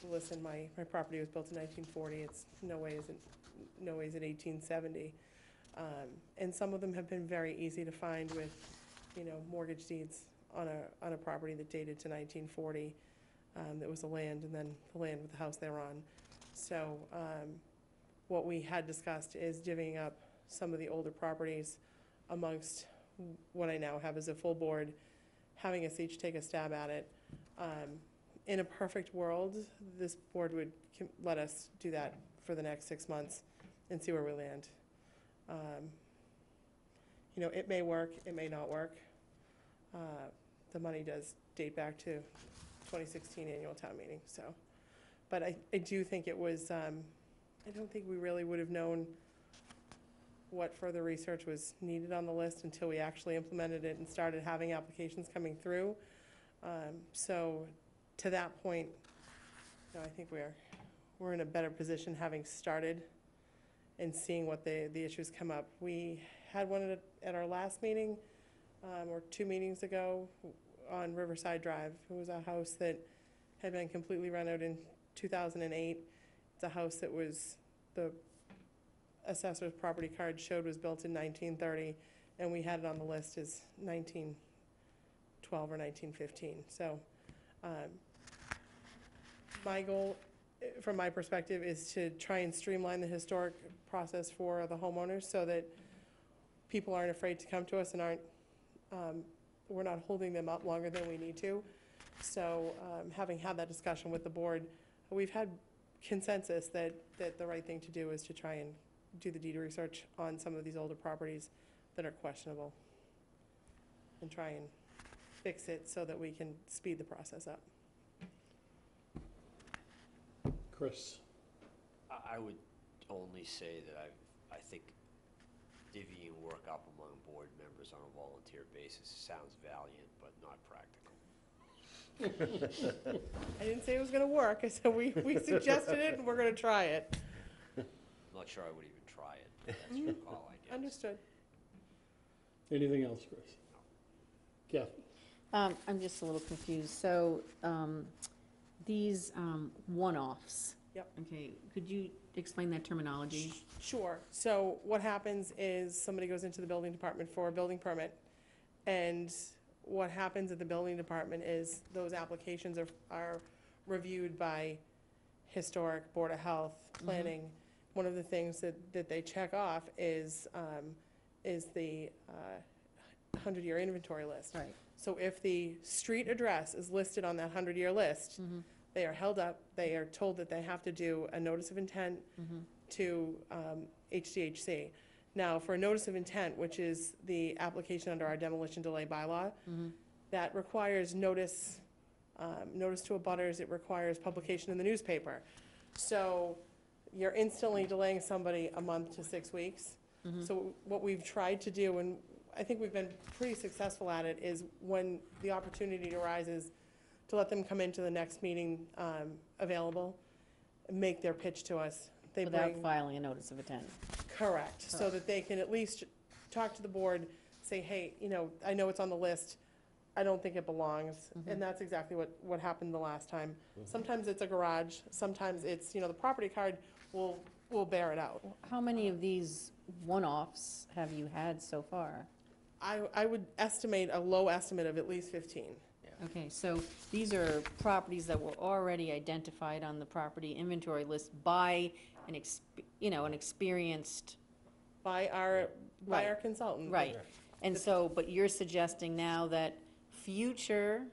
listen, my property was built in 1940, it's no way is it 1870. And some of them have been very easy to find with, you know, mortgage deeds on a property that dated to 1940. That was the land, and then the land with the house thereon. So what we had discussed is divvying up some of the older properties amongst what I now have as a full board, having us each take a stab at it. In a perfect world, this board would let us do that for the next 6 months and see where we land. You know, it may work, it may not work. The money does date back to 2016 annual town meeting, so. But I do think it was, I don't think we really would have known what further research was needed on the list until we actually implemented it and started having applications coming through. So to that point, you know, I think we're in a better position having started and seeing what the issues come up. We had one at our last meeting, or 2 meetings ago, on Riverside Drive. It was a house that had been completely run out in 2008. It's a house that was, the assessor's property card showed was built in 1930, and we had it on the list as 1912 or 1915. So my goal, from my perspective, is to try and streamline the historic process for the homeowners so that people aren't afraid to come to us and aren't, we're not holding them up longer than we need to. So having had that discussion with the board, we've had consensus that the right thing to do is to try and do the deed research on some of these older properties that are questionable and try and fix it so that we can speed the process up. Chris? I would only say that I think divvying work up among board members on a volunteer basis sounds valiant, but not practical. I didn't say it was gonna work, I said we suggested it and we're gonna try it. I'm not sure I would even try it, but that's your call, I guess. Understood. Anything else, Chris? Kathy? I'm just a little confused. So, these one-offs. Yep. Okay, could you explain that terminology? Sure. So what happens is somebody goes into the building department for a building permit, and what happens at the building department is those applications are reviewed by historic, Board of Health, planning. One of the things that they check off is the 100-year inventory list. Right. So if the street address is listed on that 100-year list, they are held up, they are told that they have to do a notice of intent to HDHC. Now, for a notice of intent, which is the application under our demolition delay bylaw, that requires notice, notice to abutters, it requires publication in the newspaper. So you're instantly delaying somebody a month to 6 weeks. So what we've tried to do, and I think we've been pretty successful at it, is when the opportunity arises to let them come into the next meeting available, make their pitch to us. They Without bring, filing a notice of intent. correct, so that they can at least talk to the board, say, hey, you know, I know it's on the list, I don't think it belongs, and that's exactly what happened the last time. Sometimes it's a garage, sometimes it's, you know, the property card will bear it out. How many of these one-offs have you had so far? I would estimate, a low estimate of at least 15. Okay, so these are properties that were already identified on the property inventory list by an experienced. By our consultant. Right, and so, but you're suggesting now that future,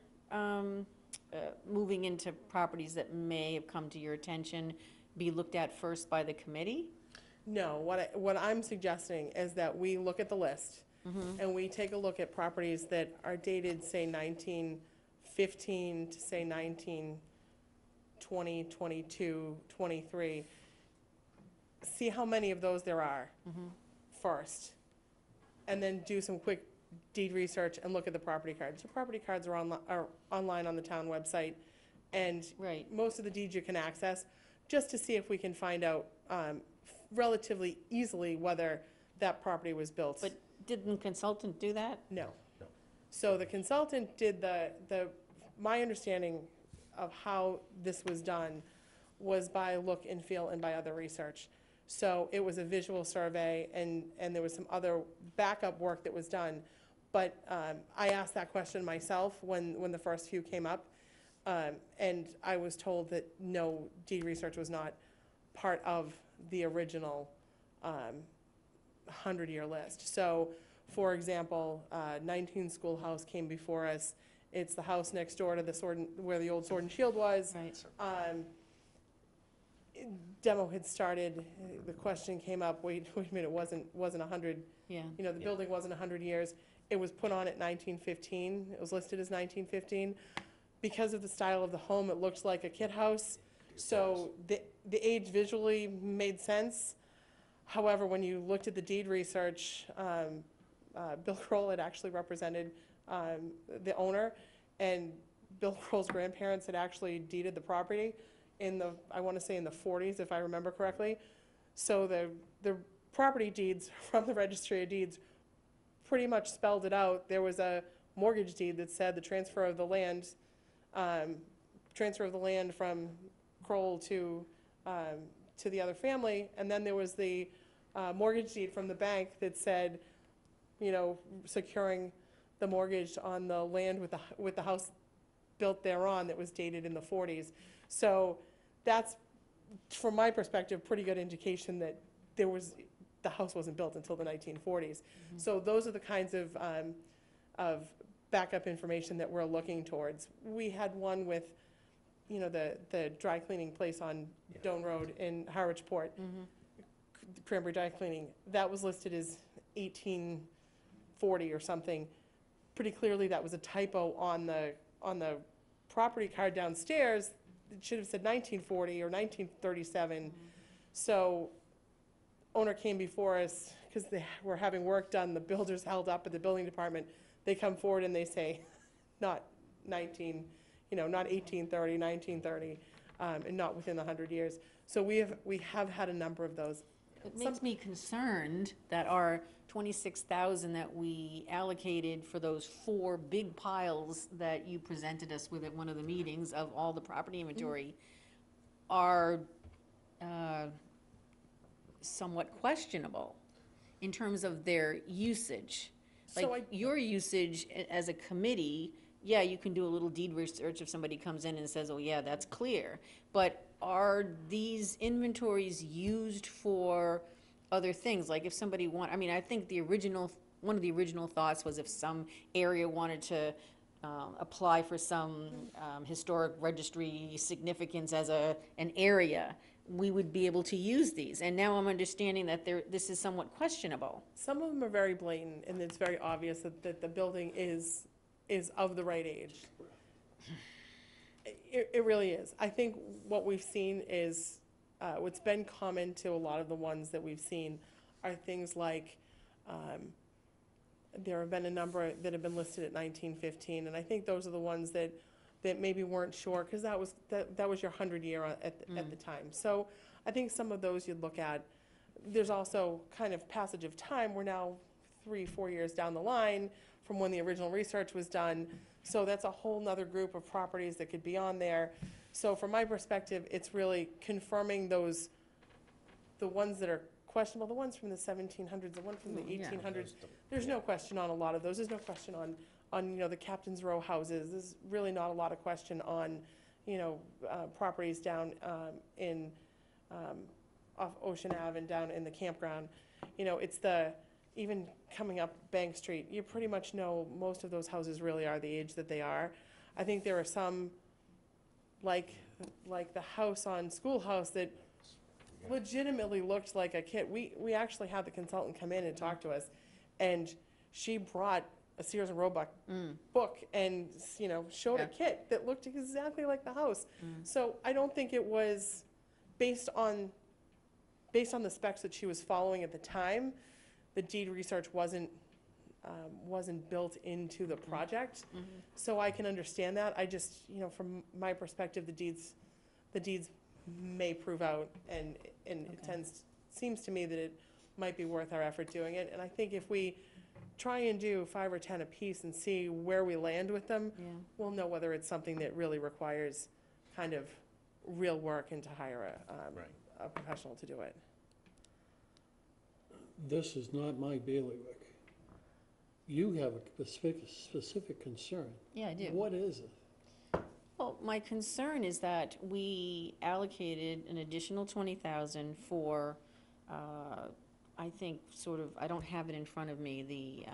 moving into properties that may have come to your attention, be looked at first by the committee? No, what I'm suggesting is that we look at the list, and we take a look at properties that are dated, say, 1915 to, say, 1920, 22, 23. See how many of those there are first, and then do some quick deed research and look at the property cards. The property cards are online on the town website, and most of the deeds you can access, just to see if we can find out relatively easily whether that property was built. But didn't the consultant do that? No. So the consultant did my understanding of how this was done was by look and feel and by other research. So it was a visual survey, and there was some other backup work that was done. But I asked that question myself when the first few came up, and I was told that no, deed research was not part of the original 100-year list. So, for example, 19 Schoolhouse came before us, It's the house next door to the where the old Sword and Shield was. Right. Demo had started, the question came up, wait a minute, it wasn't 100, Yeah. the building wasn't 100 years. It was put on at 1915, it was listed as 1915. Because of the style of the home, it looked like a kit house, so the age visually made sense. However, when you looked at the deed research, Bill Kroll had actually represented the owner, and Bill Kroll's grandparents had actually deeded the property I want to say in the 40s, if I remember correctly. So the property deeds from the Registry of Deeds pretty much spelled it out. There was a mortgage deed that said the transfer of the land from Kroll to the other family, and then there was the mortgage deed from the bank that said, securing the mortgage on the land with the house built thereon that was dated in the 40s. So that's, from my perspective, pretty good indication that the house wasn't built until the 1940s. So those are the kinds of backup information that we're looking towards. We had one with, the dry cleaning place on Doan Road in Harwich Port, Cranberry Dry Cleaning. That was listed as 1840 or something. Pretty clearly, that was a typo on the property card downstairs. It should have said 1940 or 1937. So owner came before us because they were having work done. The builders held up at the building department. They come forward and they say, not 1830, 1930, and not within the 100 years. So we have had a number of those. It makes me concerned that our 26,000 that we allocated for those 4 big piles that you presented us with at one of the meetings of all the property inventory are somewhat questionable in terms of their usage. Like your usage as a committee, yeah, you can do a little deed research if somebody comes in and says, oh yeah, that's clear. But are these inventories used for other things? Like if somebody I think one of the original thoughts was if some area wanted to apply for some historic registry significance as an area, we would be able to use these. And now I'm understanding that this is somewhat questionable. Some of them are very blatant, and it's very obvious that the building is of the right age. It really is. I think what we've seen is, what's been common to a lot of the ones that we've seen are things like, there have been a number that have been listed at 1915, and I think those are the ones that maybe weren't sure, because that was your 100-year at the time. So I think some of those you'd look at. There's also kind of passage of time. We're now 3-4 years down the line from when the original research was done. So that's a whole nother group of properties that could be on there. So from my perspective, it's really confirming the ones that are questionable, the ones from the 1700s, the one from the 1800s. There's no question on a lot of those. There's no question on the Captain's Row houses. There's really not a lot of question on, properties down off Ocean Ave and down in the campground. It's even coming up Bank Street, you pretty much know most of those houses really are the age that they are. I think there are some, like the house on Schoolhouse, that legitimately looked like a kit. We actually had the consultant come in and talk to us, and she brought a Sears and Roebuck book and showed a kit that looked exactly like the house. So I don't think it was based on the specs that she was following at the time. The deed research wasn't built into the project, so I can understand that. I just, from my perspective, the deeds may prove out, and it seems to me that it might be worth our effort doing it. And I think if we try and do 5 or 10 apiece and see where we land with them, we'll know whether it's something that really requires kind of real work and to hire a professional to do it. This is not my bailiwick. You have a specific concern. Yeah, I do. What is it? Well, my concern is that we allocated an additional 20,000 for, I think, I don't have it in front of me,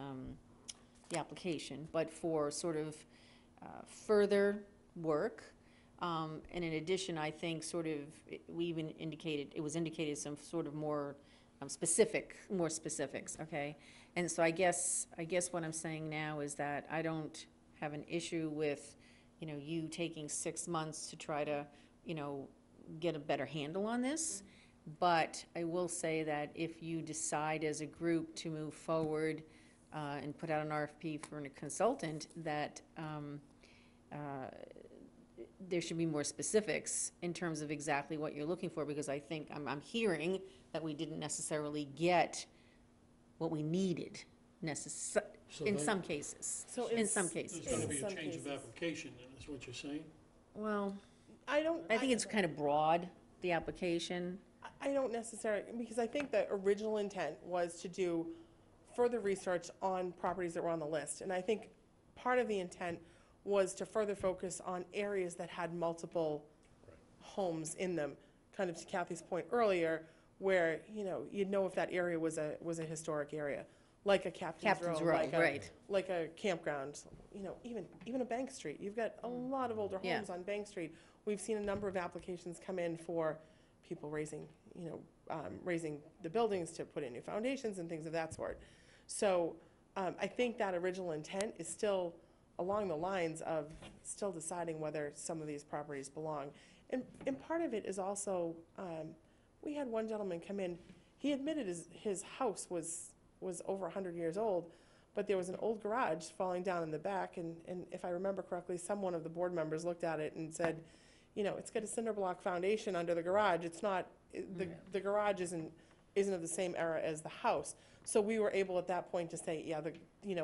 the application, but for sort of further work. And in addition, I think sort of, we even indicated, it was indicated some sort of more more specifics, okay? And so I guess what I'm saying now is that I don't have an issue with, you taking 6 months to try to, get a better handle on this. But I will say that if you decide as a group to move forward and put out an RFP for a consultant, that there should be more specifics in terms of exactly what you're looking for, because I think, I'm hearing that we didn't necessarily get what we needed So in then- some cases. So In it's- some There's cases. gonna be a some change of cases. application, then, is what you're saying? Well, I I think it's kind of broad, the application. I don't necessarily, because I think the original intent was to do further research on properties that were on the list. And I think part of the intent was to further focus on areas that had multiple homes in them, kind of to Kathy's point earlier, where, you'd know if that area was a historic area, like a Captain's Row. Right. Like a campground, even a Bank Street. You've got a lot of older Yeah. homes on Bank Street. We've seen a number of applications come in for people raising the buildings to put in new foundations and things of that sort. So I think that original intent is still along the lines of still deciding whether some of these properties belong. And part of it is also, we had one gentleman come in, he admitted his house was over 100 years old, but there was an old garage falling down in the back, and if I remember correctly, someone of the board members looked at it and said, it's got a cinder block foundation under the garage, it's not, the garage isn't of the same era as the house. So we were able at that point to say, yeah,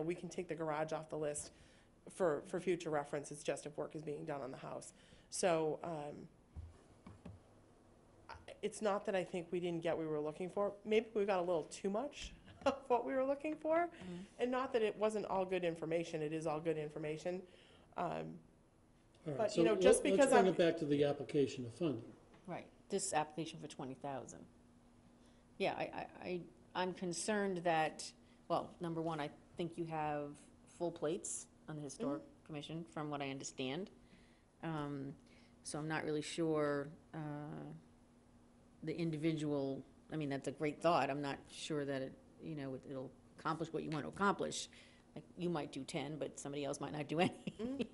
we can take the garage off the list for future reference, it's just if work is being done on the house. So, it's not that I think we didn't get what we were looking for, maybe we got a little too much of what we were looking for, and not that it wasn't all good information, it is all good information. All right, But, so just because let's bring I'm- it back to the application of funding. Right, this application for 20,000. Yeah, I'm concerned that, well, number one, I think you have full plates on the Historic Commission, from what I understand. So I'm not really sure the individual, I mean, that's a great thought, I'm not sure that it'll accomplish what you want to accomplish. Like, you might do 10, but somebody else might not do any.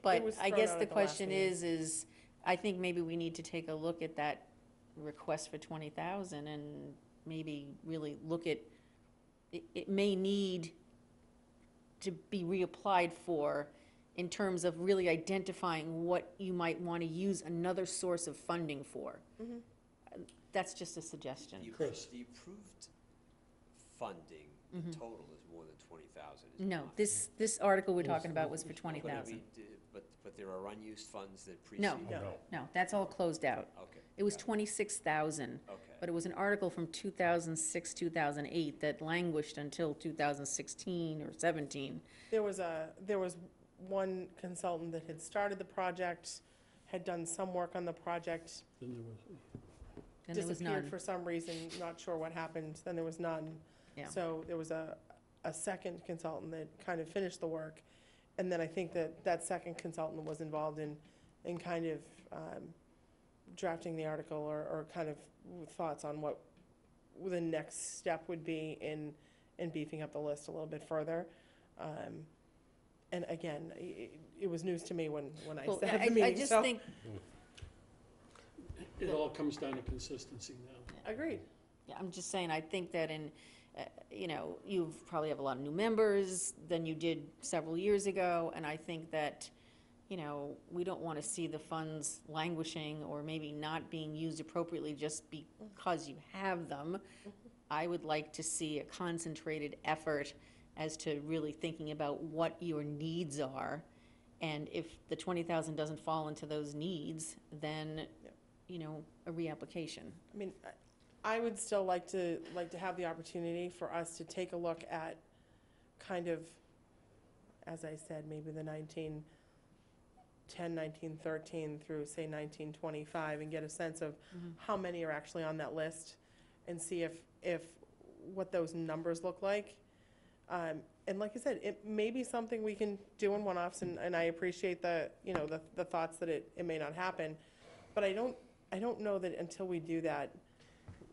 But was I thrown guess out the at the last question meeting. is, I think maybe we need to take a look at that request for 20,000 and maybe really look at, it may need to be reapplied for in terms of really identifying what you might want to use another source of funding for. That's just a suggestion. Chris. The approved funding, the total is more than 20,000. is it No, not? this article we're talking about was for 20,000. But there are unused funds that precede? No, No. no, that's all closed out. Okay. It was got 26,000. Okay. But it was an article from 2006, 2008 that languished until 2016 or 17. There was one consultant that had started the project, had done some work on the project, Then there was, And there was disappeared none. for some reason, not sure what happened, then there was none. Yeah. So there was a second consultant that kind of finished the work, and then I think that second consultant was involved in kind of drafting the article or kind of thoughts on what the next step would be in beefing up the list a little bit further. And again, it was news to me when I Well, sat at the I meeting, just so. think, it all comes down to consistency now. Agreed. yeah, I'm just saying, I think that you probably have a lot of new members than you did several years ago, and I think that, we don't want to see the funds languishing or maybe not being used appropriately just because you have them. I would like to see a concentrated effort as to really thinking about what your needs are. And if the 20,000 doesn't fall into those needs, then, a reapplication. I mean, I would still like to have the opportunity for us to take a look at kind of, as I said, maybe the 1910, 1913 through, say, 1925, and get a sense of how many are actually on that list, and see if what those numbers look like. And like I said, it may be something we can do in one-offs, and I appreciate the, you know, the thoughts that it may not happen. But I don't know that until we do that,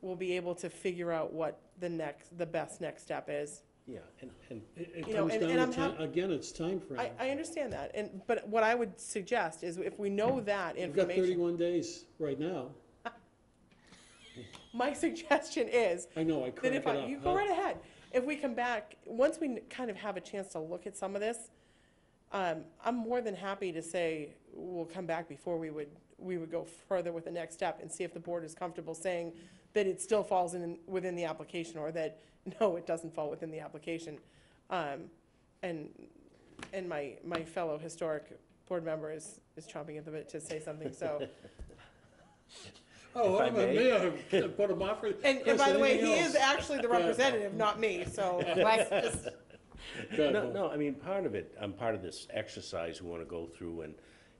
we'll be able to figure out what the best next step is. Yeah, and It You know, comes and down I'm to, again, it's timeframe. I understand that, but what I would suggest is if we know that You've got information, 31 days right now. my suggestion is I know, I that crank if it up. you go right ahead, if we come back, once we kind of have a chance to look at some of this, I'm more than happy to say, we'll come back before we would go further with the next step and see if the board is comfortable saying that it still falls within the application, or that, no, it doesn't fall within the application. And my fellow historic board member is chomping at the bit to say something, so. Oh, If I I'm a may. mayor, put him off. And Chris, by the way, anything he else? is actually the representative, not me, so. Right. Go ahead, No, Paul. no, I mean, part of it, part of this exercise we want to go through and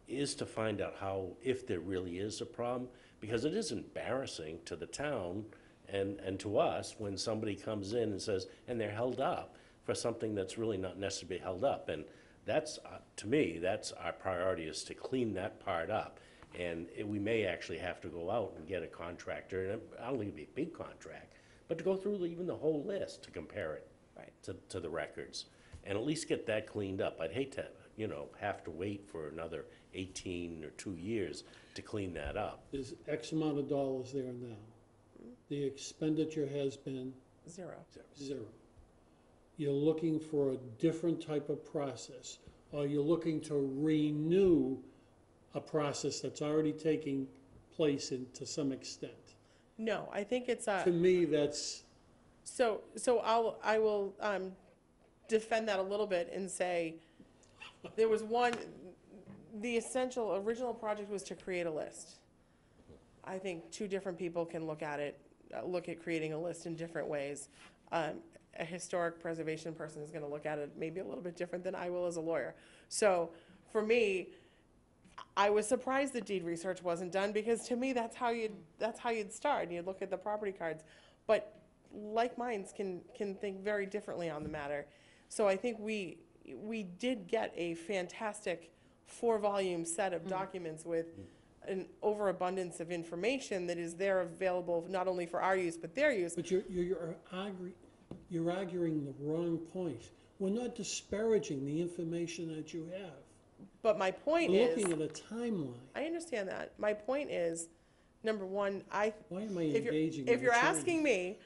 is to find out how, if there really is a problem, because it is embarrassing to the town and to us when somebody comes in and says, and they're held up for something that's really not necessarily held up. And that's, to me, that's our priority, is to clean that part up. And we may actually have to go out and get a contractor, and I don't think it'd be a big contract, but to go through even the whole list to compare it to the records, and at least get that cleaned up. I'd hate to, you know, have to wait for another 18 or 2 years to clean that up. There's X amount of dollars there now. The expenditure has been Zero. zero. You're looking for a different type of process, or you're looking to renew a process that's already taking place to some extent. No, I think it's, To me, that's, so I will defend that a little bit and say, there was the original project was to create a list. I think two different people can look at creating a list in different ways. A historic preservation person is gonna look at it maybe a little bit different than I will as a lawyer. So, for me, I was surprised that deed research wasn't done, because to me, that's how you'd start. You'd look at the property cards. But like minds can think very differently on the matter. So I think we did get a fantastic 4-volume set of documents with an overabundance of information that is there available not only for our use, but their use. but you're arguing the wrong point. We're not disparaging the information that you have. But my point We're is, looking at a timeline. I understand that. My point is, number one, Why am I if engaging you're in a you're change? asking me,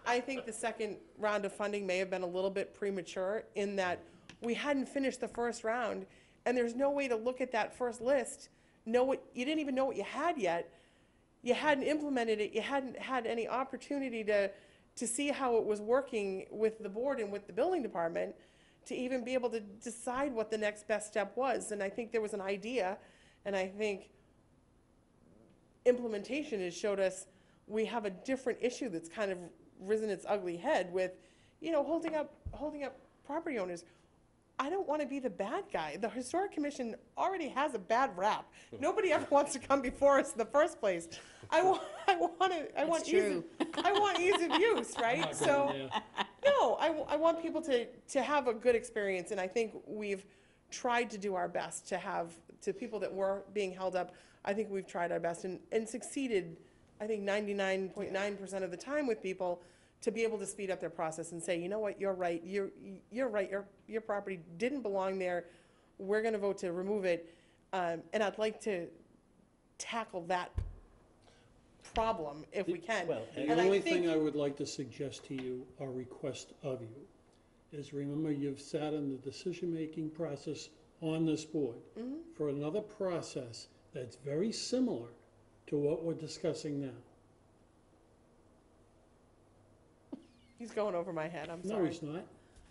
I think the second round of funding may have been a little bit premature, in that we hadn't finished the first round, and there's no way to look at that first list, you didn't even know what you had yet. You hadn't implemented it, you hadn't had any opportunity to see how it was working with the board and with the building department, to even be able to decide what the next best step was. And I think there was an idea, and I think implementation has showed us we have a different issue that's kind of risen its ugly head with, you know, holding up property owners. I don't want to be the bad guy. The Historic Commission already has a bad rap. Nobody ever wants to come before us in the first place. I want ease of use, right? So, no, I want people to have a good experience, and I think we've tried to do our best to people that were being held up. I think we've tried our best and succeeded, I think 99.9% of the time with people, to be able to speed up their process and say, you know what, you're right, you're right, your property didn't belong there, we're gonna vote to remove it, and I'd like to tackle that problem if we can. Well, The And I only think- thing I would like to suggest to you, or request of you, is remember you've sat in the decision-making process on this board for another process that's very similar to what we're discussing now. He's going over my head, I'm No, sorry. he's not.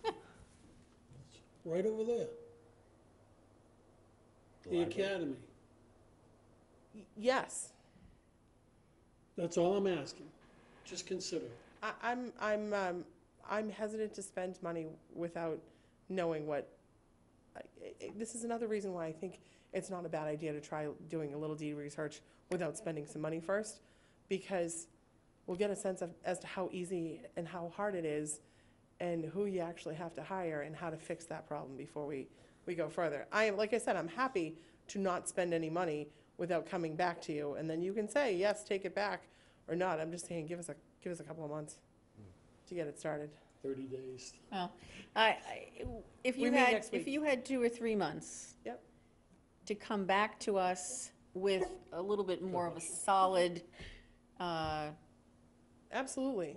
It's right over there, the academy. Yes, That's all I'm asking. Just consider it. I'm hesitant to spend money without knowing what, this is another reason why I think it's not a bad idea to try doing a little deed research without spending some money first, because we'll get a sense as to how easy and how hard it is, and who you actually have to hire and how to fix that problem before we go further. Like I said, I'm happy to not spend any money without coming back to you, and then you can say, yes, take it back, or not. I'm just saying, give us a couple of months to get it started. 30 days. Well, if We you meet had, next if week. you had 2 or 3 months. Yep. To come back to us with a little bit more of a solid, Absolutely.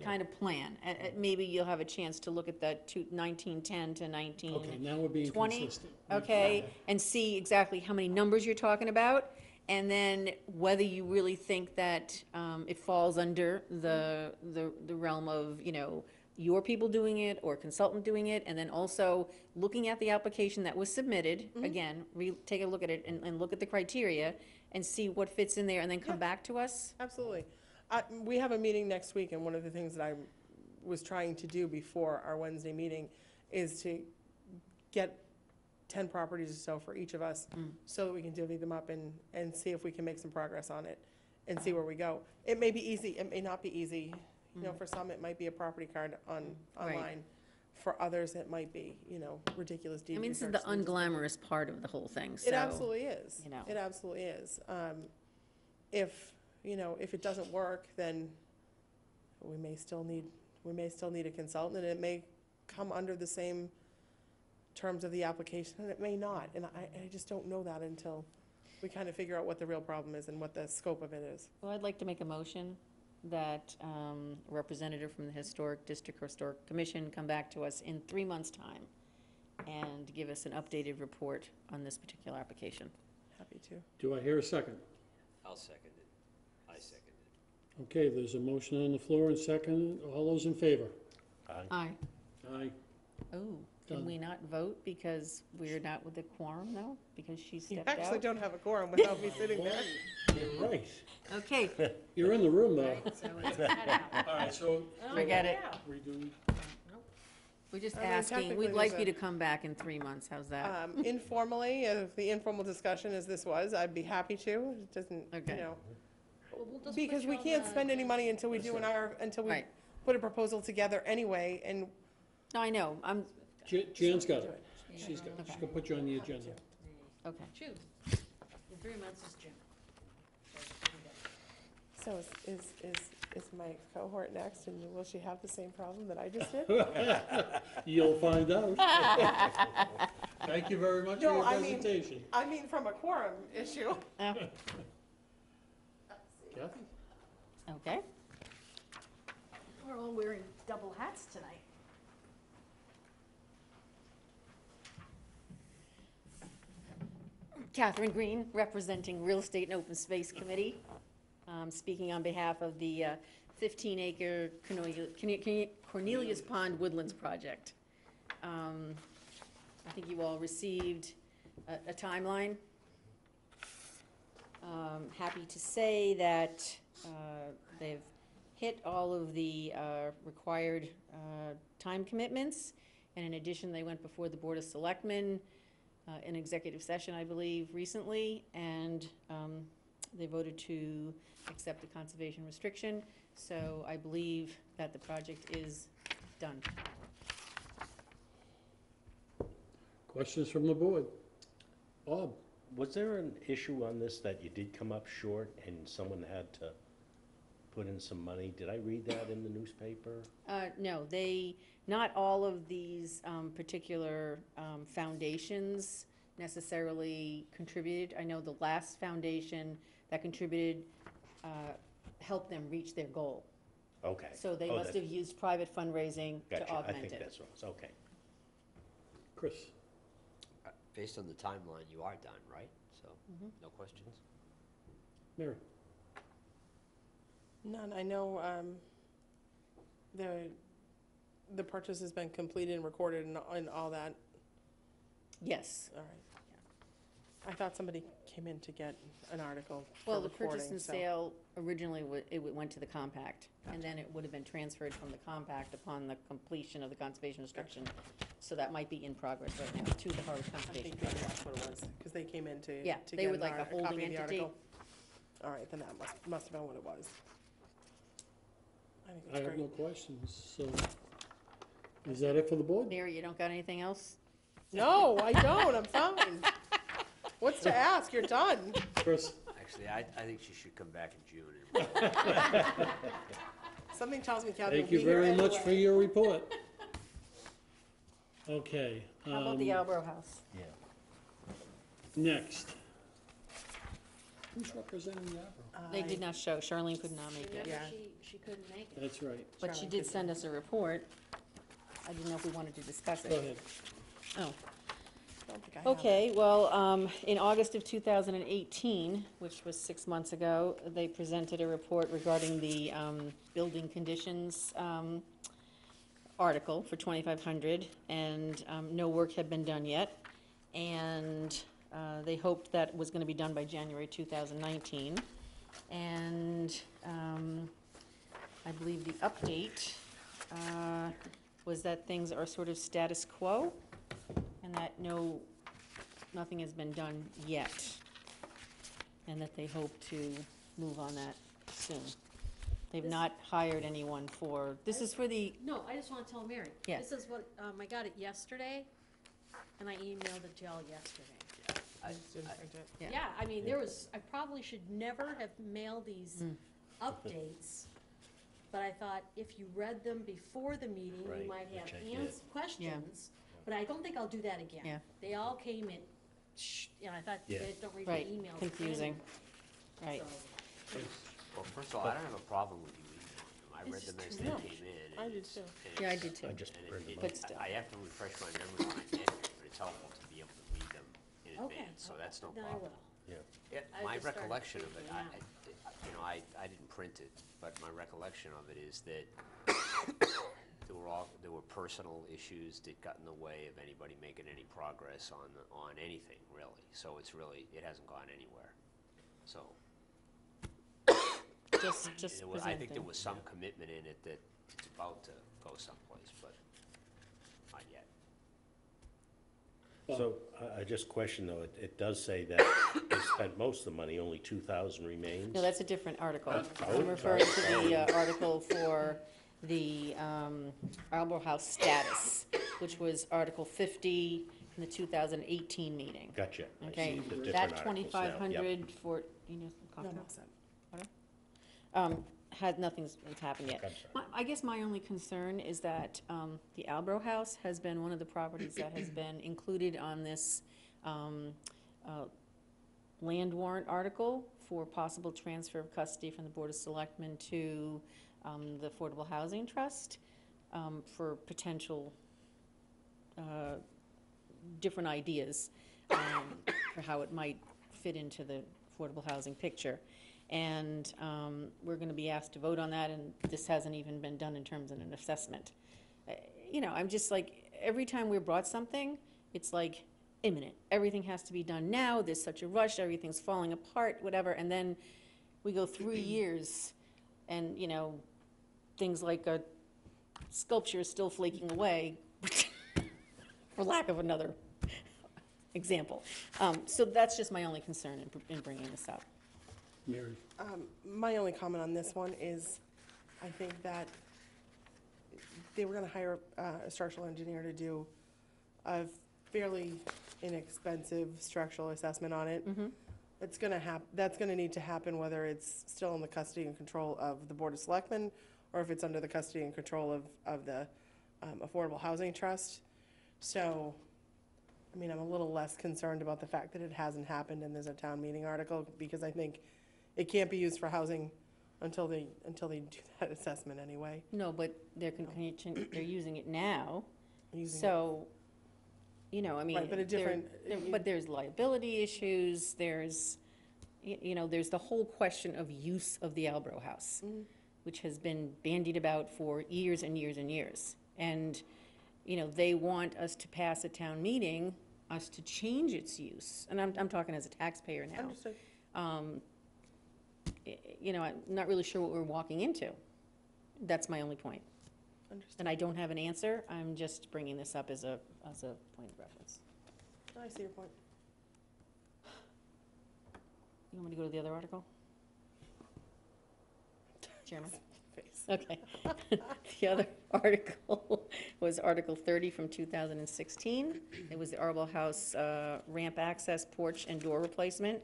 kind of plan. Maybe you'll have a chance to look at that 1910 to 19. Okay, now we're being 20, consistent. okay, and see exactly how many numbers you're talking about, and then whether you really think that it falls under the realm of, you know, your people doing it or consultant doing it, and then also looking at the application that was submitted, again, take a look at it and look at the criteria and see what fits in there, and then come back to us. Absolutely. We have a meeting next week, and one of the things that I was trying to do before our Wednesday meeting is to get 10 properties or so for each of us, so that we can divvy them up and see if we can make some progress on it, and see where we go. It may be easy, it may not be easy. You know, for some, it might be a property card online. Right. For others, it might be, you know, ridiculous deed I mean, this is research. the unglamorous part of the whole thing, so. It absolutely is. you know. It absolutely is. If, you know, if it doesn't work, then we may still need a consultant, and it may come under the same terms of the application, and it may not. And I just don't know that until we kind of figure out what the real problem is and what the scope of it is. Well, I'd like to make a motion that a representative from the Historic District or Historic Commission come back to us in 3 months' time and give us an updated report on this particular application. Happy to. Do I hear a second? I'll second it. I second it. Okay, there's a motion on the floor and second. All those in favor? Aye. Aye. Oh, Done. can we not vote because we're not with the quorum, though? Because she You stepped actually out? don't have a quorum without me sitting there. You're right. Okay, You're in the room, though. so it's cut out. All right, so Forget it. we do, We're just I mean, asking, technically we'd like there's you to come back in 3 months. How's that? Informally, if the informal discussion as this was, I'd be happy to. It doesn't, Okay. you know, Well, we'll just because put we you on can't the- spend any money until we do until we Right. put a proposal together anyway, and No, I know, I'm, Jan's got it. She's Okay. gonna put you on the agenda. okay. June. In 3 months is June. so is my cohort next, and will she have the same problem that I just did? You'll find out. Thank you very much for No, your I mean- presentation. I mean, from a quorum issue. Kathy? Okay. We're all wearing double hats tonight. Catherine Green, representing Real Estate and Open Space Committee, speaking on behalf of the 15-acre Cornelius Pond Woodlands Project. I think you all received a timeline. Happy to say that they've hit all of the required time commitments, and in addition, they went before the Board of Selectmen in executive session, I believe, recently, and they voted to accept the conservation restriction. So I believe that the project is done. Questions from the board? Bob? Was there an issue on this that you did come up short and someone had to put in some money? Did I read that in the newspaper? No, not all of these particular foundations necessarily contributed. I know the last foundation that contributed helped them reach their goal. Okay. So they Oh, must that- have used private fundraising to Gotcha, I augment think it. that's what it was, okay. Chris? Based on the timeline, you are done, right? So, no questions? Mary? None. I know the purchase has been completed and recorded and all that. Yes. All right. I thought somebody came in to get an article for Well, the recording, purchase and so- sale originally, went to the compact, and then it would have been transferred from the compact upon the completion of the conservation restriction. So that might be in progress right now to the Harwich I Conservation think maybe Trust. that's what it was, because they came in to Yeah, to they get would like a copy holding of the entity. article. All right, then that must have been what it was. I think I it's have no great. questions, so Is that it for the board? Mary, you don't got anything else? No, I don't, I'm fine. What's to ask? You're done. Chris? Actually, I think she should come back in June. And Something tells me Kathy will Thank be you here very much for anyway. your report. Okay. How about the Albro House? Yeah. Next. Who's representing the Albro? They did not show, Charlene could not make it, Yeah. She couldn't make it. That's right. but she did send us a report. I didn't know if we wanted to discuss Go it. ahead. Oh, Don't think I have it. okay, well, in August of 2018, which was 6 months ago, they presented a report regarding the building conditions article for 2,500, and no work had been done yet. And they hoped that was gonna be done by January 2019. And I believe the update was that things are sort of status quo, and that nothing has been done yet, and that they hope to move on that soon. They've not hired anyone for, this is for the, No, I just want to tell Mary. Yeah. This is what, I got it yesterday, and I emailed it to y'all yesterday. I- Didn't I- print it. Yeah. Yeah, I mean, I probably should never have mailed these updates, but I thought if you read them before the meeting, Right, you might have which I did. questions, but I don't think I'll do that again. Yeah. They all came in, and I thought, you Yeah. guys don't read the right, emails. confusing, right. So, Well, first of all, I don't have a problem with you emailing them. I read them as they No, came in. I and did it's- too. and Yeah, I it's- did too. I just and printed them But out. still. I have to refresh my memory on it, but it's helpful to be able to read them in Okay, advance, so that's no then I problem. will. Yeah, I my just started recollection of it, thinking I didn't print it, but my recollection of it is that there were personal issues that got in the way of anybody making any progress on anything, really. So it hasn't gone anywhere. So, Just I think there presenting. was some commitment in it that it's about to go someplace, but not yet. So I just question though, it does say that they spent most of the money, only 2,000 remains? No, that's a different article. Oh, I'm referring to the article for the Albro House status, which was Article 50 in the 2018 meeting. Gotcha. I Okay, see the different that articles now. 2,500 Yep. for, you know, No, cocktail? no, it's not. Nothing's happened yet. Gotcha. I guess my only concern is that the Albro House has been one of the properties that has been included on this land warrant article for possible transfer of custody from the Board of Selectmen to the Affordable Housing Trust for potential different ideas for how it might fit into the affordable housing picture. And we're going to be asked to vote on that, and this hasn't even been done in terms of an assessment. You know, I'm just like, every time we're brought something, it's like imminent. Everything has to be done now, there's such a rush, everything's falling apart, whatever, and then we go 3 years, and, you know, things like a sculpture is still flaking away, for lack of another example. So that's just my only concern in bringing this up. Mary? My only comment on this one is, I think that they were gonna hire a structural engineer to do a fairly inexpensive structural assessment on it. It's gonna that's gonna need to happen whether it's still in the custody and control of the Board of Selectmen, or if it's under the custody and control of the Affordable Housing Trust. So, I mean, I'm a little less concerned about the fact that it hasn't happened and there's a town meeting article, because I think it can't be used for housing until they do that assessment anyway. No, but they're using it now, Using it- so, you know, I mean. Right, but a different- But there's liability issues, there's, you know, there's the whole question of use of the Albro House, which has been bandied about for years and years and years. And, you know, they want us to pass a town meeting, us to change its use, and I'm talking as a taxpayer now. Understood. You know, I'm not really sure what we're walking into. That's my only point. Understood. And I don't have an answer, I'm just bringing this up as a point of reference. I see your point. You want me to go to the other article? Chairman? Face. Okay. The other article was Article 30 from 2016. It was the Arbor House ramp access, porch, and door replacement.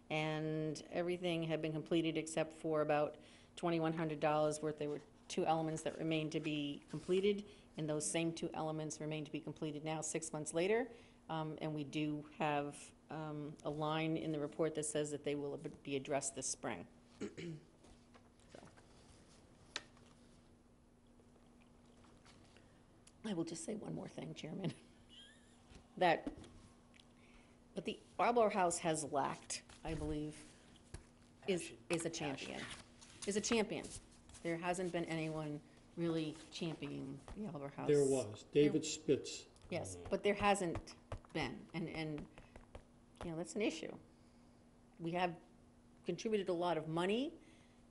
And everything had been completed except for about $2,100 worth. There were 2 elements that remained to be completed, and those same 2 elements remain to be completed now, 6 months later. And we do have a line in the report that says that they will be addressed this spring. So. I will just say one more thing, Chairman. What the Arbor House has lacked, I believe, is a champion. Is a champion. There hasn't been anyone really championing the Arbor House. There was, David Spitz. Yes, but there hasn't been, and, you know, that's an issue. We have contributed a lot of money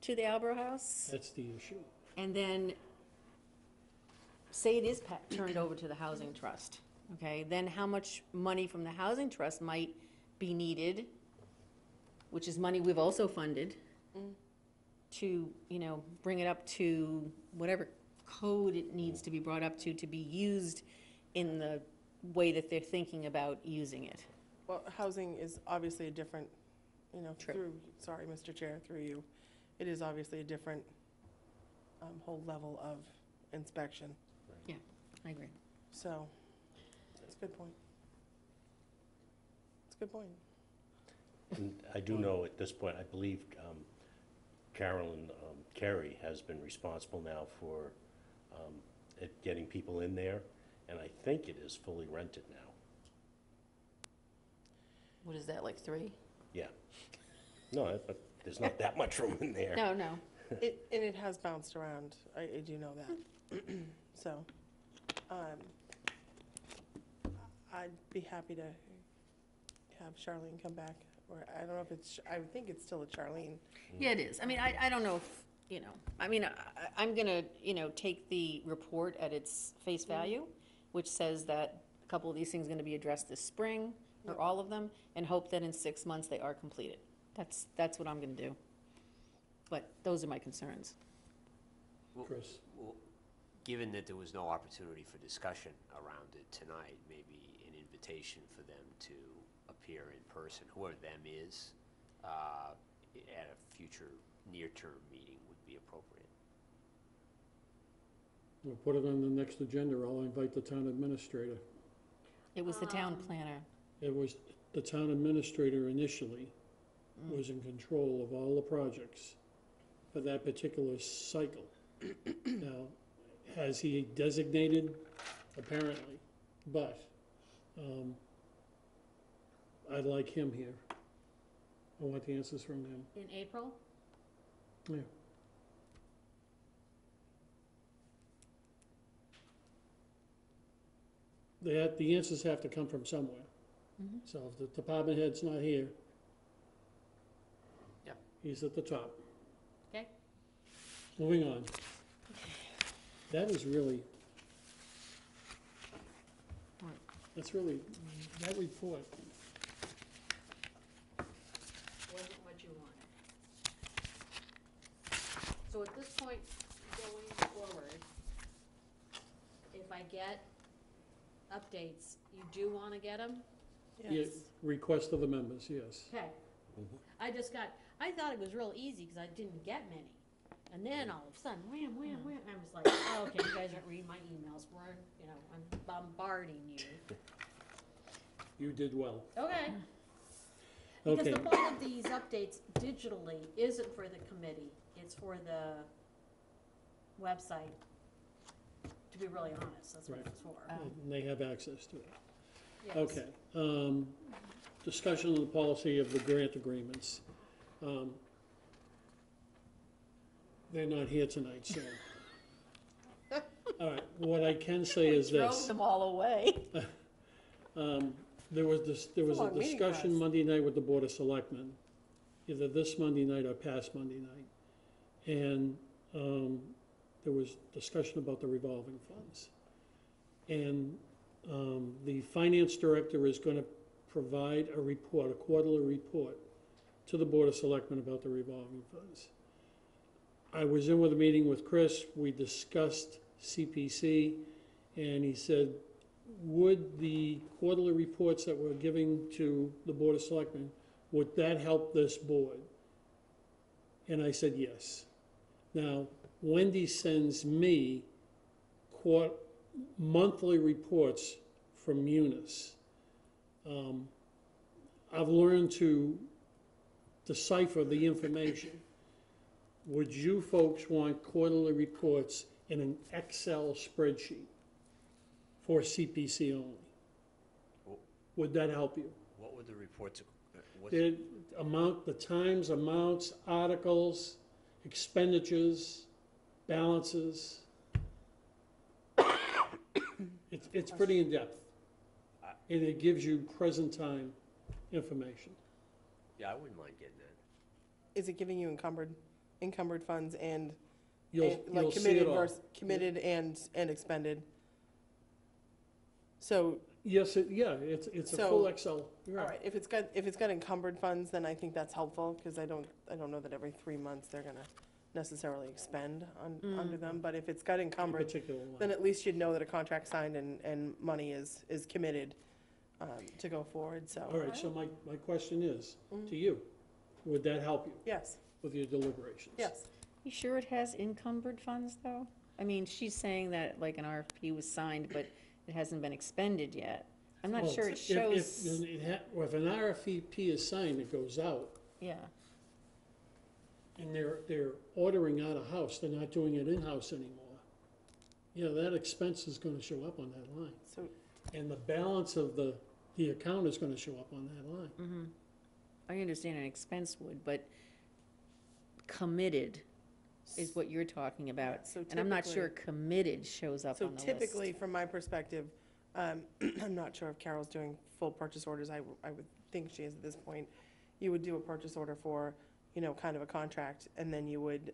to the Arbor House, That's the issue. and then say it is turned over to the Housing Trust, okay? Then how much money from the Housing Trust might be needed, which is money we've also funded, to, you know, bring it up to whatever code it needs to be brought up to be used in the way that they're thinking about using it. Well, housing is obviously a different, you know, True. sorry, Mr. Chair, through you, it is obviously a different whole level of inspection. Yeah, I agree. So, it's a good point. It's a good point. And I do know at this point, I believe Carolyn Carey has been responsible now for getting people in there, and I think it is fully rented now. What is that, like 3? Yeah. No, but there's not that much room in there. No, no. And it has bounced around, I do know that. So, I'd be happy to have Charlene come back, or I don't know if it's, I think it's still a Charlene. Yeah, it is. I mean, I don't know if, you know, I mean, I'm gonna, you know, take the report at its face value, which says that a couple of these things are gonna be addressed this spring, or all of them, and hope that in 6 months they are completed. That's what I'm gonna do. But those are my concerns. Chris? Well, given that there was no opportunity for discussion around it tonight, maybe an invitation for them to appear in person, whoever them is, at a future near-term meeting would be appropriate. We'll put it on the next agenda. I'll invite the town administrator. It was the town planner. It was, the town administrator initially was in control of all the projects for that particular cycle. Now, has he designated? Apparently, but I'd like him here. I want the answers from him. In April? Yeah. The answers have to come from somewhere. So if the department head's not here, Yeah. he's at the top. Okay. Moving on. That is really, that's really, that report, Wasn't what you wanted. So at this point, going forward, if I get updates, you do want to get them? yeah, request of the members, yes. Okay. I thought it was real easy because I didn't get many. And then all of a sudden, wham, wham, wham, I was like, oh, okay, you guys aren't reading my emails, I'm bombarding you. You did well. Okay. Because Okay, the point of these updates digitally isn't for the committee, it's for the website. To be really honest, that's what Right. it's for. and they have access to it. Yes. Okay. Discussion on the policy of the grant agreements. They're not here tonight, so. All right, what I can say is Throw this. them all away. There was a long meeting for discussion us. Monday night with the Board of Selectmen, either this Monday night or past Monday night. And there was discussion about the revolving funds. And the finance director is gonna provide a report, a quarterly report, to the Board of Selectmen about the revolving funds. I was in with a meeting with Chris, we discussed CPC, and he said, would the quarterly reports that we're giving to the Board of Selectmen, would that help this board? And I said, yes. Now, Wendy sends me monthly reports from Munis. I've learned to decipher the information. Would you folks want quarterly reports in an Excel spreadsheet for CPC only? Would that help you? What would the reports, The amount, the times, amounts, articles, expenditures, balances. It's pretty in-depth, and it gives you present-time information. yeah, I wouldn't mind getting that. Is it giving you encumbered funds and, You'll like see committed it all. versus, committed and expended? So, Yes, it's a So, full Excel. You're all right. right, if it's got encumbered funds, then I think that's helpful, because I don't know that every 3 months they're gonna necessarily expend under them, but if it's got In encumbered, particular then one. at least you'd know that a contract signed and money is committed to go forward, so. All right, so my question is, to you, would that help you Yes, with your deliberations? yes. You sure it has encumbered funds, though? I mean, she's saying that like an RFP was signed, but it hasn't been expended yet. I'm not Well, sure it if- shows, If an RFP is signed, it goes out, yeah. and they're ordering out a house, they're not doing it in-house anymore. Yeah, that expense is gonna show up on that line. So, And the balance of the account is gonna show up on that line. I understand an expense would, but committed is what you're talking about. so And I'm not typically- sure committed shows up So on the list. typically, from my perspective, I'm not sure if Carol's doing full purchase orders, I would think she is at this point. You would do a purchase order for, kind of a contract, and then you would,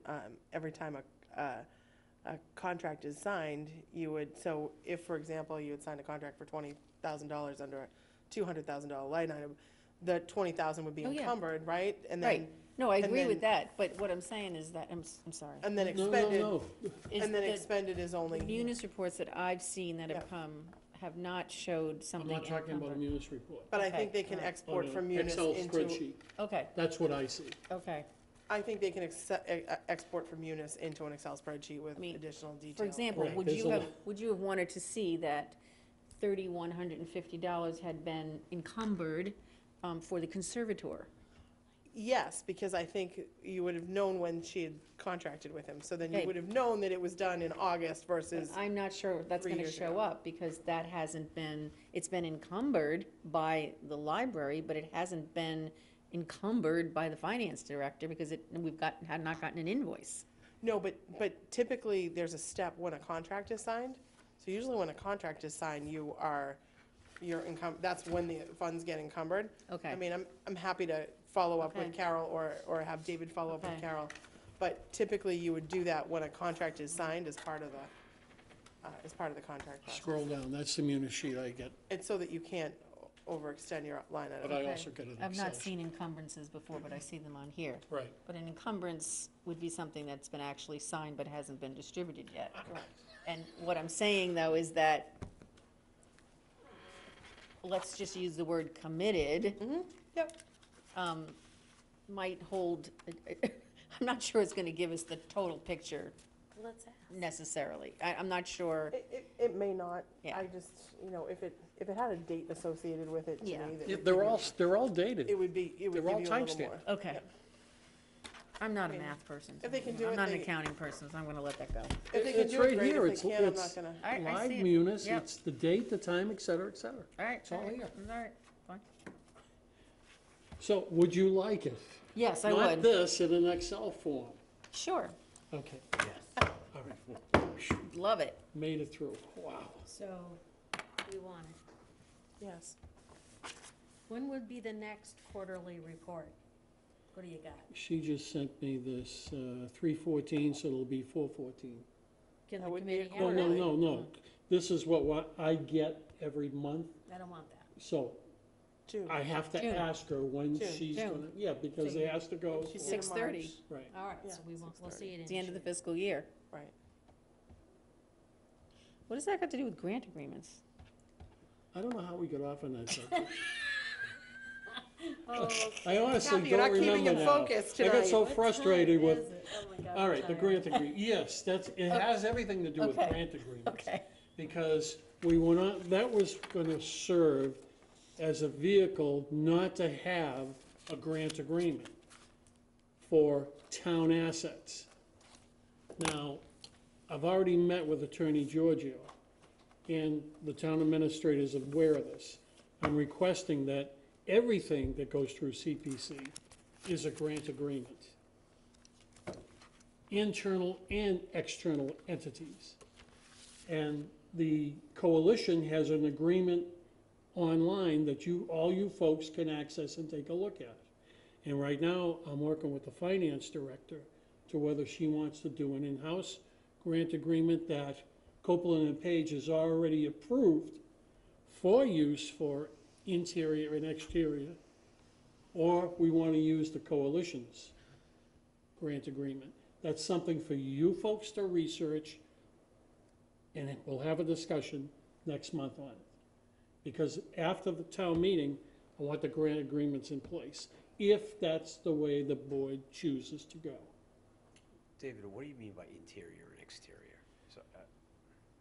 every time a contract is signed, you would, so if, for example, you had signed a contract for $20,000 under a $200,000 line item, the $20,000 would be Oh, yeah. encumbered, right? And Right. then, No, I and agree with then- that, but what I'm saying is that, I'm sorry. and then No, expended, no, Is and then that expended is only. the Munis reports that I've seen that Yeah. have come have not showed I'm something not talking about a encumbered. Munis report. But I Okay, think they can alright. export On from an Munis Excel into. spreadsheet, Okay, that's what I see. okay. I think they can export from Munis into an Excel spreadsheet with I mean, additional detail. For example, Right, would there's you a have, lot. would you have wanted to see that $3,150 had been encumbered for the conservator? Yes, because I think you would have known when she had contracted with him, so then you Okay. would have known that it was done in August But versus, I'm not sure that's 3 gonna years show ago. up, because that hasn't been, it's been encumbered by the library, but it hasn't been encumbered by the finance director, because had not gotten an invoice. no, but typically, there's a step when a contract is signed. So usually when a contract is signed, that's when the funds get encumbered. Okay. I mean, I'm happy to follow up with Okay. Carol or have David follow up with Okay. Carol. But typically, you would do that when a contract is signed as part of the contract process. Scroll down, that's the Munis sheet I get, It's so that you can't overextend your line but item. I also get an Excel. I've not seen encumbrances before, but I see them on here. Right. But an encumbrance would be something that's been actually signed but hasn't been distributed yet. And what I'm saying, though, is that, let's just use the word committed, Yep. might hold, I'm not sure it's gonna give us the total picture Let's ask. necessarily. I'm not sure, It may not. Yeah. I just, if it had a date associated with it, to Yeah. me, that Yeah, would they're give all, you- they're all dated. it would be, it would they're all give you a little timestamped. more. okay. Yeah. I'm not a mean, math person. if they can do I'm it, not an they- accounting person, so I'm gonna let that go. If they can It's do right it, great. here. If they can't, I'm not gonna. I Live see it. Munis, Yep. it's the date, the time, et cetera, et cetera. All right, It's all here. all right, fine. So would you like it? Yes, I Not would. this in an Excel form. Sure, Okay. All right, love it. made it through. Wow. So, we want it. Yes. When would be the next quarterly report? What do you got? She just sent me this 3/14, so it'll be 4/14. Can That the would be a committee No, have no, it? no, no. This is what I get every month, I don't want that. so June. I have to June. ask her when June. she's June. gonna, yeah, because it has to go. She's for- in 6:30. March. Right. All right, Yeah, so we'll see it in It's the end of the June. fiscal year. Right. What does that got to do with grant agreements? I don't know how we got off on that subject. Oh, I honestly Kathy, you're don't not keeping remember in now. focus I got tonight. so frustrated with, Oh my God, all I'm right, the tired. grant agreement, yes, it has everything to do with Okay. grant agreements. Okay. Because we were not, that was gonna serve as a vehicle not to have a grant agreement for town assets. Now, I've already met with Attorney Giorgio, and the town administrator is aware of this. I'm requesting that everything that goes through CPC is a grant agreement. Internal and external entities. And the coalition has an agreement online that all you folks can access and take a look at. And right now, I'm working with the finance director to whether she wants to do an in-house grant agreement that Copeland and Page has already approved for use for interior and exterior, or we want to use the coalition's grant agreement. That's something for you folks to research, and we'll have a discussion next month on it. Because after the town meeting, I want the grant agreements in place, if that's the way the board chooses to go. David, what do you mean by interior and exterior? So,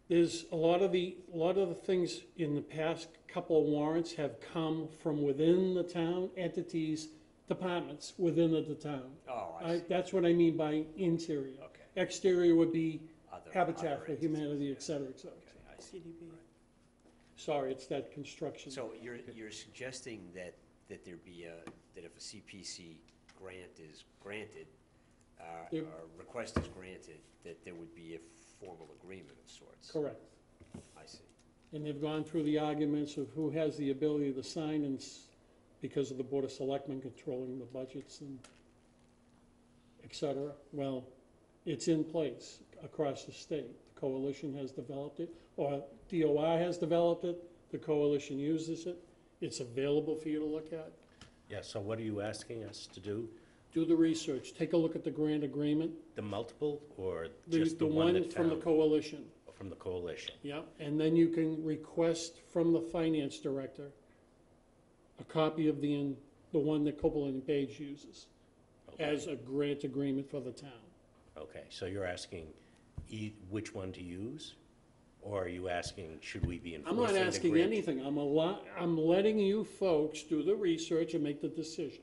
There's a lot of the things in the past couple of warrants have come from within the town, entities, departments within the town. Oh, I see. That's what I mean by interior. Okay. Exterior would be Other Habitat for entities, Humanity, yeah. et cetera, et cetera. Okay, I see. CDP. Sorry, it's that construction. So you're suggesting that there be that if a CPC grant is granted, Yep. or request is granted, that there would be a formal agreement of sorts? Correct. I see. And they've gone through the arguments of who has the ability to sign and because of the Board of Selectmen controlling the budgets and et cetera. Well, it's in place across the state. The coalition has developed it, or DOR has developed it, the coalition uses it. It's available for you to look at. Yeah, so what are you asking us to do? Do the research, take a look at the grant agreement, The multiple or just the the one one that from the found? coalition. From the coalition? Yeah, and then you can request from the finance director a copy of the one that Copeland and Page uses Okay. as a grant agreement for the town. Okay, so you're asking which one to use? Or are you asking, should we be I'm enforcing not the asking grant? anything, I'm letting you folks do the research and make the decision,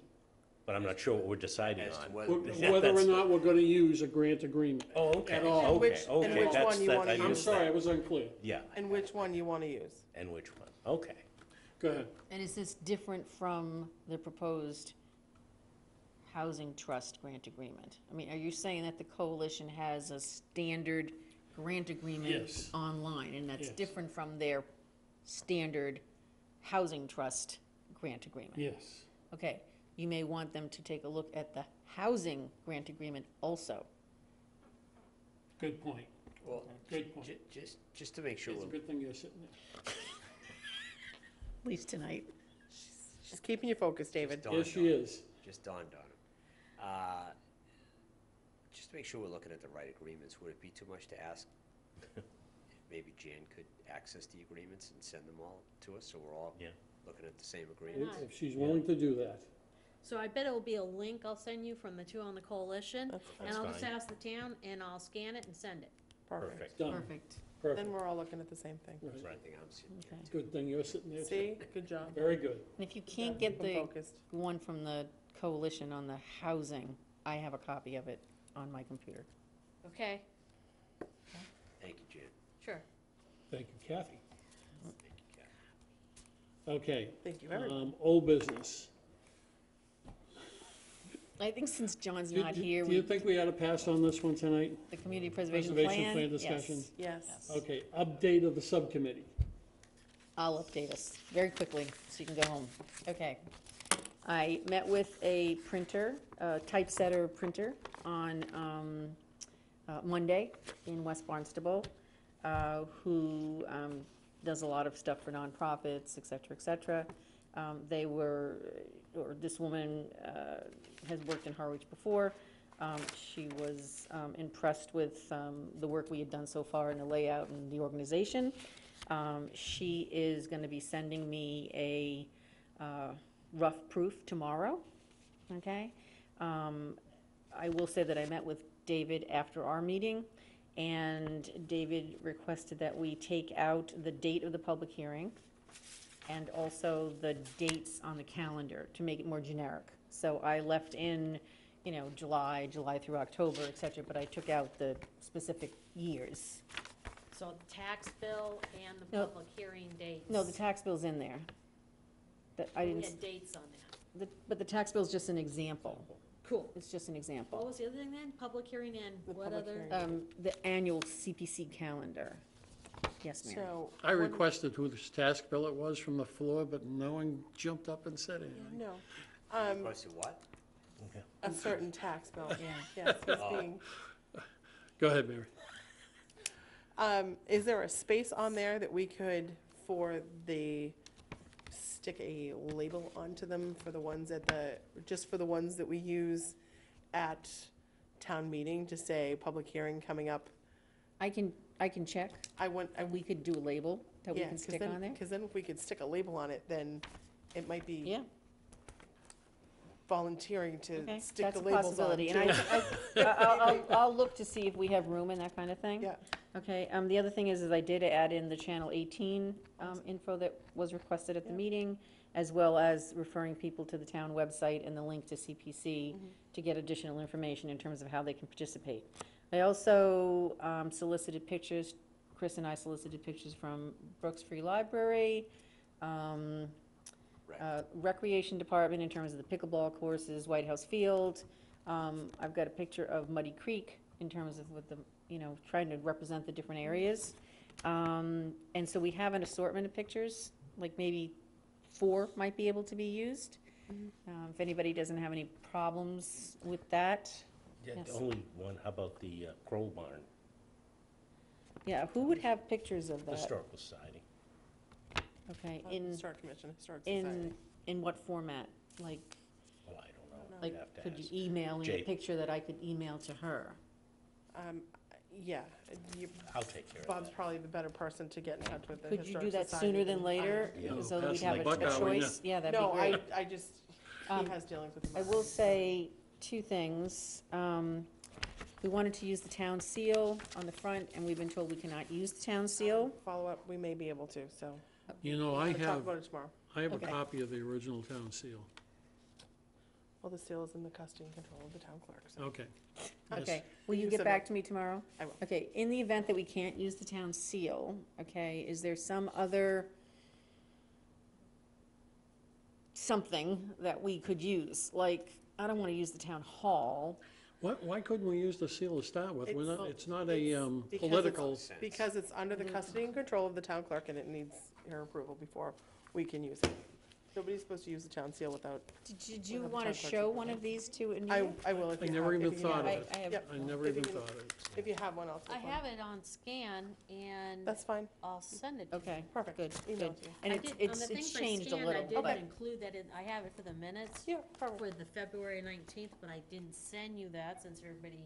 But I'm not sure what we're deciding As to on. whether, whether or That's- not we're gonna use a grant agreement. Oh, okay, At all. And which- okay, and okay, which that's one you that- wanna I use. I'm missed sorry, I that. was unclear. Yeah, And which one you want to use? and which one? Okay. Go ahead. And is this different from the proposed housing trust grant agreement? I mean, are you saying that the coalition has a standard grant agreement Yes. online, and that's Yes. different from their standard housing trust grant agreement? Yes. Okay, you may want them to take a look at the housing grant agreement also. Good point. well, Good point. just to make sure, It's a we're- good thing you're sitting there. At least tonight. She's keeping you focused, David. dawned Yes, she on me. is. Just dawned on him. Just to make sure we're looking at the right agreements, would it be too much to ask if maybe Jan could access the agreements and send them all to us, so we're all Yeah. looking at the same agreement? If she's willing to do that. So I bet it'll be a link I'll send you from the two on the coalition, That's fine. and I'll just fine. ask the town, and I'll scan it and send it. Perfect. Perfect. Done. Perfect. Then Perfect. we're all looking at the same thing. Right. I think I'm seeing it. Okay. Good thing you're sitting there. too. See, good job. Very good. And if you can't Keep get 'em the focused. one from the coalition on the housing, I have a copy of it on my computer. Okay, Thank you, Jan. sure. Thank you, Kathy. Thank you, Kathy. Okay. Thank you, everyone. Old business. I think since John's Do not here, you think we ought to pass on this one tonight? the community preservation Preservation plan? plan discussion? Yes. Yes. Okay, update of the subcommittee. I'll update us very quickly so you can go home. Okay. I met with a printer, a typesetter printer on Monday in West Barnstable, who does a lot of stuff for nonprofits, et cetera, et cetera. This woman has worked in Harwich before. She was impressed with the work we had done so far in the layout and the organization. She is going to be sending me a rough proof tomorrow, okay? I will say that I met with David after our meeting, and David requested that we take out the date of the public hearing and also the dates on the calendar to make it more generic. So I left in, you know, July through October, et cetera, but I took out the specific years. So the tax bill and the No. public hearing dates. No, the tax bill's in there. I We didn't, had dates on that. but the tax bill's just an example. Cool. It's just an What example. was the other thing then? Public hearing and The what public other? hearing. The annual CPC calendar. Yes, ma'am. So. I when- requested whose tax bill it was from the floor, but no one jumped up and said anything. No. Question what? A certain tax bill. Yeah. Yes, he's being, Go ahead, Mary. is there a space on there that we could, stick a label onto them for the ones just for the ones that we use at town meeting to say public hearing coming up? I can check. We could do a label that we can stick on there. Because then if we could stick a label on it, then it might be Yeah, volunteering to okay, stick that's the a labels on. possibility. And too. I'll look to see if we have room and that kind of thing. Yeah, Okay, the other thing is I did add in the Channel 18 info that was requested at the Yeah. meeting, as well as referring people to the town website and the link to CPC to get additional information in terms of how they can participate. I also solicited pictures, Chris and I solicited pictures from Brooks Free Library, Recreation Department in terms of the pickleball courses, White House Field. I've got a picture of Muddy Creek in terms of what the, you know, trying to represent the different areas. And so we have an assortment of pictures, like maybe 4 might be able to be used. If anybody doesn't have any problems with that. Yeah, Yes. only one, how about the Crow Barn, Yeah, who would have pictures of that? Historical Society? Okay, Historic Commission, Historic Society. in what format? Like, Oh, I don't know. like, You'd have to could you ask. email me a Jay. picture that I could email to her? Yeah, I'll take care of Bob's that. probably the better person to get in touch with the Could you Historic do that Society sooner than I am. later? Yeah. So that we'd Pass have the a buck out, wouldn't choice? Yeah, that'd be No, great. I just, he Um, has dealings with them. I will say 2 things. We wanted to use the town seal on the front, and we've been told we cannot use the town seal. Follow up, we may be able to, so. You know, I We'll talk have, about it tomorrow. I have a Okay. copy of the original town seal. Well, the seal is in the custody and control of the town clerk, so. Okay. Yes. Okay, will you You get said back that. to me tomorrow? I will. Okay, in the event that we can't use the town seal, okay, is there some other something that we could use? Like, I don't want to use the town hall. Why couldn't we use the seal to start with? We're not, it's not a Because it's- political, Because it's under the custody and control of the town clerk, and it needs her approval before we can use it. Nobody's supposed to use the town seal without, Did you We'll have want to town clerk's show approval. one of these to Anita? I will if I you never have- even if you thought have of it. it. I have, Yep. I never If you even can- thought of it. If you have one, I'll I take one. have it on scan and That's fine, I'll send it to you. okay, perfect. good, Email good. it to you. And I it's, did- on it's, the it's things I changed a scanned, little. I did Okay. include that in, I have it for the minutes Yeah, perfect. for the February 19th, but I didn't send you that since everybody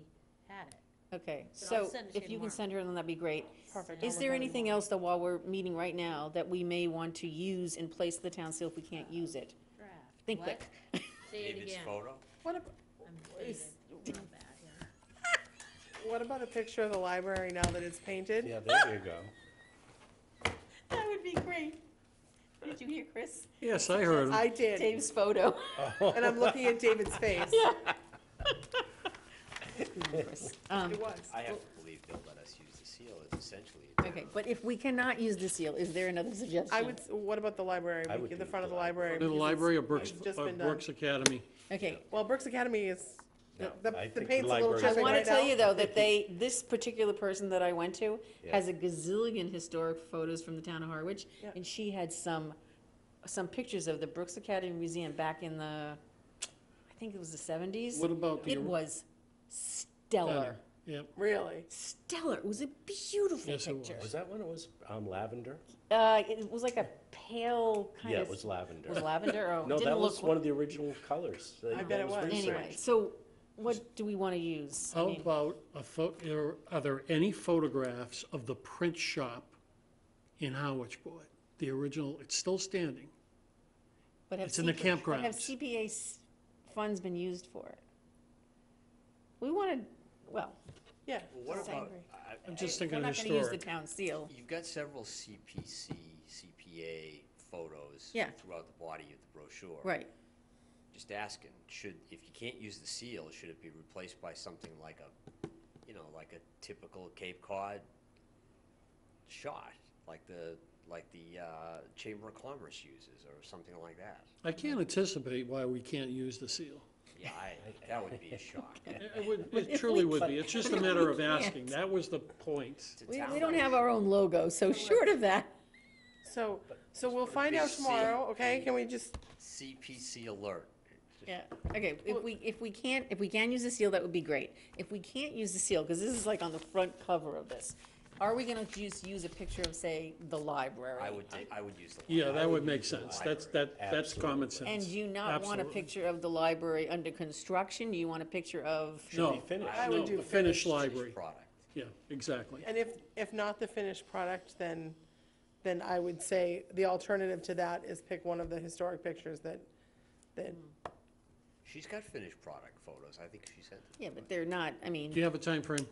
had it. Okay, But I'll so send it to if you you can tomorrow. send her, then that'd be great. Perfect. Is I'll there look at it anything tomorrow. else, though, while we're meeting right now, that we may want to use in place of the town seal if we can't use it? Draft. Think What? quick. Say it David's again. photo? What ab- I'm David. is- Real bad here. What about a picture of the library now that it's painted? Yeah, there you go. That would be great. Did you hear Chris? Yes, I heard him. I did, Dave's photo. and I'm looking at David's face. Chris. It was. I have to believe they'll let us use the seal, it's essentially. Okay, but if we cannot use the seal, is there another suggestion? I would, what about the library? I would In the do front of the the library? The because library of Brooks, it's just been done. Brooks Academy. Okay, Well, Brooks Academy is, No, the I the think paint's a the little library's- I chipping want to right tell now. you, though, that this particular person that I went to has a gazillion historic photos from the town of Harwich, Yeah. and she had some pictures of the Brooks Academy Museum back in the, I think it was the 70s. What about the? It was stellar, Yep, Really? stellar. It was a beautiful Yes, it picture. Was that when it was lavender? It was like a pale kind Yeah, of. it was lavender. Was lavender? Oh, No, didn't that look was one of the original colors. I bet it was. Anyway, researched. so what do we want to use? I How mean, about are there any photographs of the print shop in Harwich, boy? The original, it's still standing. but have it's in the But have campgrounds. CPA funds been used for it? We want to, well, Yeah. Well, what I about, agree. I'm just we're thinking not going to use the historic. town seal. you've got several CPA photos Yeah. throughout the body of the brochure. Right. Just asking, if you can't use the seal, should it be replaced by something like like a typical Cape Cod shot, like the Chamber of Commerce uses, or something like that? I can't anticipate why we can't use the seal. Yeah, that would be a shock. It truly would be. It's just a matter of asking. That was the point. It's a We town don't have brochure. our own logo, so short of that. So we'll find out tomorrow, okay? Can we just, CPC alert. Yeah, okay, if we can use the seal, that would be great. If we can't use the seal, because this is like on the front cover of this, are we gonna just use a picture of, say, the library? I would use the. Yeah, that would make use the sense. library. That's common sense. And do you not want a Absolutely. picture of the library under construction? Do you want a picture of? No, Should be finished. I would no, do the finished finished library. Product. Yeah, exactly. and if not the finished product, then I would say the alternative to that is pick one of the historic pictures that, She's got finished product photos. I think she sent them. Yeah, but they're not, I mean, Do you have a time frame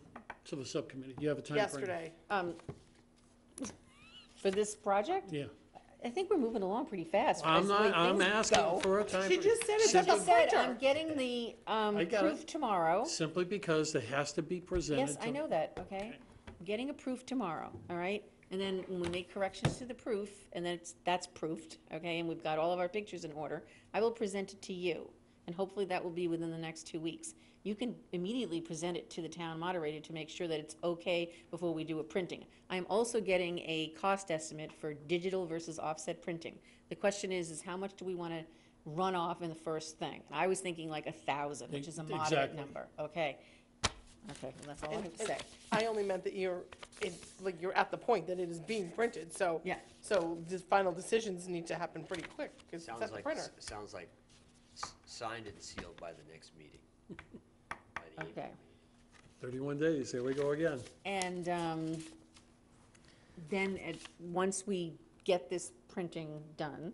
to the subcommittee? Do you have a time frame? yesterday. for this project, Yeah. I think we're moving along pretty fast. I'm as the way not, I'm things asking go. for a time She frame. just said it's Like at I the said, printer. I'm getting the I got proof it. tomorrow. Simply because it has to be presented. Yes, I to- know that, okay? I'm getting a proof tomorrow, all right? And then when we make corrections to the proof, and then that's proofed, okay, and we've got all of our pictures in order, I will present it to you. And hopefully that will be within the next 2 weeks. You can immediately present it to the town moderator to make sure that it's okay before we do a printing. I'm also getting a cost estimate for digital versus offset printing. The question is how much do we want to run off in the first thing? I was thinking like 1,000, which is a moderate Exactly. number, okay? Okay, well, that's all I have to say. I only meant that you're at the point that it is being printed, so. Yeah. So the final decisions need to happen pretty quick, because it's Sounds at the like, printer. sounds like signed and sealed by the next meeting. By the April Okay. meeting. 31 days, here we go again. And then, once we get this printing done,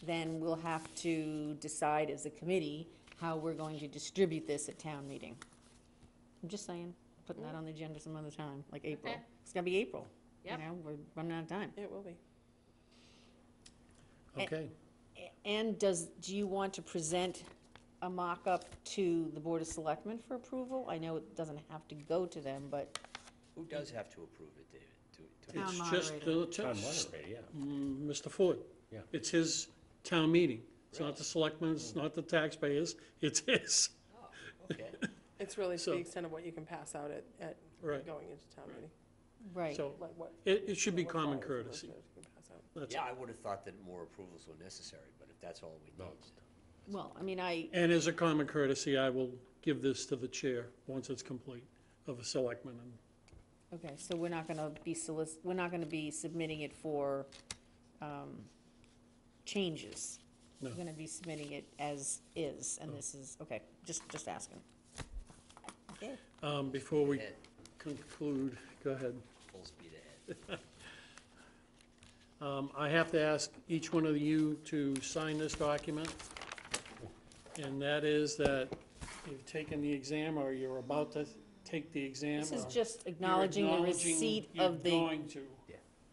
then we'll have to decide as a committee how we're going to distribute this at town meeting. I'm just saying, putting that on the agenda some other time, like April. Okay. It's gonna be April. You Yep. know, we're running out of time. It will be. Okay. And do you want to present a mock-up to the Board of Selectmen for approval? I know it doesn't have to go to them, but Who does have to approve it, David? Town It's just moderator. the, Town moderator, yeah. Mr. Ford. Yeah. It's his town meeting. It's not the selectmen, it's not the taxpayers, it's his. Oh, okay. It's really to So- the extent of what you can pass out at Right. going into town meeting. right. So Like what. it should be what common flyers and courtesy. those you can pass out. That's Yeah, it. I would have thought that more approvals were necessary, but if that's all we need. Well, I mean, And as a common courtesy, I will give this to the chair once it's complete of a selectman. And okay, so we're not gonna be we're not gonna be submitting it for, changes. No. We're gonna be submitting it as is, and this is, okay, just asking. Okay, Before we Ahead, conclude, go ahead. full speed ahead. I have to ask each one of you to sign this document. And that is that you've taken the exam or you're about to take the exam. this is or just you're acknowledging the acknowledging receipt you're of the, going to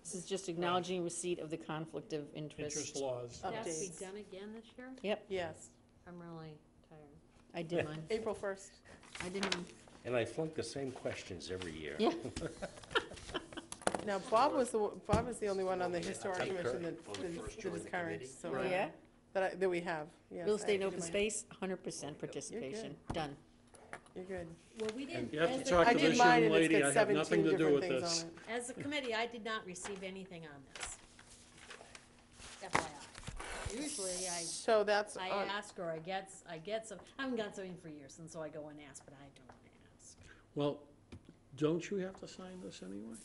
this is just acknowledging receipt of the conflict of interest interest. laws. It has to be Updates. done again this year? Yep, Yes, I'm really tired. I did mine, April 1st. I did mine, And I flunk the same questions every year. yeah. Now, Bob was the only one on the historic Take commission her. that is current, so. Oh, yeah? That we have, yes. Real I estate and did open mine. space, 100% participation, done. You're good. Well, we didn't, You have to as talk I to did this mine young and it's lady, got I have nothing 17 to do different with things this. on it. as a committee, I did not receive anything on this. FYI. Usually So that's I on, ask or I get some, I haven't got something for years, and so I go and ask, but I don't ask. Well, don't you have to sign this anyway?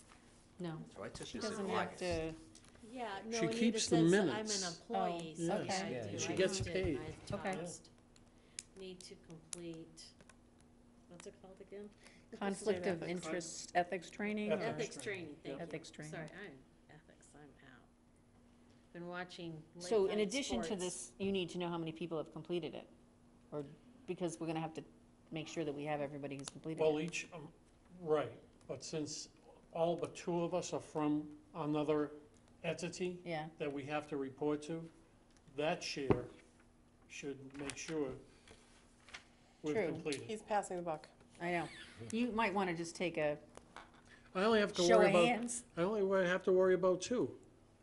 No, So I took she this in doesn't have August. to, Yeah, no, She Anita keeps the says that I'm minutes. an employee, Oh, so yes. yeah, I Yeah, do. she I gets did, paid. I Okay. tossed. Need to complete what's it called again? Conflict of interest, ethics training? or- Ethics training, thank you. Ethics training. Sorry, ethics, I'm out. Been watching So in late-night addition to sports. this, you need to know how many people have completed it? Or, because we're gonna have to make sure that we have everybody who's completed Well, it. each, right, but since all but two of us are from another entity Yeah, that we have to report to, that chair should make sure we've True. completed. He's passing the buck. I know. You might wanna just take a I only have to show worry of about, hands. I only have to worry about two.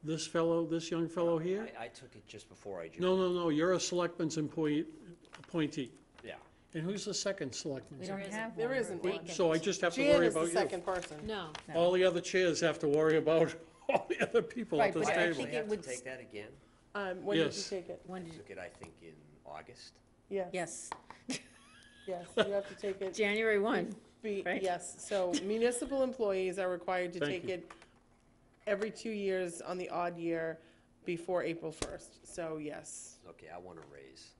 This fellow, this young fellow here. I took it just before I joined. No, you're a selectman's appointee. Yeah. And who's the second selectman? We don't have one. There isn't one. So I just have to Jan worry is the about you. second person. No, All the other chairs have to worry about all the other people Right, at this but I table. think Actually, it have would to take that again. When did you Yes. take it? When I did you, took it, I think, in August. Yes. yes, Yes, you have to take it. January 1. Right. Yes, so municipal employees are required to Thank take you. it every 2 years on the odd year before April 1st. So yes. Okay, I want a raise.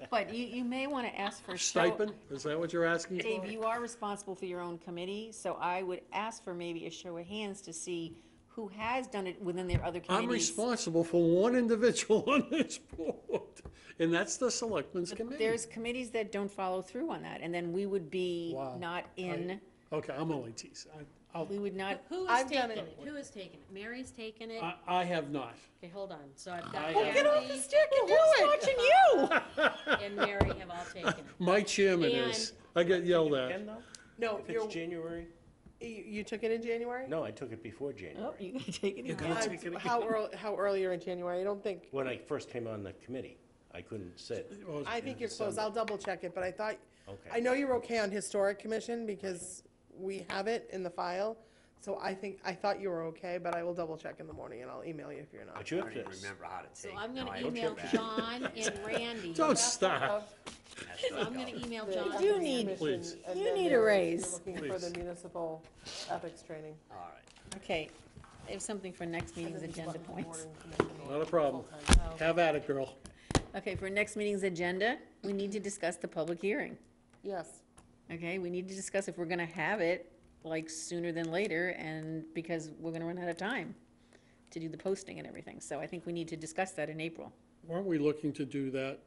But you may want to ask for Stipend, is that what you're asking for? Dave, you are responsible for your own committee, so I would ask for maybe a show of hands to see who has done it within their other I'm committees. responsible for one individual on this board, and that's the selectmen's But committee. there's committees that don't follow through on that, and then we would be Wow. not in, Okay, I'm only teasing. we would not, who I've has done taken it. it? Who has taken it? Mary's taken it? I have not. Okay, hold on, so I've I got have- Get off the Kathy stick and do it. watching you. and Mary have all taken it. My chairman is. I get yelled at. Again, though? No, If you're, it's January? you took it in January? No, I took it before January. Oh, you gotta take it. How earlier in January? I don't think, When I first came on the committee, I couldn't sit. I think you're close. I'll double check it, but I thought, I Okay. know you're okay on Historic Commission because we have it in the file. So I thought you were okay, but I will double check in the morning and I'll email you if you're not. But you I have don't to, even remember how to So take. I'm Now gonna I have to email go back. John and Randy. Don't stop. That's So not I'm gonna going. email The John. Ethics You need- Commission, Please. and you then need a you're raise. looking for the Please. municipal ethics training. All right. Okay, I have something for next And meeting's then agenda select points. board and commission. Not a problem. Full-time. Have at it, girl. Okay, for next meeting's agenda, we need to discuss the public hearing. Yes. Okay, we need to discuss if we're gonna have it, like, sooner than later, and because we're gonna run out of time to do the posting and everything, so I think we need to discuss that in April. Weren't we looking to do that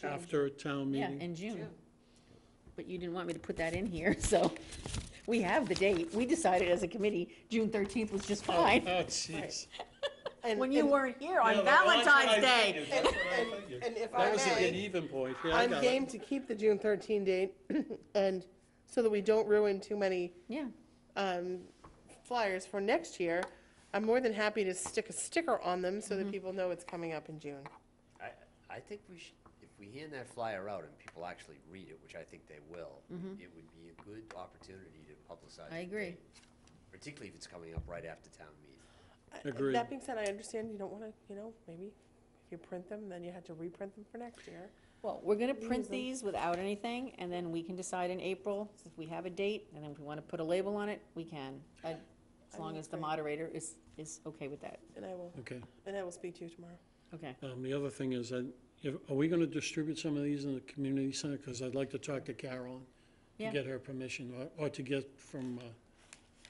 after town Yeah, meeting? in June. But you didn't want me to put that in here, so we have the date. We decided as a committee, June 13th was just Oh, fine, jeez. And- when you and- weren't here Yeah, on that's what I Valentine's Day. figured, that's what I figured. And if I That was a good may, even point, yeah, I I'm got game it. to keep the June 13 date, and so that we don't ruin too many Yeah, flyers for next year, I'm more than happy to stick a sticker on them so that people know it's coming up in June. I think we should, if we hand that flyer out and people actually read it, which I think they will, it would be a good opportunity to publicize. I the agree. date, particularly if it's coming up right after town meeting. Agreed. That being said, I understand you don't want to, maybe if you print them, then you had to reprint them for next year. well, we're gonna Use print them. these without anything, and then we can decide in April if we have a date, and then if we wanna put a label on it, we can. As long think as the great. moderator is okay with that. And Okay. I will speak to you tomorrow. Okay. The other thing is that, are we gonna distribute some of these in the community center? Because I'd like to talk to Carolyn to Yeah. get her permission, or to get from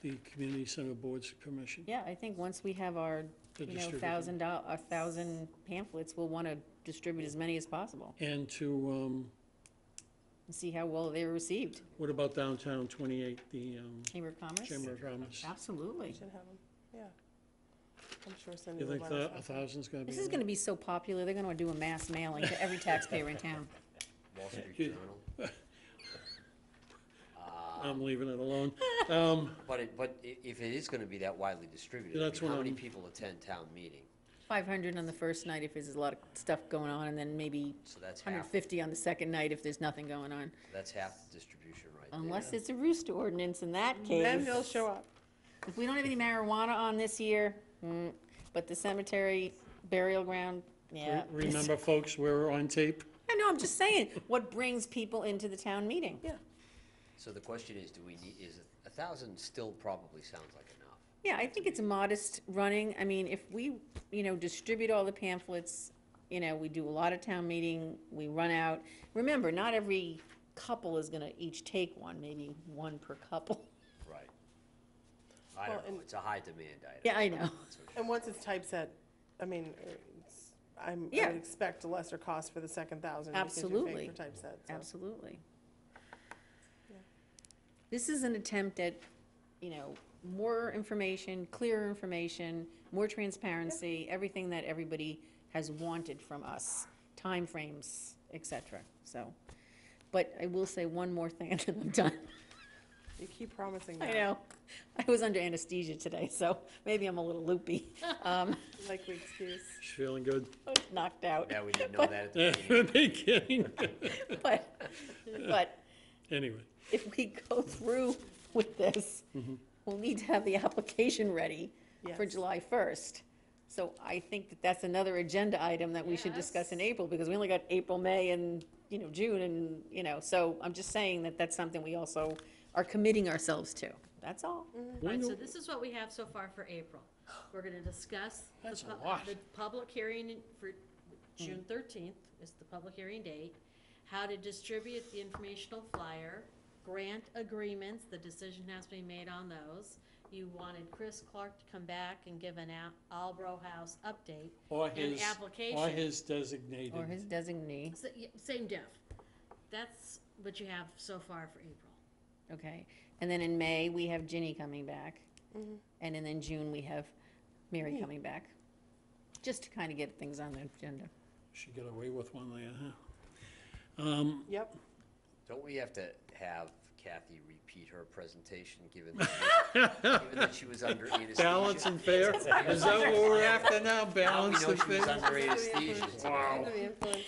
the community center board's permission Yeah, I think once we have our, to you know, distribute them. $1,000 pamphlets, we'll wanna distribute as many as possible, And to, and see how well they were received. what about downtown 28, the Chamber of Commerce? Chamber of Commerce? Absolutely. You should have them, yeah. I'm sure Cindy You will think let that us know. 1,000's gonna be This is enough? gonna be so popular, they're gonna do a mass mailing to every taxpayer in town. Wall Street You- Journal. I'm leaving it alone. But if it is gonna be that widely distributed, That's what how many I'm- people attend town meeting? 500 on the first night if there's a lot of stuff going on, and then maybe So that's half, 150 on the second night if there's nothing going on. that's half the distribution right there. Unless it's a rooster ordinance, in that Then case, he'll show up. if we don't have any marijuana on this year, but the cemetery burial ground, yeah. Remember, folks, we're on tape. I know, I'm just saying, what brings people into the town meeting? Yeah. So the question is, is 1,000 still probably sounds like enough? Yeah, I think it's modest running. I mean, if we, distribute all the pamphlets, we do a lot of town meeting, we run out. Remember, not every couple is gonna each take one, maybe one per couple. Right. I Well, don't know, and- it's a high demand item. Yeah, I know. That's for sure. And once it's typeset, I mean, I Yeah. would expect a lesser cost for the second 1,000 because you're Absolutely. paying for typeset, so. Absolutely. Yeah. This is an attempt at, you know, more information, clearer information, more transparency, everything that everybody has wanted from us, timeframes, et cetera, so. But I will say one more thing and then I'm done. You keep promising that. I know. I was under anesthesia today, so maybe I'm a little loopy. Likely excuse. She's feeling good. I was knocked out. Yeah, we didn't know that at the beginning. No kidding. But Anyway, if we go through with this, we'll need to have the application ready for Yes. July 1st. So I think that that's another agenda item that we should discuss in April, because we only got April, May, and, you know, June, and, you know, so I'm just saying that that's something we also are committing ourselves to. That's all. Right, so this is what we have so far for April. We're gonna discuss That's a lot. the public hearing for June 13th is the public hearing date, how to distribute the informational flyer, grant agreements, the decision has to be made on those. You wanted Chris Clark to come back and give an Albro House update. or And his, application. or his designated. Or his designee, Same diff. That's what you have so far for April. okay? And then in May, we have Ginny coming back. And then in June, we have Mary coming back. Just to kind of get things on the agenda. She got away with one there, huh? Yep. Don't we have to have Kathy repeat her presentation, given that she was under anesthesia? Balance and fair? Is that what we're after now, Now we balance know and she was fair? under anesthesia today. Under the influence.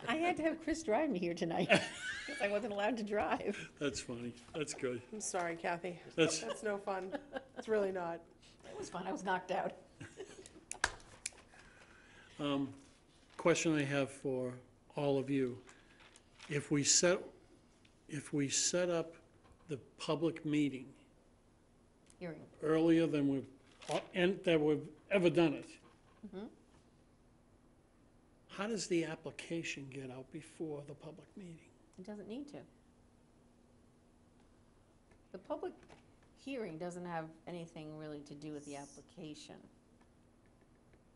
I had to have Chris drive me here tonight, because I wasn't allowed to drive. That's funny, that's good. I'm sorry, Kathy. That's- That's no fun. It's really not. It was fun, I was knocked out. Question I have for all of you. If we set up the public meeting Hearing. earlier than we've ever done it, how does the application get out before the public meeting? It doesn't need to. The public hearing doesn't have anything really to do with the application.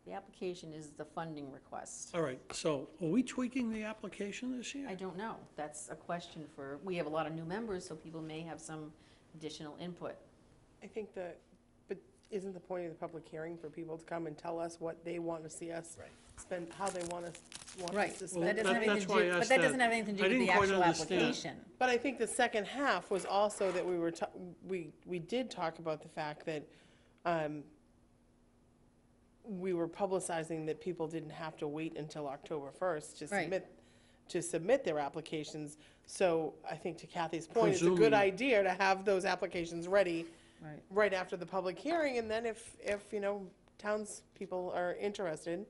The application is the funding request. All right, so are we tweaking the application this year? I don't know. That's a question for, we have a lot of new members, so people may have some additional input. I think but isn't the point of the public hearing for people to come and tell us what they want to see us spend, how they want us to Right. spend? That doesn't have That's anything to why I do, but asked that that. doesn't have anything to I do with the didn't quite actual understand. application. But I think the second half was also that we did talk about the fact that we were publicizing that people didn't have to wait until October 1st Right. to submit their applications. So I think to Kathy's point, it's a Presuming- good idea to have those applications ready Right. right after the public hearing, and then if you know, townspeople are interested,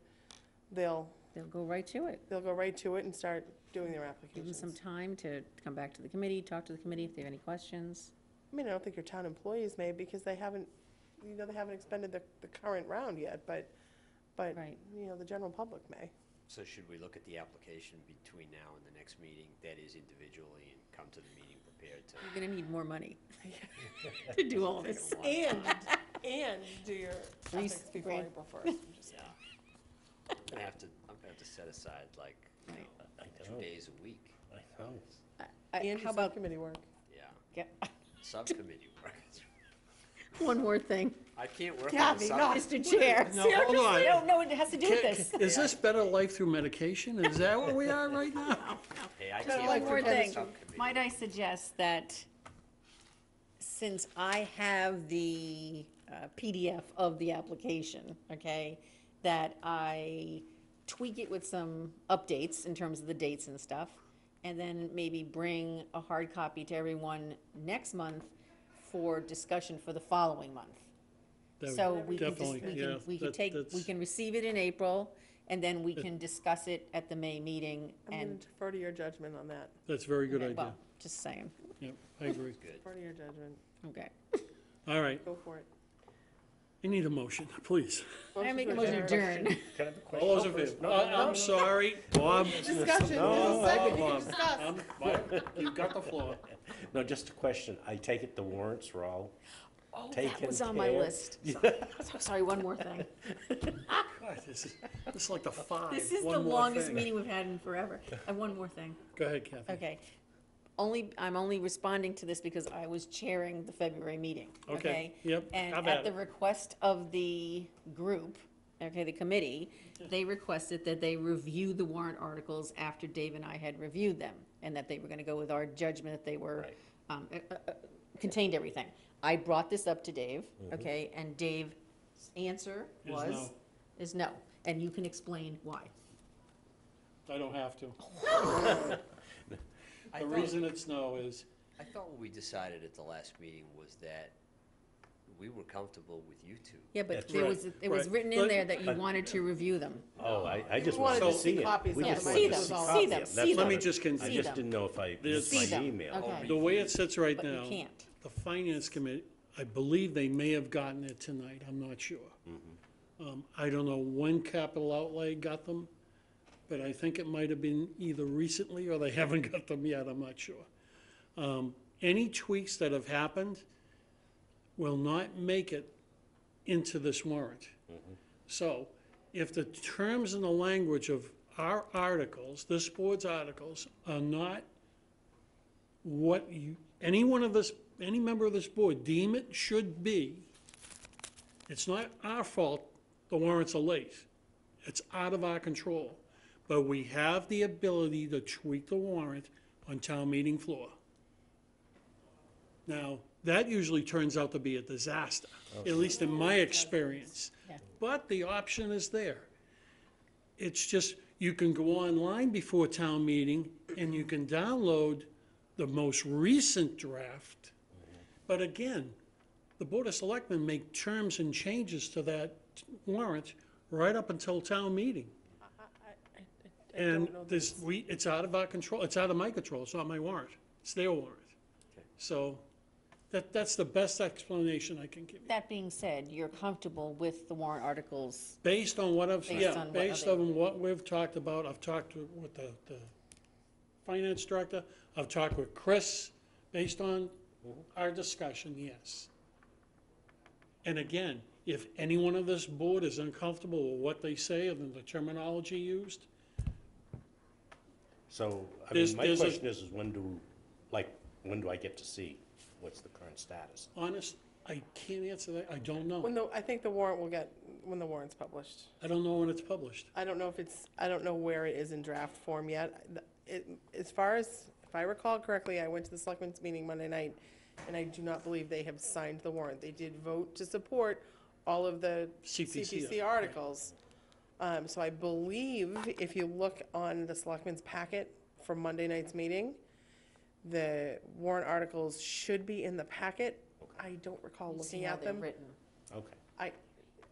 they'll They'll go right to it. go right to it and start doing their Give them applications. some time to come back to the committee, talk to the committee if they have any questions. I mean, I don't think your town employees may, because they haven't expended the current round yet, but, Right. you know, the general public may. So should we look at the application between now and the next meeting, that is individually, and come to the meeting prepared to? You're gonna need more money to do all this. And do your Reese, ethics before agreed. April 1st. I'm just saying. I'm gonna have to set aside like, you Right. know, I 2 know. days a week. I know. And How your about, subcommittee work. Yeah, yeah, subcommittee work. one more thing, I can't work on the Kathy, no. subcommittee. Mr. Chair. No, hold on. No, it has to do with this. Is this better life through medication? Is that where we are right now? Hey, I Just can't one work more on the thing. subcommittee. Might I suggest that, since I have the PDF of the application, okay, that I tweak it with some updates in terms of the dates and stuff, and then maybe bring a hard copy to everyone next month for discussion for the following month. That So would we can just, definitely, yeah, we can that- take, we that's- can receive it in April, and then we can discuss it at the May meeting, I'm going and, to defer to your judgment on that. That's a very good okay, idea. well, just saying, Yep, I agree. Good. Defer to your judgment. okay. All right, Go for it. I need a motion, please. I make a motion to adjourn. Can I have a question? All those in favor? I'm sorry, Bob. Discussion, No, second, Bob. discuss. Bob, you've got the floor. No, just a question. I take it the warrants were all Oh, taken that was on my care of? list. So sorry, one more thing. God, this is like the five. This is one the more longest thing. meeting we've had in forever. I have one more thing. Go ahead, Kathy. Okay. I'm only responding to this because I was chairing the February meeting, Okay, okay? yep, And have at at the it. request of the group, okay, the committee, they requested that they review the warrant articles after Dave and I had reviewed them, and that they were gonna go with our judgment that they were, contained everything. I brought this up to Dave, okay, and Dave's answer Is was? no. Is no, and you can explain why. I don't have to. I The thought- reason it's no is, I thought what we decided at the last meeting was that we were comfortable with you two. Yeah, but That's there right, was, it was right. written in But- there that you wanted to review them. Oh, I just wanted wanted to to see see it. copies We of just them. wanted See to them, see see copies them, of see That's them. what let me I- just I continue. just didn't know if I missed See my them. email. Okay. The way it sits right But you now, can't. the finance committee, I believe they may have gotten it tonight, I'm not sure. I don't know when capital outlay got them, but I think it might have been either recently or they haven't got them yet, I'm not sure. Any tweaks that have happened will not make it into this warrant. So if the terms and the language of our articles, this board's articles, are not what you, any member of this board deem it should be, it's not our fault the warrants are late. It's out of our control. But we have the ability to tweak the warrant on town meeting floor. Now, that usually turns out to be a disaster, at least in my experience. Yeah. But the option is there. It's just, you can go online before town meeting and you can download the most recent draft. But again, the Board of Selectmen make terms and changes to that warrant right up until town meeting. I And don't know this, this. it's out of our control, it's out of my control, it's not my warrant, it's their warrant. So, that's the best explanation I can give you. That being said, you're comfortable with the warrant articles? Based on what I've, Based yeah, on what based other- on what we've talked about, I've talked with the finance director, I've talked with Chris, based on our discussion, yes. And again, if anyone of this board is uncomfortable with what they say and the terminology used, So, I There's- mean, my there's a- question is when do I get to see what's the current status? honest, I can't answer that, I don't know. I think the warrant will get, when the warrant's published. I don't know when it's published. I don't know if it's, I don't know where it is in draft form yet. As far as, if I recall correctly, I went to the selectmen's meeting Monday night, and I do not believe they have signed the warrant. They did vote to support all of the CPC, CPC articles. So I believe if you look on the selectmen's packet from Monday night's meeting, the warrant articles should be in the packet. I don't recall You see looking how at they're them. written. Okay.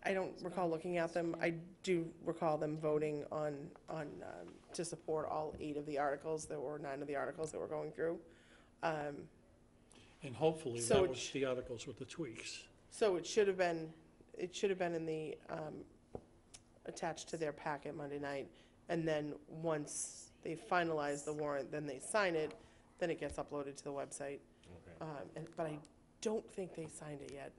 I don't recall looking at them. I do recall them voting on, to support all 8 of the articles. There were 9 of the articles that we're going through. And hopefully So that it was the articles with the tweaks. So it should have been in the, attached to their packet Monday night. And then once they finalize the warrant, then they sign it, then it gets uploaded to the website. But I don't think they signed it yet.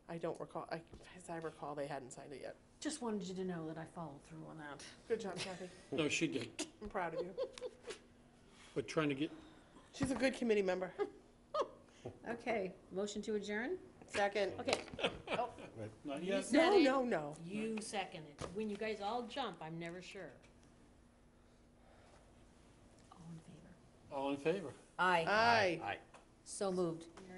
I don't recall, as I recall, they hadn't signed it yet. Just wanted you to know that I followed through on that. Good job, Kathy. No, she did, I'm proud of you. but trying to get, She's a good committee member. Okay, motion to adjourn? Second. Okay, not you yet. said No, it, no, no. you second it. When you guys all jump, I'm never sure. All in favor? All in favor? Aye. Aye. Aye. So moved. Yeah.